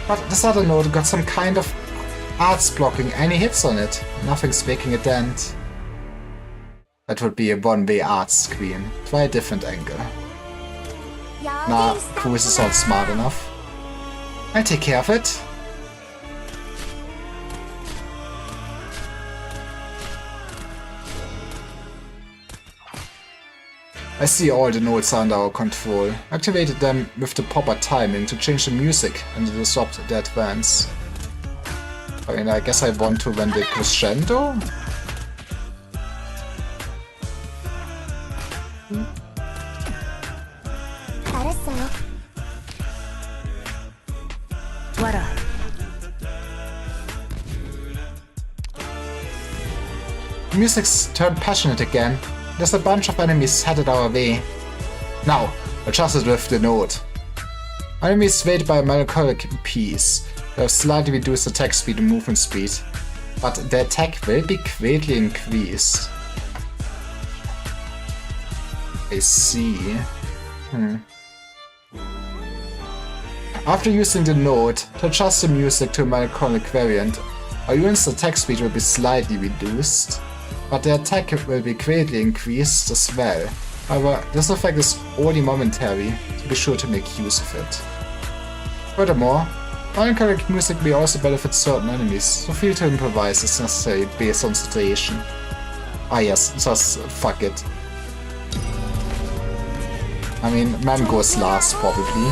But this other note got some kind of arts blocking any hits on it. Nothing's making a dent. That would be a one-way arts screen. Try a different angle. Nah, Cruz is not smart enough. I'll take care of it. I see all the notes are under our control. Activated them with the proper timing to change the music and disrupt the advance. I mean, I guess I want to run the crescendo? The music's turned passionate again. There's a bunch of enemies headed our way. Now, adjust it with the note. Enemies swayed by a melancholic piece. They have slightly reduced attack speed and movement speed, but their attack will be greatly increased. I see. After using the note to adjust the music to a melancholic variant, our unit's attack speed will be slightly reduced, but the attack will be greatly increased as well. However, this effect is only momentary, so be sure to make use of it. Furthermore, melancholic music may also benefit certain enemies, so feel to improvise as necessary based on situation. Ah yes, just fuck it. I mean, man goes last probably.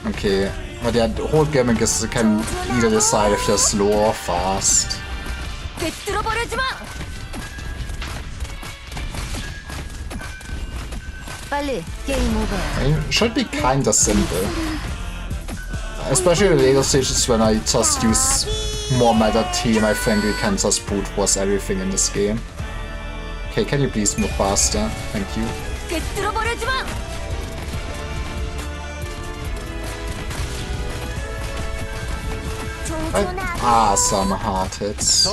Okay, but the whole gimmick is you can either decide if you're slow or fast. It should be kinda simple. Especially in the later stages when I just use more meta team, I think we can just brute force everything in this game. Okay, can you please move faster? Thank you. Some hard hits.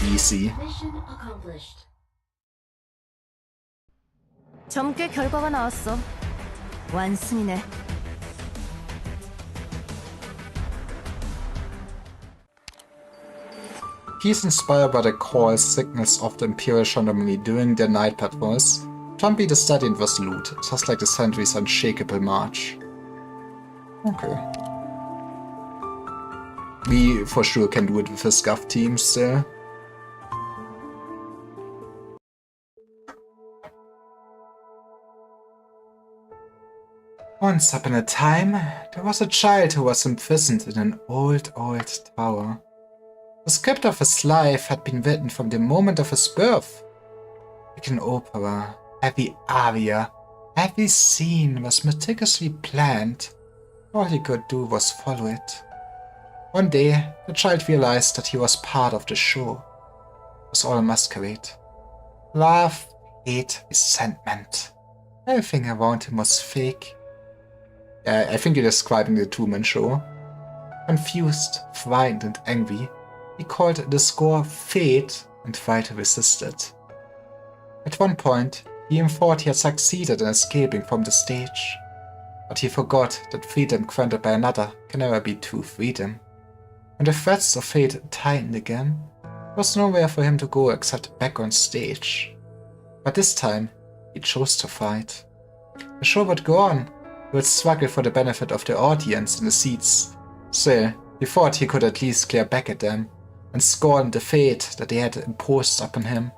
Easy. 점괘 결과가 나왔어. 완승이네. He's inspired by the call signals of the Imperial Gendarmerie during their night patrols. Trumpy the steady and resolute, just like the sentry's unshakable march. Okay. We for sure can do it with a scuff team still. Once upon a time, there was a child who was imprisoned in an old tower. The script of his life had been written from the moment of his birth. Like an opera, every aria, every scene was meticulously planned. All he could do was follow it. One day, the child realized that he was part of the show. It was all a masquerade. Love, hate, resentment. Everything around him was fake. I think you're describing the Truman Show. Confused, frightened, and angry, he called the score fate and tried to resist it. At one point, he even thought he had succeeded in escaping from the stage. But he forgot that freedom granted by another can never be true freedom. When the threats of fate tightened again, there was nowhere for him to go except back on stage. But this time, he chose to fight. The show would go on. He would struggle for the benefit of the audience in the seats. Still, he thought he could at least glare back at them and scorn the fate that they had imposed upon him.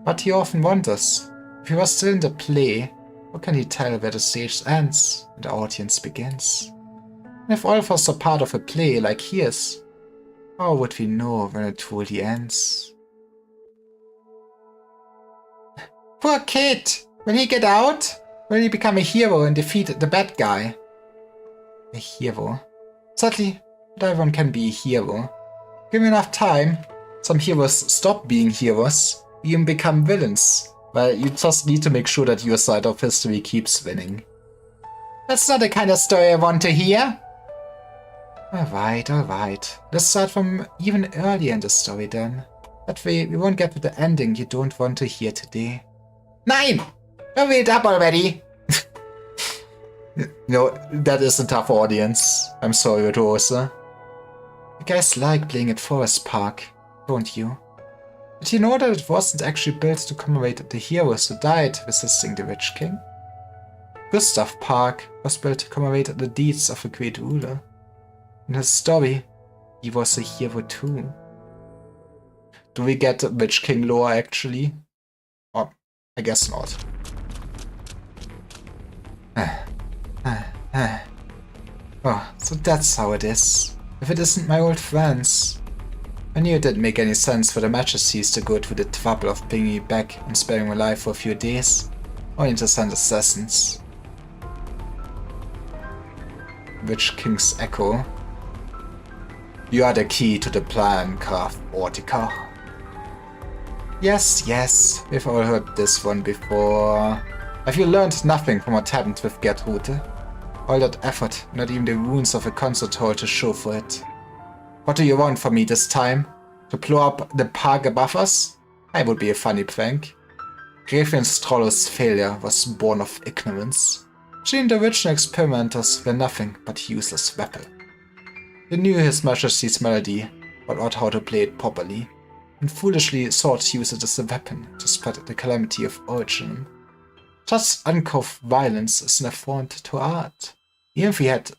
But he often wonders, If he was still in the play, how can he tell where the stage ends and the audience begins? And if all of us are part of a play like he is, how would we know when it truly ends? Poor kid! Will he get out? Will he become a hero and defeat the bad guy? A hero? Sadly, not everyone can be a hero. Given enough time, some heroes stop being heroes, even become villains. Well, you just need to make sure that your side of history keeps winning. That's not the kind of story I want to hear. Alright. Let's start from even earlier in the story then. That way we won't get to the ending you don't want to hear today. Nein! Hurry it up already! No, that is a tough audience. I'm sorry, Rosa. You guys like playing at Forest Park, don't you? Did you know that it wasn't actually built to commemorate the heroes who died resisting the Witch King? Gustav Park was built to commemorate the deeds of a great ruler. In his story, he was a hero too. Do we get Witch King lore actually? Or, I guess not. Oh, so that's how it is. If it isn't my old friends. I knew it didn't make any sense for the Majesties to go through the trouble of bringing me back and sparing my life for a few days, only to send assassins. Witch King's Echo. You are the key to the plan, Graf Ortica. Yes, we've all heard this one before. Have you learned nothing from what happened with Gertrude? All that effort, not even the ruins of a concert hall to show for it. What do you want from me this time? To blow up the park above us? I would be a funny prank. Gräfin Strollo's failure was born of ignorance. She and the original experimenters were nothing but useless weapon. They knew His Majesty's melody, but not how to play it properly, and foolishly sought to use it as a weapon to spread the calamity of origin. Such uncouth violence is an affront to art. Even if he had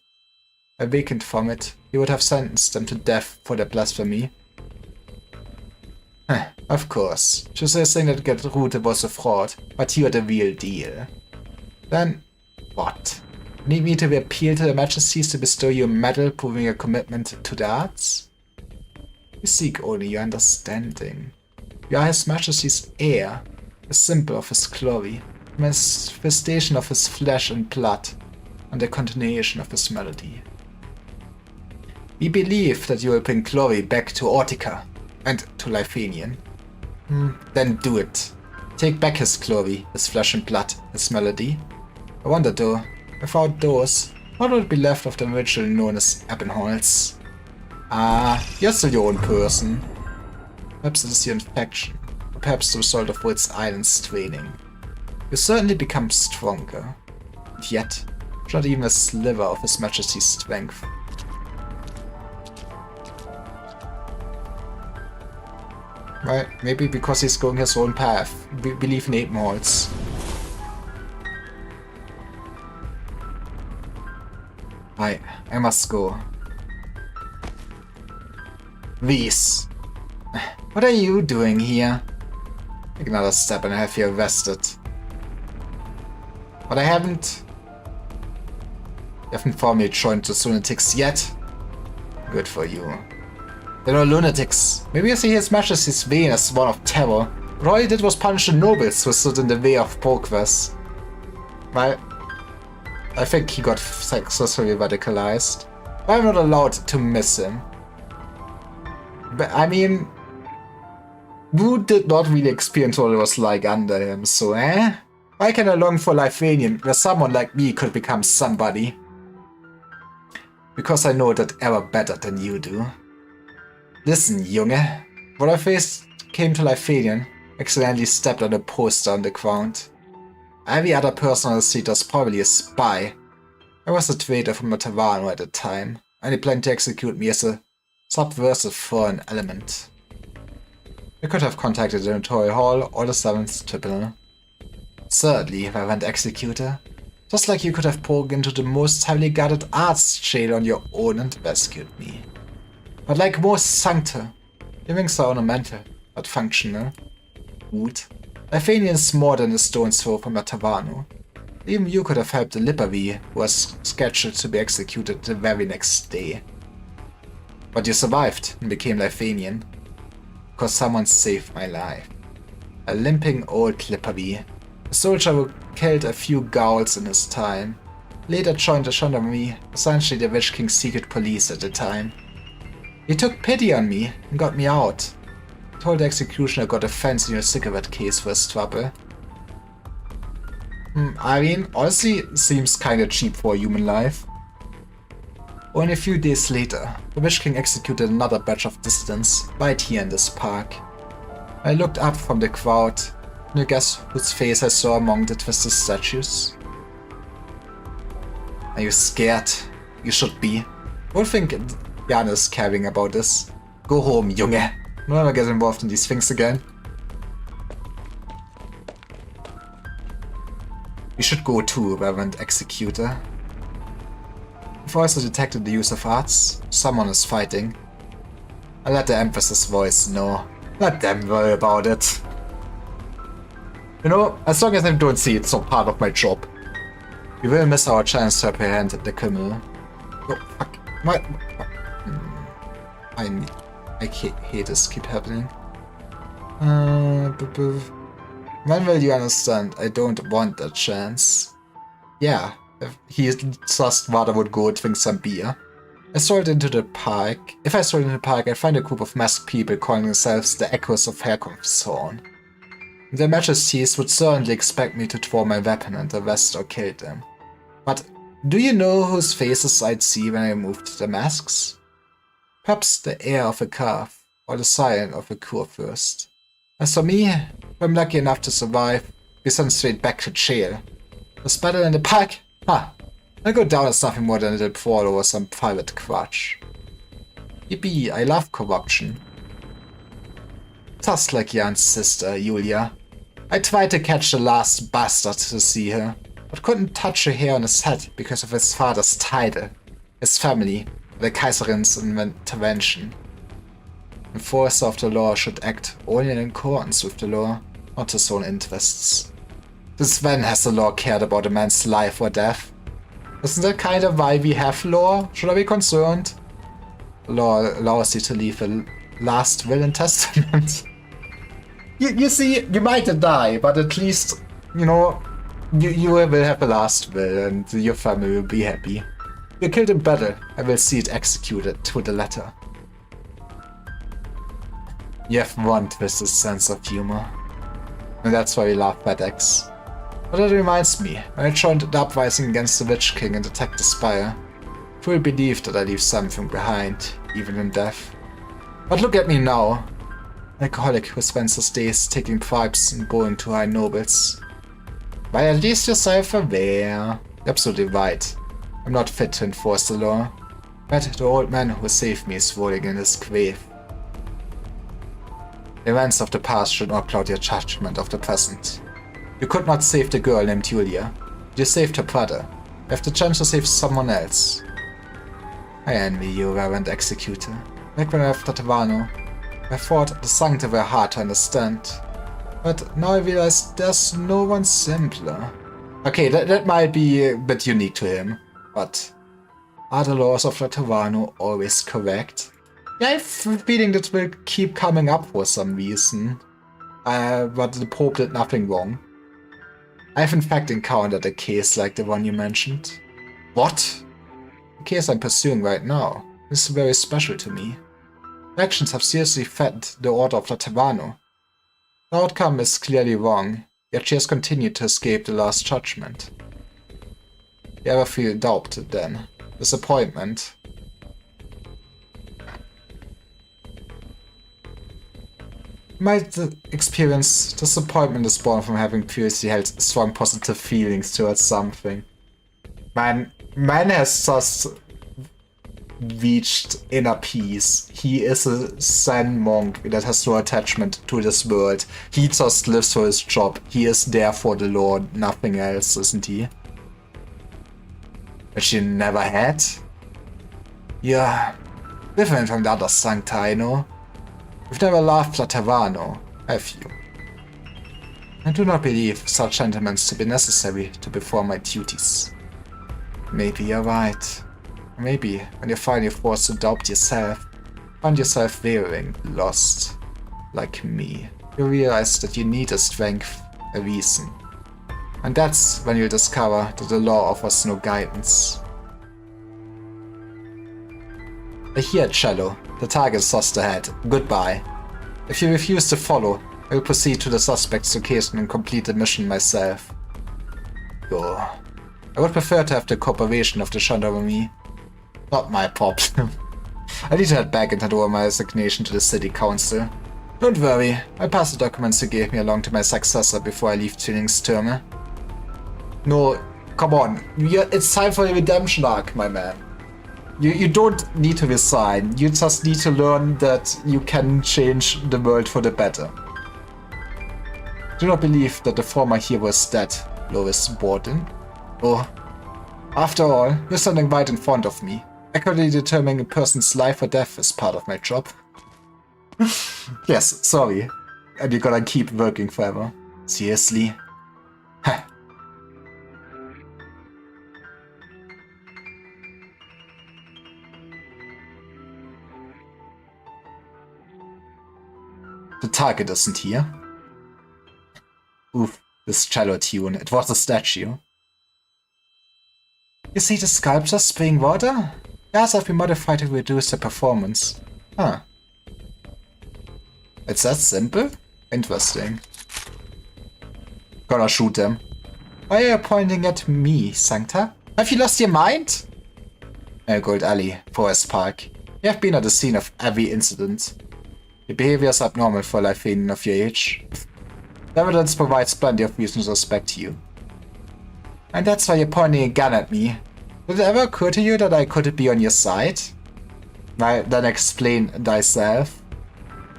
awakened from it, he would have sentenced them to death for their blasphemy. Of course, she was saying that Gertrude was a fraud, but you are the real deal. Then, what? Need me to appeal to the Majesties to bestow you a medal proving your commitment to the arts? We seek only your understanding. You are His Majesty's heir, a symbol of his glory, a manifestation of his flesh and blood, and a continuation of his melody. We believe that you will bring glory back to Ortica and to Lifanian. Then do it. Take back his glory, his flesh and blood, his melody. I wonder though, without those, what would be left of the ritual known as Ebbenholz? You're still your own person. Perhaps it is your infection, or perhaps the result of Wood's Island's training. You certainly become stronger, and yet, not even a sliver of His Majesty's strength. Right, maybe because he's going his own path. We believe in Ebbenholz. I must go. Whis. What are you doing here? Take another step and I have you arrested. But I haven't. You haven't formally joined the lunatics yet. Good for you. They're no lunatics. Maybe you see His Majesty's vein as one of terror, but all he did was punish the nobles who stood in the way of progress. Well, I think he got successfully radicalized. But I'm not allowed to miss him. But I mean, who did not really experience what it was like under him, so why can I long for Lifanian, where someone like me could become somebody? Because I know that era better than you do. Listen, Junge. When I first came to Lifanian, accidentally stepped on a poster on the ground. Every other person on the street was probably a spy. I was a traitor from a Tavarno at the time, and they planned to execute me as a subversive foreign element. I could have contacted the Notarial Hall or the 7th Tribunal. Certainly, Reverend Executor. Just like you could have broken into the most heavily guarded arts jail on your own and rescued me. But like most Sancta, your wings are ornamental, not functional. Wood. Lithanian's more than a stone's throw from Latavano. Even you could have helped the Lipavi, who was scheduled to be executed the very next day. But you survived and became Lithanian, because someone saved my life. A limping old Lipavi, a soldier who killed a few Gauls in his time. Later joined the gendarmerie, essentially the Witch King's secret police at the time. He took pity on me and got me out. He told the executioner I got a fancy new cigarette case for his trouble. I mean, honestly, seems kinda cheap for a human life. Only a few days later, the Witch King executed another batch of dissidents right here in this park. I looked up from the crowd. Can you guess whose face I saw among the twisted statues? Are you scared? You should be. Don't think Jan is caring about this. Go home, Junge. Don't ever get involved in these things again. You should go too, Reverend Executor. I've also detected the use of arts. Someone is fighting. I let the Empress's voice know. Let them worry about it. You know, as long as I don't see it's not part of my job. We will miss our chance to apprehend the criminal. Oh, fuck. I hate this keep happening. When will you understand? I don't want that chance. Yeah, if he just rather would go drink some beer. I strolled into the park. If I strolled into the park, I'd find a group of masked people calling themselves the Echoes of Herkunft's Horn. Their majesties would certainly expect me to draw my weapon and arrest or kill them. But do you know whose faces I'd see when I removed the masks? Perhaps the heir of a calf, or the scion of a kurfürst. As for me, if I'm lucky enough to survive, be sent straight back to jail. This battle in the park? Ha! I'll go down as nothing more than a little brawl over some private grudge. Yippee, I love corruption. Just like Jan's sister, Julia. I tried to catch the last bastard to see her, but couldn't touch a hair on his head because of his father's title, his family, the Kaiserin's intervention. Enforcer of the law should act only in accordance with the law, not his own interests. Since when has the law cared about a man's life or death? Isn't that kind of why we have law? Should I be concerned? The law allows you to leave a last will and testament. You see, you might die, but at least, you know, you will have a last will and your family will be happy. You're killed in battle, I will see it executed to the letter. You have one twisted sense of humor. And that's why we love FedEx. But that reminds me, when I joined the uprising against the Witch King and attacked the Spire, fully believed that I leave something behind, even in death. But look at me now. An alcoholic who spends his days taking bribes and going to high nobles. Why, at least you're self-aware. You're absolutely right. I'm not fit to enforce the law. But the old man who saved me is rolling in his grave. The events of the past should not cloud your judgment of the present. You could not save the girl named Julia. You saved her brother. You have the chance to save someone else. I envy you, Reverend Executor. Back when I left Tatavano, I thought the sanctity were hard to understand. But now I realize there's no one simpler. Okay, that might be a bit unique to him, but are the laws of Tatavano always correct? Yeah, I have a feeling that will keep coming up for some reason. But the Pope did nothing wrong. I have in fact encountered a case like the one you mentioned. What? The case I'm pursuing right now is very special to me. My actions have seriously threatened the Order of Latavano. The outcome is clearly wrong, yet she has continued to escape the Last Judgment. You ever feel doubt then? Disappointment? In my experience, disappointment is born from having previously held strong positive feelings towards something. Man has just reached inner peace. He is a Zen monk that has no attachment to this world. He just lives for his job. He is there for the Lord, nothing else, isn't he? Which you never had? Yeah, different from the other Sancta, I know. You've never loved Latavano, have you? I do not believe such sentiments to be necessary to perform my duties. Maybe you're right. Maybe, when you're finally forced to doubt yourself, find yourself wavering, lost, like me, you realize that you need a strength, a reason. And that's when you'll discover that the law offers no guidance. I hear, Cello. The target is just ahead. Goodbye. If you refuse to follow, I will proceed to the suspect's location and complete the mission myself. Go. I would prefer to have the cooperation of the gendarmerie. Not my problem. I need to head back and hand over my resignation to the city council. Don't worry, I'll pass the documents you gave me along to my successor before I leave Zwillingstürme. No, come on. It's time for a redemption arc, my man. You don't need to resign. You just need to learn that you can change the world for the better. Do not believe that the former hero is dead, Loris Borden. Oh, after all, you're standing right in front of me. Accurately determining a person's life or death is part of my job. Yes, sorry. And you're gonna keep working forever. Seriously? Heh. The target isn't here. Oof, this cello tune. It was a statue. You see the sculpture spraying water? Gas have been modified to reduce the performance. Huh. It's that simple? Interesting. Gonna shoot them. Why are you pointing at me, Sancta? Have you lost your mind? Gold Alley, Forest Park. You have been at the scene of every incident. Your behavior is abnormal for a Lyphanian of your age. The evidence provides plenty of reason to suspect you. And that's why you're pointing a gun at me. Did it ever occur to you that I could be on your side? Then explain thyself.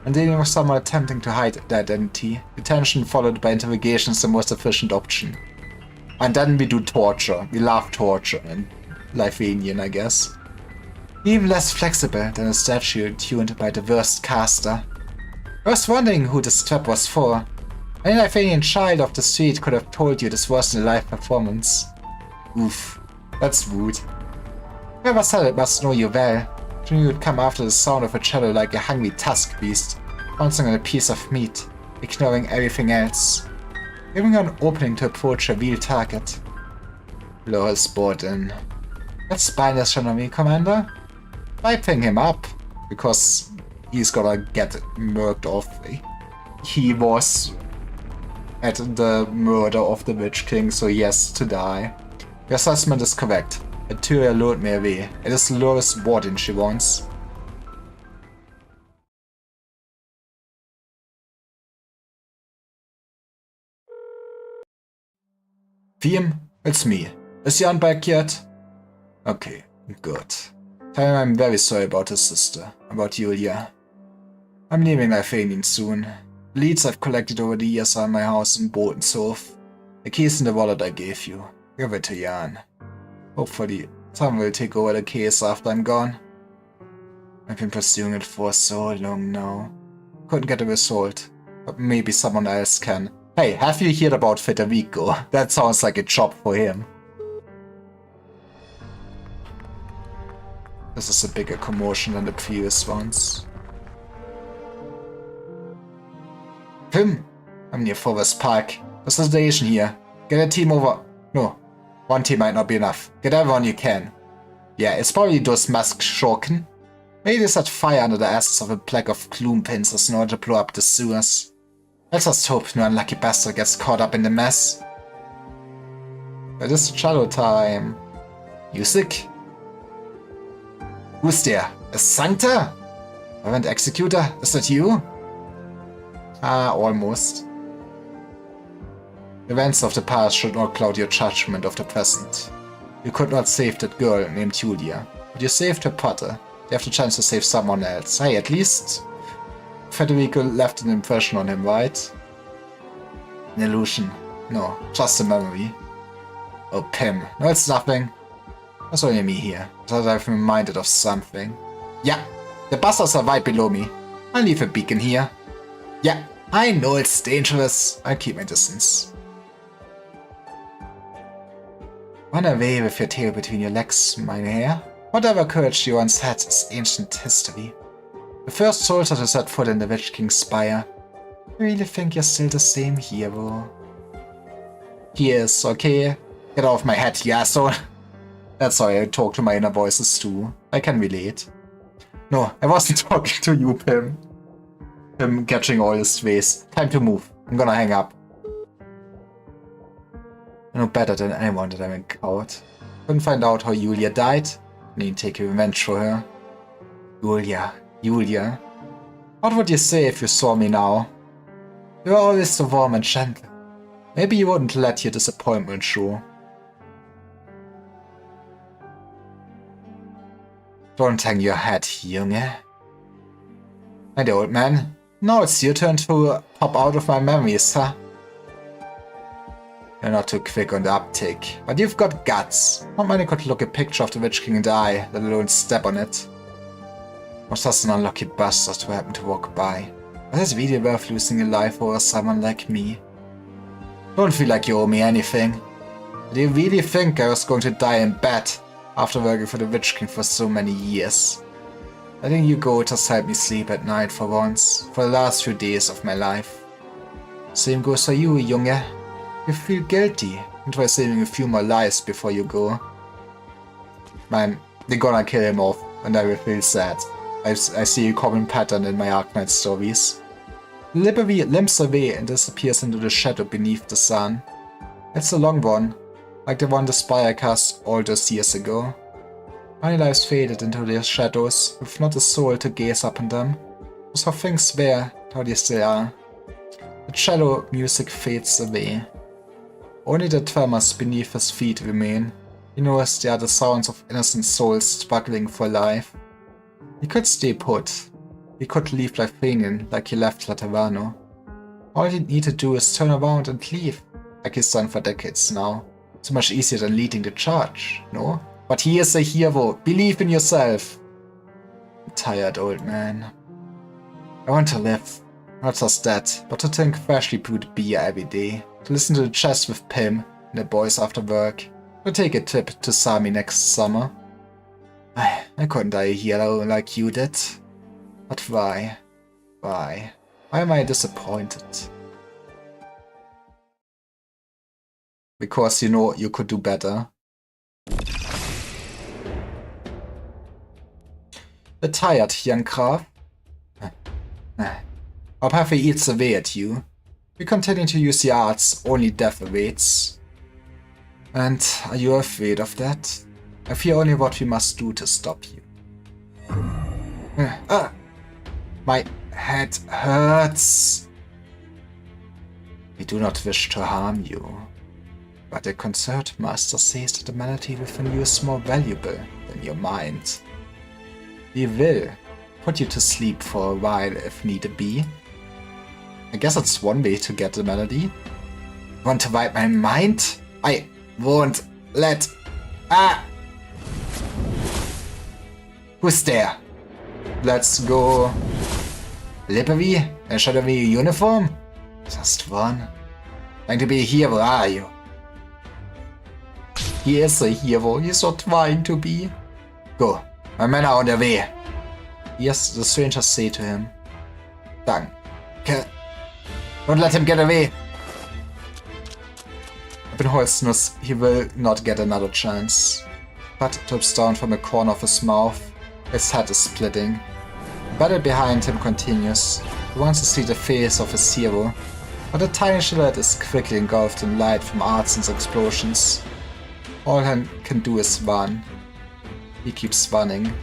And dealing with someone attempting to hide their identity, detention followed by interrogation is the most efficient option. And then we do torture. We love torture in Lyphanian, I guess. Even less flexible than a statue tuned by the worst caster. I was wondering who this trap was for. Any Lyphanian child off the street could have told you this wasn't a live performance. Oof, that's rude. Whoever said it must know you well. She knew you'd come after the sound of a cello like a hungry tusk beast, pouncing on a piece of meat, ignoring everything else, giving her an opening to approach a real target. Loris Borden. That's spineless gendarmerie commander. I ping him up, because he's gonna get murked off. He was at the murder of the Witch King, so yes, to die. Your assessment is correct. Arturia lured me away. It is Loris Borden she wants. Thiem, it's me. Is Jan back yet? Okay, good. Tell him I'm very sorry about his sister, about Julia. I'm leaving Lyphanian soon. The leads I've collected over the years are in my house in Bodenshof. The keys in the wallet I gave you. Give it to Jan. Hopefully, someone will take over the case after I'm gone. I've been pursuing it for so long now. Couldn't get a result, but maybe someone else can. Hey, have you heard about Federico? That sounds like a job for him. This is a bigger commotion than the previous ones. Him! I'm near Forest Park. There's a station here. Get a team over. No, one team might not be enough. Get everyone you can. Yeah, it's probably those masked Schurken. Maybe they set fire under the asses of a plague of gloom pincers in order to blow up the sewers. Let's just hope no unlucky bastard gets caught up in the mess. It is cello time. Music? Who's there? A Sancta? Reverend Executor? Is that you? Ah, almost. Events of the past should not cloud your judgment of the present. You could not save that girl named Julia, but you saved her Potter. You have the chance to save someone else. Hey, at least Federico left an impression on him, right? An illusion. No, just a memory. Oh, Pim. No, it's nothing. There's only me here. I thought I've been reminded of something. Yeah, the bastards are right below me. I'll leave a beacon here. Yeah, I know it's dangerous. I'll keep my distance. Run away with your tail between your legs, mynheer. Whatever courage you once had is ancient history. The first soldier to set foot in the Witch King's spire. I really think you're still the same hero. He is, okay? Get off my head, you asshole. That's why I talk to my inner voices too. I can relate. No, I wasn't talking to you, Pim. Pim catching all his ways. Time to move. I'm gonna hang up. I know better than anyone that I'm a coward. Couldn't find out how Julia died. Need to take revenge for her. Julia. What would you say if you saw me now? You were always so warm and gentle. Maybe you wouldn't let your disappointment show. Don't hang your head, Junge. Hi there, old man. Now it's your turn to pop out of my memories, huh? You're not too quick on the uptake, but you've got guts. Not many could look a picture of the Witch King and I, let alone step on it. Was just an unlucky bastard who happened to walk by. But it's really worth losing your life over someone like me. Don't feel like you owe me anything. Do you really think I was going to die in bed after working for the Witch King for so many years? Letting you go just helped me sleep at night for once, for the last few days of my life. Same goes for you, Junge. You feel guilty and try saving a few more lives before you go. Man, they're gonna kill him off and I will feel sad. I see a common pattern in my Arknight stories. Liberty limps away and disappears into the shadow beneath the sun. It's a long one, like the one the Spire cast all those years ago. Many lives faded into their shadows, with not a soul to gaze upon them. Those how things were, how they still are. The shallow music fades away. Only the tremors beneath his feet remain. He knows they are the sounds of innocent souls struggling for life. He could stay put. He could leave Lifanian like he left Laterano. All he'd need to do is turn around and leave, like he's done for decades now. So much easier than leading the charge, no? But he is a hero. Believe in yourself. I'm tired, old man. I want to live. Not just that, but to drink freshly brewed beer every day. To listen to the chess with Pim and the boys after work. To take a trip to Sami next summer. I couldn't die a hero like you did. But why? Why? Why am I disappointed? Because you know you could do better. The tired, young Graf. Our pathway eats away at you. We continue to use the arts, only death awaits. And are you afraid of that? I fear only what we must do to stop you. My head hurts. We do not wish to harm you. But the concert master says that the melody within you is more valuable than your mind. We will put you to sleep for a while if need be. I guess that's one way to get the melody. Want to wipe my mind? I won't let... Who's there? Let's go. Lippery? A shadowy uniform? Just one. Trying to be a hero, are you? He is a hero, he's not trying to be. Go, my men are on their way. Yes, the strangers say to him. Danke. Don't let him get away. Uppenholz knows he will not get another chance. But drips down from the corner of his mouth. His head is splitting. The battle behind him continues. He wants to see the face of his hero, but the tiny silhouette is quickly engulfed in light from Artzen's explosions. All he can do is run. He keeps running.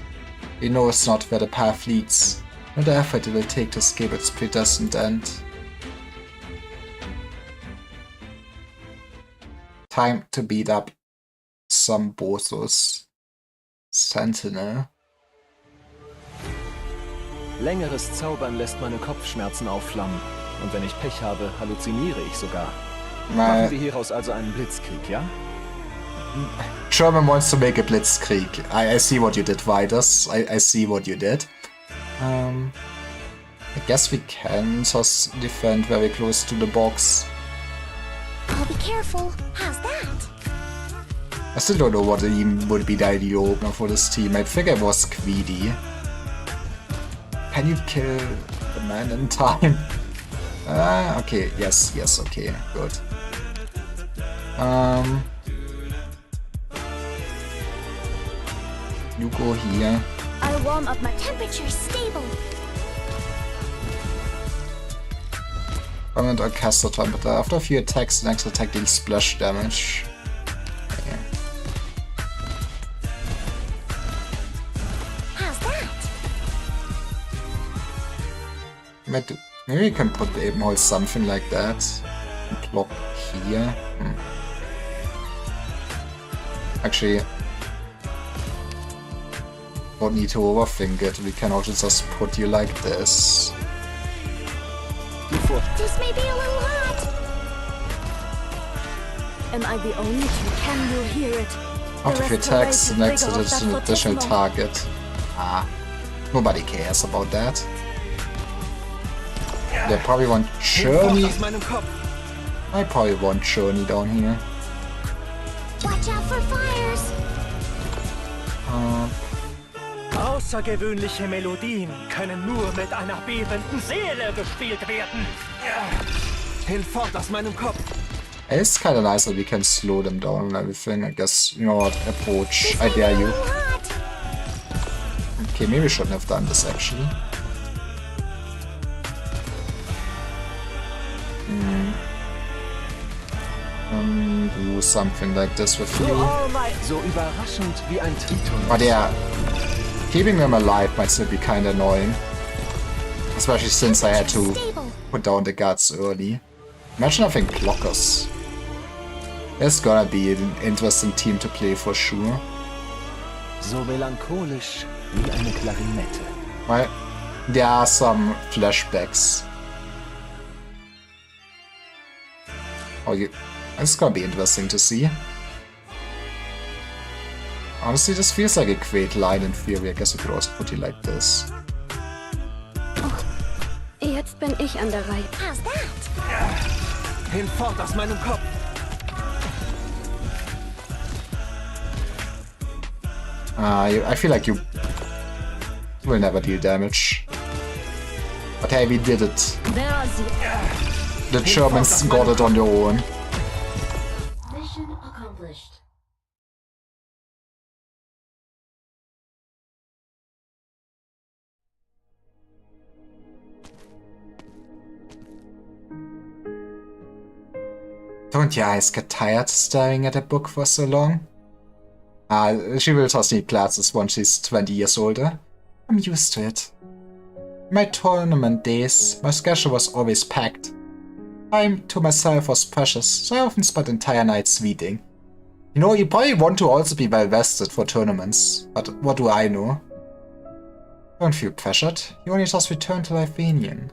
He knows not where the path leads, nor the effort it will take to escape its predestined end. Time to beat up some Bossos. Sentinel. Längeres Zaubern lässt meine Kopfschmerzen aufflammen. Und wenn ich Pech habe, halluziniere ich sogar. Machen wir hieraus also einen Blitzkrieg, ja? German wants to make a Blitzkrieg. I see what you did, Vitus. I see what you did. I guess we can just defend very close to the box. I'll be careful. How's that? I still don't know what even would be the ideal opener for this team. I think it was Queedy. Can you kill the man in time? Okay, yes, okay, good. You go here. I'll warm up my temperature stable. Permanent or caster temperature. After a few attacks, the next attack deals splash damage. Okay. How's that? Maybe we can put Abenhole something like that. And block here. Actually, don't need to overthink it. We can also just put you like this. This may be a little hot. Am I the only two? Can you hear it? After a few attacks, the next is an additional target. Nobody cares about that. They probably want Journey. I probably want Journey down here. Watch out for fires. Außergewöhnliche Melodien können nur mit einer bebenden Seele gespielt werden. Hinfort aus meinem Kopf. It's kind of nice that we can slow them down and everything. I guess, you know what, approach, I dare you. Okay, maybe we shouldn't have done this actually. Do something like this with you. So überraschend wie ein Triton. But yeah, keeping them alive might still be kind of annoying. Especially since I had to put down the guards early. Imagine having blockers. It's gonna be an interesting team to play for sure. So melancholisch wie eine Klarinette. Right? There are some flashbacks. Oh, it's gonna be interesting to see. Honestly, this feels like a great line in theory. I guess we could also put it like this. Jetzt bin ich an der Reihe. How's that? Hinfort aus meinem Kopf. I feel like you will never deal damage. But hey, we did it. The Germans got it on their own. Mission accomplished. Don't your eyes get tired staring at a book for so long? She will just need glasses once she's 20 years older. I'm used to it. In my tournament days, my schedule was always packed. Time to myself was precious, so I often spent entire nights reading. You know, you probably want to also be well vested for tournaments, but what do I know? Don't feel pressured, you only just returned to Lithanian.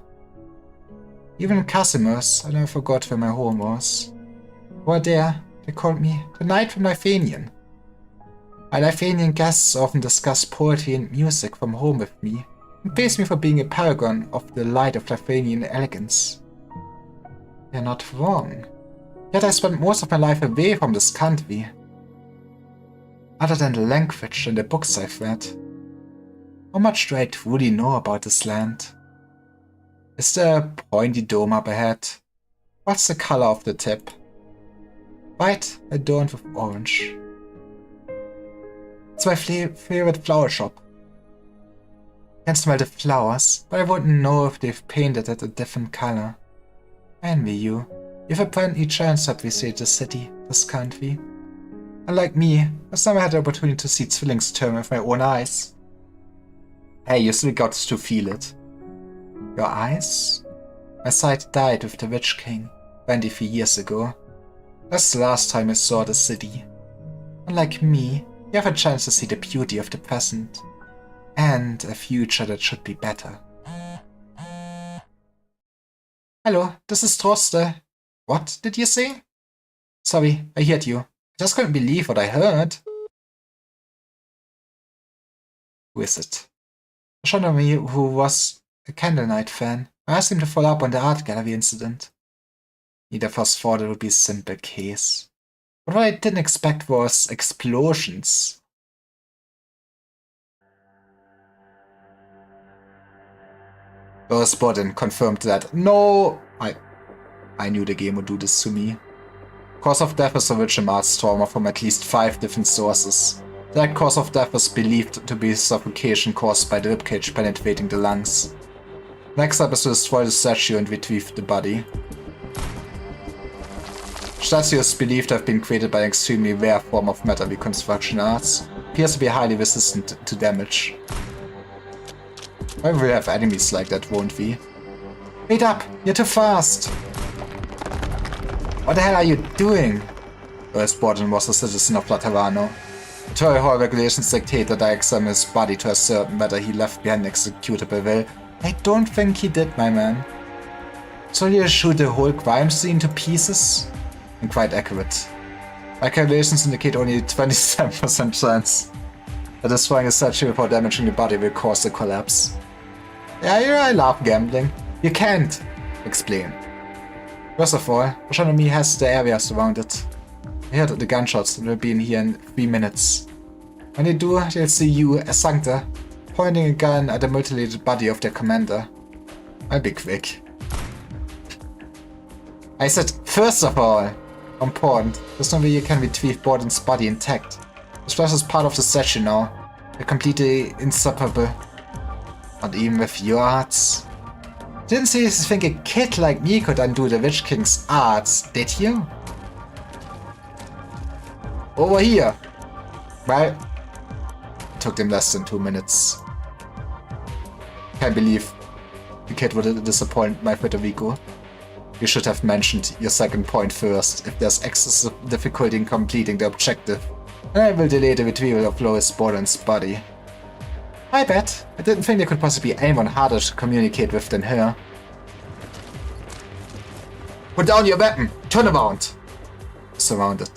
Even in Casimir's, I never forgot where my home was. While there, they called me the Knight from Lithanian. My Lithanian guests often discuss poetry and music from home with me, and praise me for being a paragon of the light of Lithanian elegance. They're not wrong. Yet I spent most of my life away from this country. Other than the language and the books I've read, how much do I truly know about this land? Is there a pointy dome up ahead? What's the color of the tip? White adorned with orange. It's my favorite flower shop. I can smell the flowers, but I wouldn't know if they've painted it a different color. I envy you. You have a brand new chance to appreciate this city, this country. Unlike me, I've never had the opportunity to see Zwillingstürme with my own eyes. Hey, you still got to feel it. Your eyes? My sight died with the Witch King 23 years ago. That's the last time I saw the city. Unlike me, you have a chance to see the beauty of the present. And a future that should be better. Hello, this is Troste. What did you say? Sorry, I heard you. I just couldn't believe what I heard. Who is it? A gendarme who was a Candlenight fan. I asked him to follow up on the art gallery incident. He'd have first thought it would be a simple case. But what I didn't expect was explosions. Spottin confirmed that. No! I knew the game would do this to me. Cause of death is a ritual Mars trauma from at least 5 different sources. That cause of death is believed to be suffocation caused by the ribcage penetrating the lungs. Next step is to destroy the statue and retrieve the body. The statue is believed to have been created by an extremely rare form of metal reconstruction arts. Appears to be highly resistant to damage. We will have enemies like that, won't we? Wait up! You're too fast! What the hell are you doing? Spottin was a citizen of Laterano. The Tory Hall regulations dictate that I examine his body to ascertain whether he left behind an executable will. I don't think he did, my man. So you shoot the whole crime scene to pieces? And quite accurate. My calculations indicate only a 27% chance that destroying a statue before damaging the body will cause the collapse. Yeah, I love gambling. You can't explain. First of all, Astronomy has the area surrounded. I heard the gunshots and will be in here in 3 minutes. When they do, they'll see you, a Sancta, pointing a gun at the mutilated body of their commander. I'll be quick. I said, first of all, important, there's no way you can retrieve Borden's body intact. This flesh is part of the statue now. They're completely inseparable. Not even with your arts. Didn't seriously think a kid like me could undo the Witch King's arts, did you? Over here! Well, it took them less than 2 minutes. Can't believe the kid would disappoint my Federico. You should have mentioned your second point first, if there's excessive difficulty in completing the objective. And I will delay the retrieval of Lois Borden's body. I bet. I didn't think there could possibly be anyone harder to communicate with than her. Put down your weapon! Turn around! Surrounded.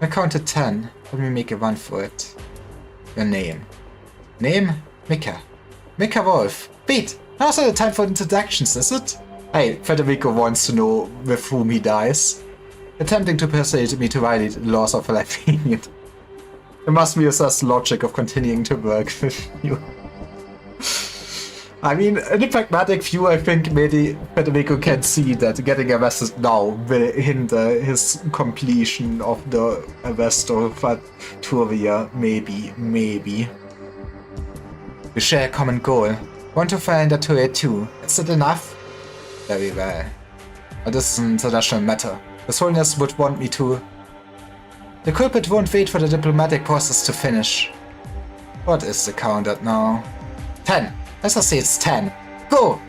I counted 10. Let me make a run for it. Your name. Name? Mika. Mika Wolf. Wait! Now's not the time for introductions, is it? Hey, Federico wants to know with whom he dies. Attempting to persuade me to violate the laws of Latvian. There must be a certain logic of continuing to work with you. I mean, in the pragmatic view, I think maybe Federico can see that getting arrested now will hinder his completion of the arrest of Turia. Maybe. We share a common goal. Want to find Turia too. Is it enough? Very well. But this is an international matter. His Holiness would want me to. The culprit won't wait for the diplomatic process to finish. What is the count at now? 10. Let's just say it's 10. Go!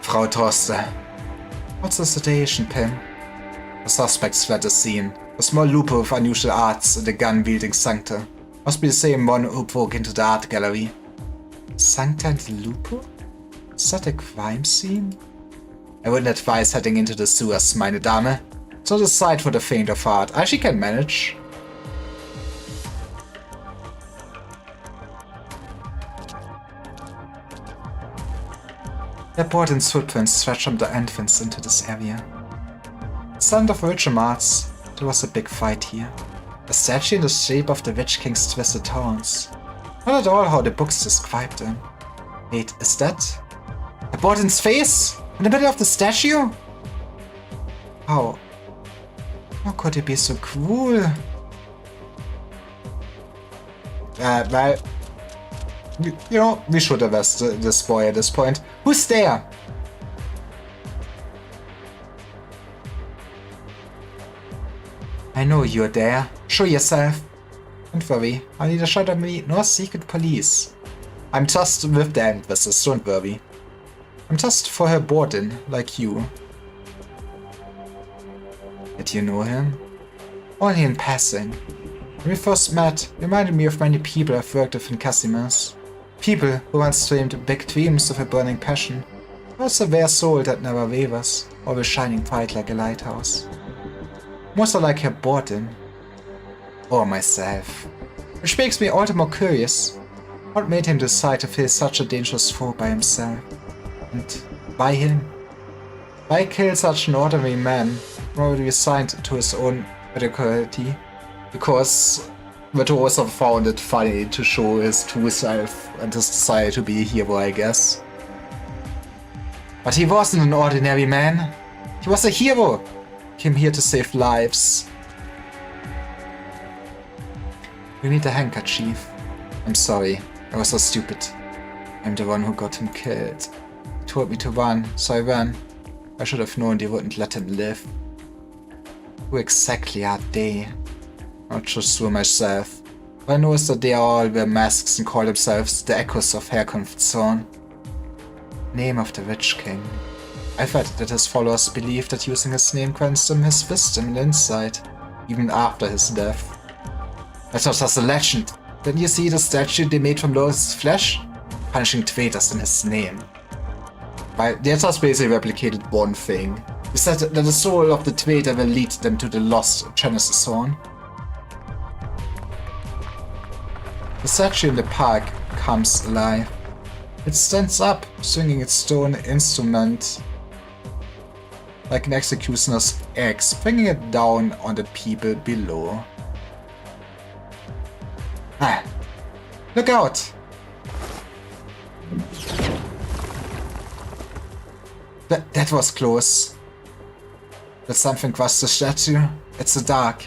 Frau Torste. What's the situation, Pim? The suspects fled the scene. A small Lupo with unusual arts and a gun-wielding Sancta. Must be the same one who broke into the art gallery. Sancta and Lupo? Is that a crime scene? I wouldn't advise heading into the sewers, meine Dame. So decide for the faint of heart. I actually can manage. The Borden's footprints stretch from the entrance into this area. Sound of ritual arts. There was a big fight here. A statue in the shape of the Witch King's twisted horns. Not at all how the books described them. Wait, is that a Borden's face? In the middle of the statue? How could it be so cruel? Well, you know, we should arrest this boy at this point. Who's there? I know you're there. Show yourself. Don't worry, I need a shot of me, no secret police. I'm just with the Empresses, don't worry. I'm just for her Borden, like you. Did you know him? Only in passing. When we first met, he reminded me of many people I've worked with in Casimir's. People who once dreamed big dreams of a burning passion. Also a rare soul that never wavers, always shining bright like a lighthouse. Most are like her Borden. or myself. Which makes me all the more curious. What made him decide to face such a dangerous foe by himself? And why him? Why kill such an ordinary man, probably resigned to his own mediocrity? Because Virtuoso found it funny to show his true self and his desire to be a hero, I guess. But he wasn't an ordinary man. He was a hero. He came here to save lives. We need a handkerchief. I'm sorry. I was so stupid. I'm the one who got him killed. He told me to run, so I ran. I should have known they wouldn't let him live. Who exactly are they? Not just sure myself. But I know is that they all wear masks and call themselves the Echoes of Herkunft's Zorn. Name of the Witch King. I've read that his followers believe that using his name grants them his wisdom and insight, even after his death. I thought that's a legend. Didn't you see the statue they made from Loris' flesh? Punishing traitors in his name. But they just basically replicated one thing. They said that the soul of the traitor will lead them to the lost Genesis Horn. The statue in the park comes alive. It stands up, swinging its stone instrument like an executioner's axe, bringing it down on the people below. Ah! Look out! That was close. Did something cross the statue? It's so dark.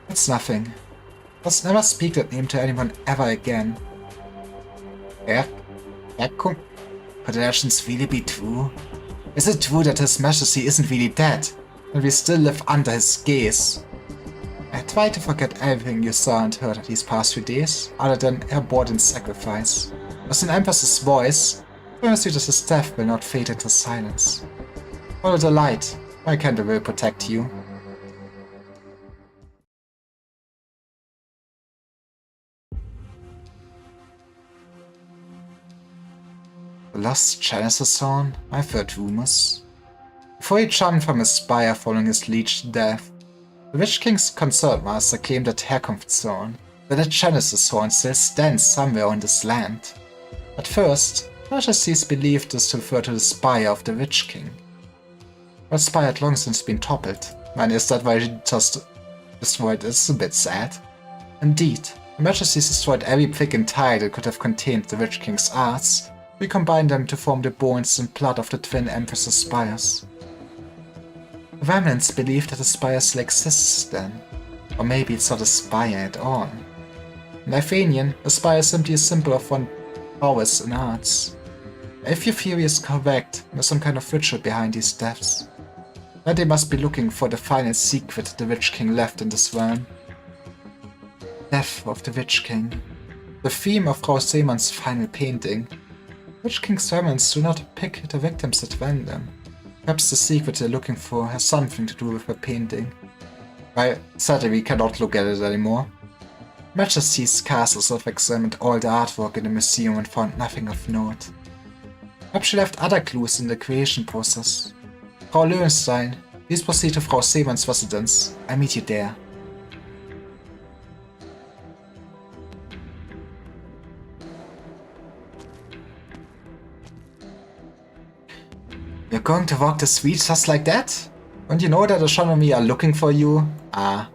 It's nothing. Must never speak that name to anyone ever again. Could the legends really be true? Is it true that His Majesty isn't really dead, and we still live under his gaze? I try to forget everything you saw and heard these past few days, other than her aborted sacrifice. As an Empress's voice, promise you that his death will not fade into silence. Follow the light, my candle will protect you. The lost Genesis Horn? I've heard rumors. Before he jumped from his spire following his liege death, the Witch King's Consort Master claimed that Herkunft's Horn, that the Genesis Horn still stands somewhere on this land. At first, Majesties believed this to refer to the spire of the Witch King. But spire had long since been toppled. Man, is that why she just destroyed it? It's a bit sad. Indeed, the Majesties destroyed every brick and tile that could have contained the Witch King's arts. We combined them to form the bones and blood of the twin Empress's spires. The remnants believe that the spire still exists then, or maybe it's not a spire at all. In Lithanian, a spire is simply a symbol of one prowess in arts. If your theory is correct, there's some kind of ritual behind these deaths. Then they must be looking for the final secret the Witch King left in this realm. Death of the Witch King. The theme of Frau Seemann's final painting. Witch King's remnants do not pick the victims at random. Perhaps the secret they're looking for has something to do with her painting. Well, sadly we cannot look at it anymore. Majesty's castles have examined all the artwork in the museum and found nothing of note. Perhaps she left other clues in the creation process. Frau Löwenstein, please proceed to Frau Seemann's residence. I'll meet you there. You're going to walk the streets just like that? Don't you know that astronomy are looking for you? Ah.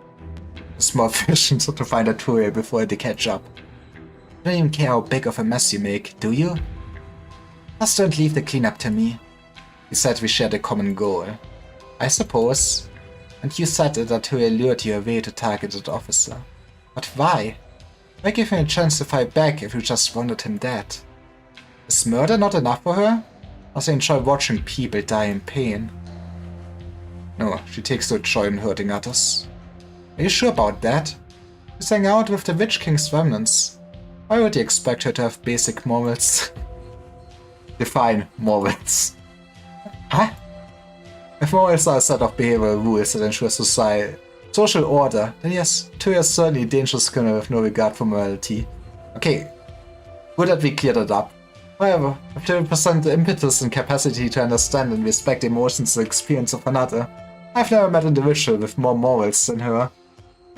It's more efficient to find a tool before they catch up. You don't even care how big of a mess you make, do you? Just don't leave the cleanup to me. You said we shared a common goal. I suppose. And you said that he lured you away to target that officer. But why? Why give him a chance to fight back if you just wanted him dead? Is murder not enough for her? Does she enjoy watching people die in pain? No, she takes no joy in hurting others. Are you sure about that? She's hanging out with the Witch King's remnants. Why would you expect her to have basic morals? Define morals. Huh? If morals are a set of behavioral rules that ensure social order, then yes, two is certainly a dangerous criminal with no regard for morality. Okay, good that we cleared it up. However, if they represent the impetus and capacity to understand and respect the emotions and experience of another, I've never met an individual with more morals than her.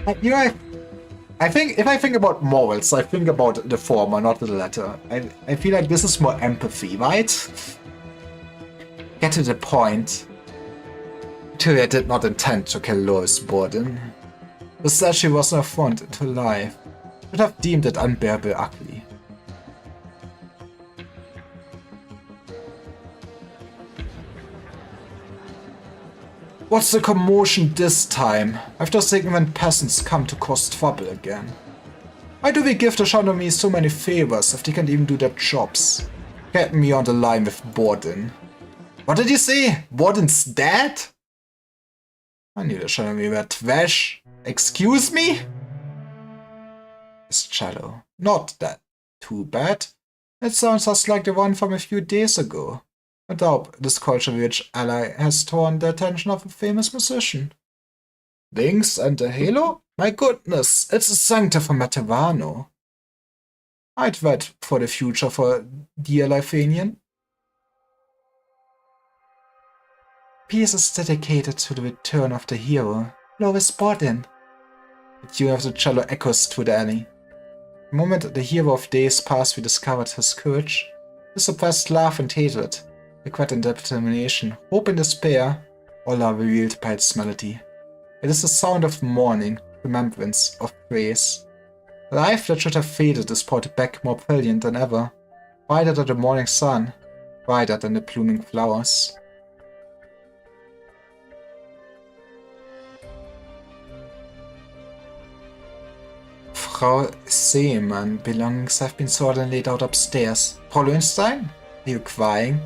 I think if I think about morals, I think about the former, not the latter. I feel like this is more empathy, right? Get to the point. Tyria did not intend to kill Loris Borden. The statue was an affront to life. Should have deemed it unbearably ugly. What's the commotion this time? I've just taken when peasants come to cause trouble again. Why do we give the gendarmerie so many favors if they can't even do their jobs? Get me on the line with Borden. What did you say? Borden's dead? I knew the gendarmerie were trash. Excuse me? It's shallow. Not that too bad. It sounds just like the one from a few days ago. I doubt this culture-rich ally has torn the attention of a famous musician. Wings and a halo? My goodness, it's a sancta from Matavano. I'd wait for the future for dear Lifanian. Piece is dedicated to the return of the hero, Loris Borden. The tune of the cello echoes through the alley. The moment the hero of days past rediscovered his courage, his suppressed laugh and hatred, regret and determination, hope and despair, all are revealed by its melody. It is the sound of mourning, remembrance, of praise. A life that should have faded is brought back more brilliant than ever, brighter than the morning sun, brighter than the blooming flowers. Frau Seemann, belongings have been sorted and laid out upstairs. Frau Löwenstein? Are you crying?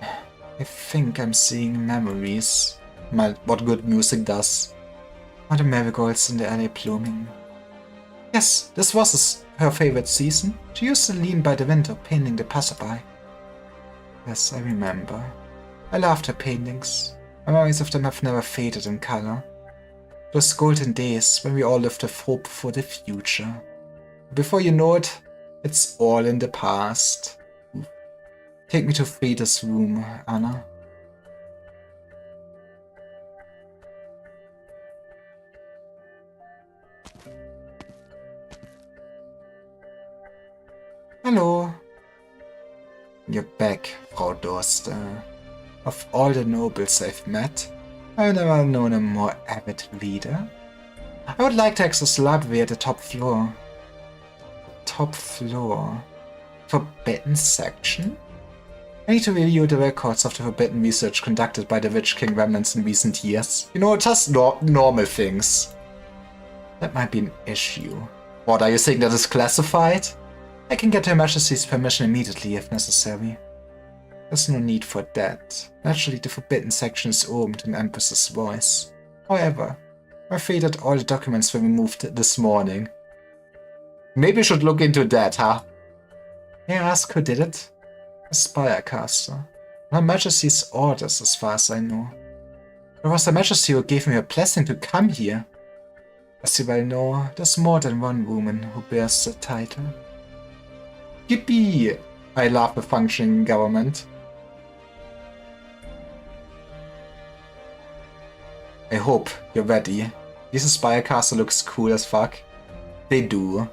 I think I'm seeing memories. What good music does. Are the marigolds in the alley blooming? Yes, this was her favorite season. She used to lean by the window painting the passerby. Yes, I remember. I loved her paintings. Memories of them have never faded in color. Those golden days when we all lived with hope for the future. Before you know it, it's all in the past. Take me to Frieda's room, Anna. Hello. You're back, Frau Dorster. Of all the nobles I've met, I've never known a more avid reader. I would like to access the library at the top floor. Top floor? Forbidden section? I need to review the records of the forbidden research conducted by the Witch King remnants in recent years. You know, just normal things. That might be an issue. What, are you saying that is classified? I can get Her Majesty's permission immediately if necessary. There's no need for that. Naturally, the forbidden section is opened in Empress's voice. However, I'm afraid that all the documents were removed this morning. Maybe you should look into that, huh? May I ask who did it? A Spirecaster. Her Majesty's orders, as far as I know. It was Her Majesty who gave me her blessing to come here. As you well know, there's more than one woman who bears the title. Yippee! I love the functioning government. I hope you're ready. This Spirecaster looks cool as fuck. They do.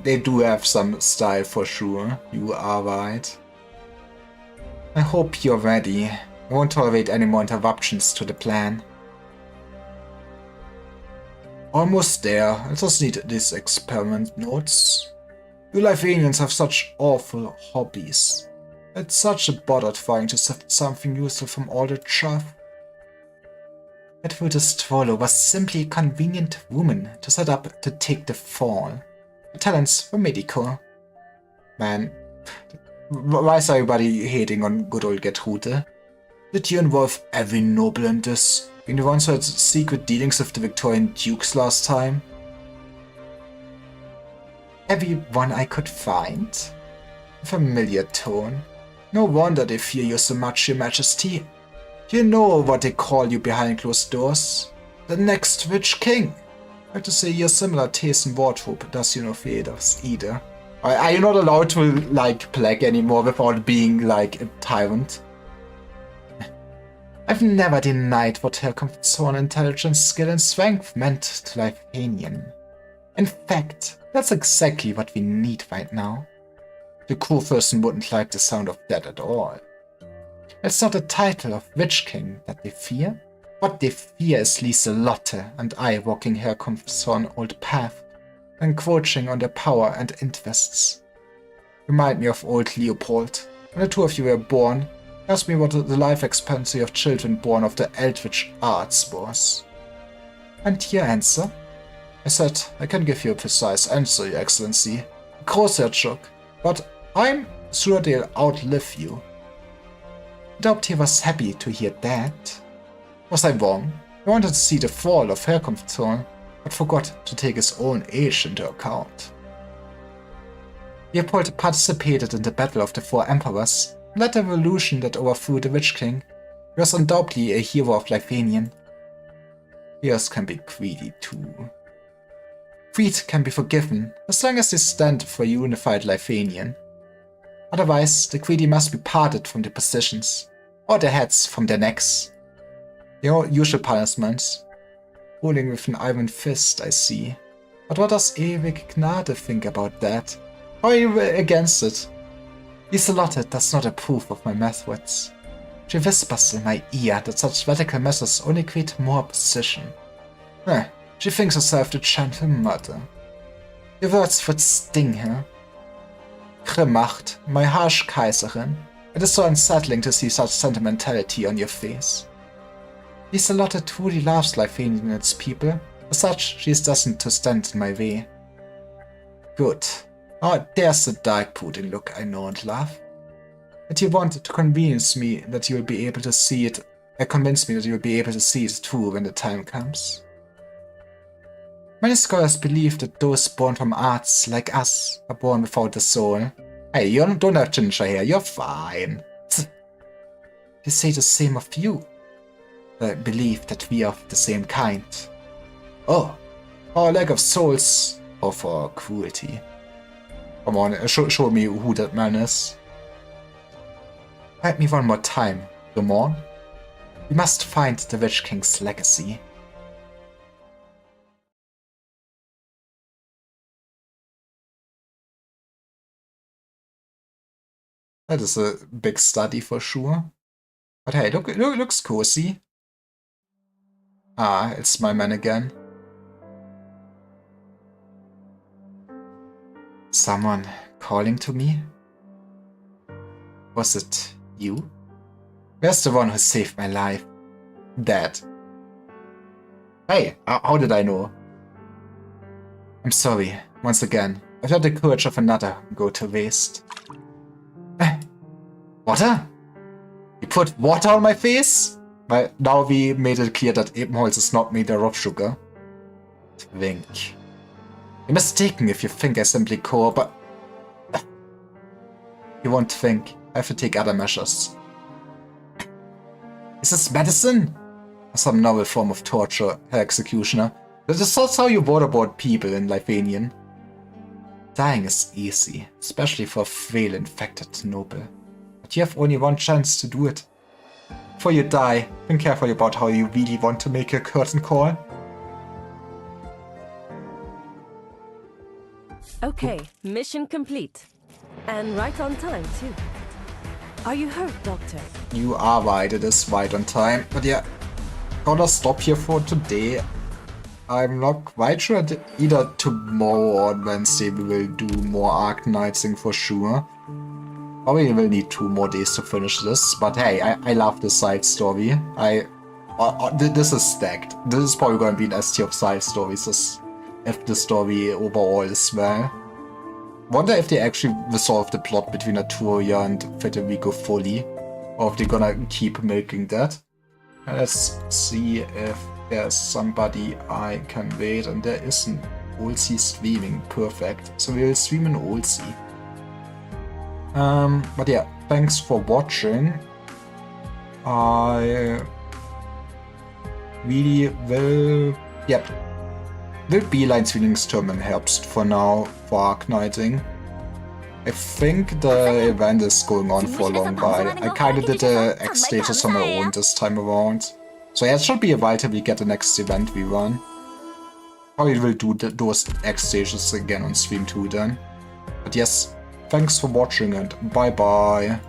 They do have some style for sure. You are right. I hope you're ready. I won't tolerate any more interruptions to the plan. Almost there. I just need these experiment notes. You Lifanians have such awful hobbies. It's such a bother trying to sift something useful from all the chaff. Edward Strollo was simply a convenient woman to set up to take the fall. The talents were mediocre. Man, why is everybody hating on good old Gertrude? Did you involve every noble in this? Being the ones who had secret dealings with the Victorian dukes last time? Everyone I could find? A familiar tone. No wonder they fear you so much, Your Majesty. You know what they call you behind closed doors? The next Witch King. I have to say your similar taste in wardrobe does you no favors either. Are you not allowed to like black anymore without being like a tyrant? I've never denied what Herkunftszorn intelligence, skill, and strength meant to Lifanian. In fact, that's exactly what we need right now. The Kurfürsten wouldn't like the sound of that at all. It's not the title of Witch King that they fear. What they fear is Lieselotte and I walking Herkunftszorn old path, encroaching on their power and interests. Remind me of old Leopold. When the two of you were born, asked me what the life expectancy of children born of the Eldritch arts was. And your answer? I said, I can give you a precise answer, Your Excellency. Großherzog, but I'm sure they'll outlive you. I doubt he was happy to hear that. Was I wrong? I wanted to see the fall of Herkunftszorn, but forgot to take his own age into account. Leopold participated in the Battle of the Four Emperors, led the revolution that overthrew the Witch King. He was undoubtedly a hero of Lifanian. Heroes can be greedy too. Greed can be forgiven, as long as they stand for a unified Lifanian. Otherwise, the greedy must be parted from their positions, or their heads from their necks. The usual punishments. Ruling with an iron fist, I see. But what does Ewig Gnade think about that? How are you against it? Lieselotte does not approve of my methods. She whispers in my ear that such radical measures only create more opposition. She thinks herself the gentle mother. Your words would sting her. Grimmacht, my harsh Kaiserin, it is so unsettling to see such sentimentality on your face. Lieselotte truly loves Lifanian and its people, as such she is destined to stand in my way. Good. Oh, there's the dark brooding look I know and love. And you want to convince me that you will be able to see it too when the time comes. Many scholars believe that those born from arts like us are born without a soul. Hey, you don't have ginger hair, you're fine. They say the same of you. They believe that we are of the same kind. Oh, our lack of souls, or for cruelty. Come on, show me who that man is. Fight me one more time, Ramon. We must find the Witch King's legacy. That is a big study for sure. But hey, looks cozy. Ah, it's my man again. Someone calling to me? Was it you? Where's the one who saved my life? Dead. Hey, how did I know? I'm sorry, once again. I've let the courage of another go to waste. Water? You put water on my face? Well, now we made it clear that Ebenholz is not made of sugar. Twink. You're mistaken if you think I simply core, but... You won't think. I have to take other measures. Is this medicine? Or some novel form of torture, Herr Executioner? That is not how you waterboard people in Lifanian. Dying is easy, especially for a frail-infected noble. But you have only one chance to do it. Before you die, think carefully about how you really want to make your curtain call. Okay, mission complete. And right on time, too. Are you hurt, Doctor? You are right, it is right on time. But yeah, gonna stop here for today. I'm not quite sure that either tomorrow or Wednesday we will do more Arcanizing for sure. Probably will need 2 more days to finish this, but hey, I love the side story. This is stacked. This is probably going to be an S tier of side stories if the story overall is well. Wonder if they actually resolve the plot between Arturia and Federico fully, or if they're gonna keep milking that. And let's see if there's somebody I can wait, and there isn't. Olsi streaming, perfect. So we'll stream in Olsi. But yeah, thanks for watching. I really will beeline Zwillingstürme in Herbst for now for Arcanizing. I think the event is going on for a long while. I kinda did the X stages on my own this time around. So yeah, it should be a while till we get the next event we run. Probably will do those X stages again on stream too then. But yes, thanks for watching and bye bye.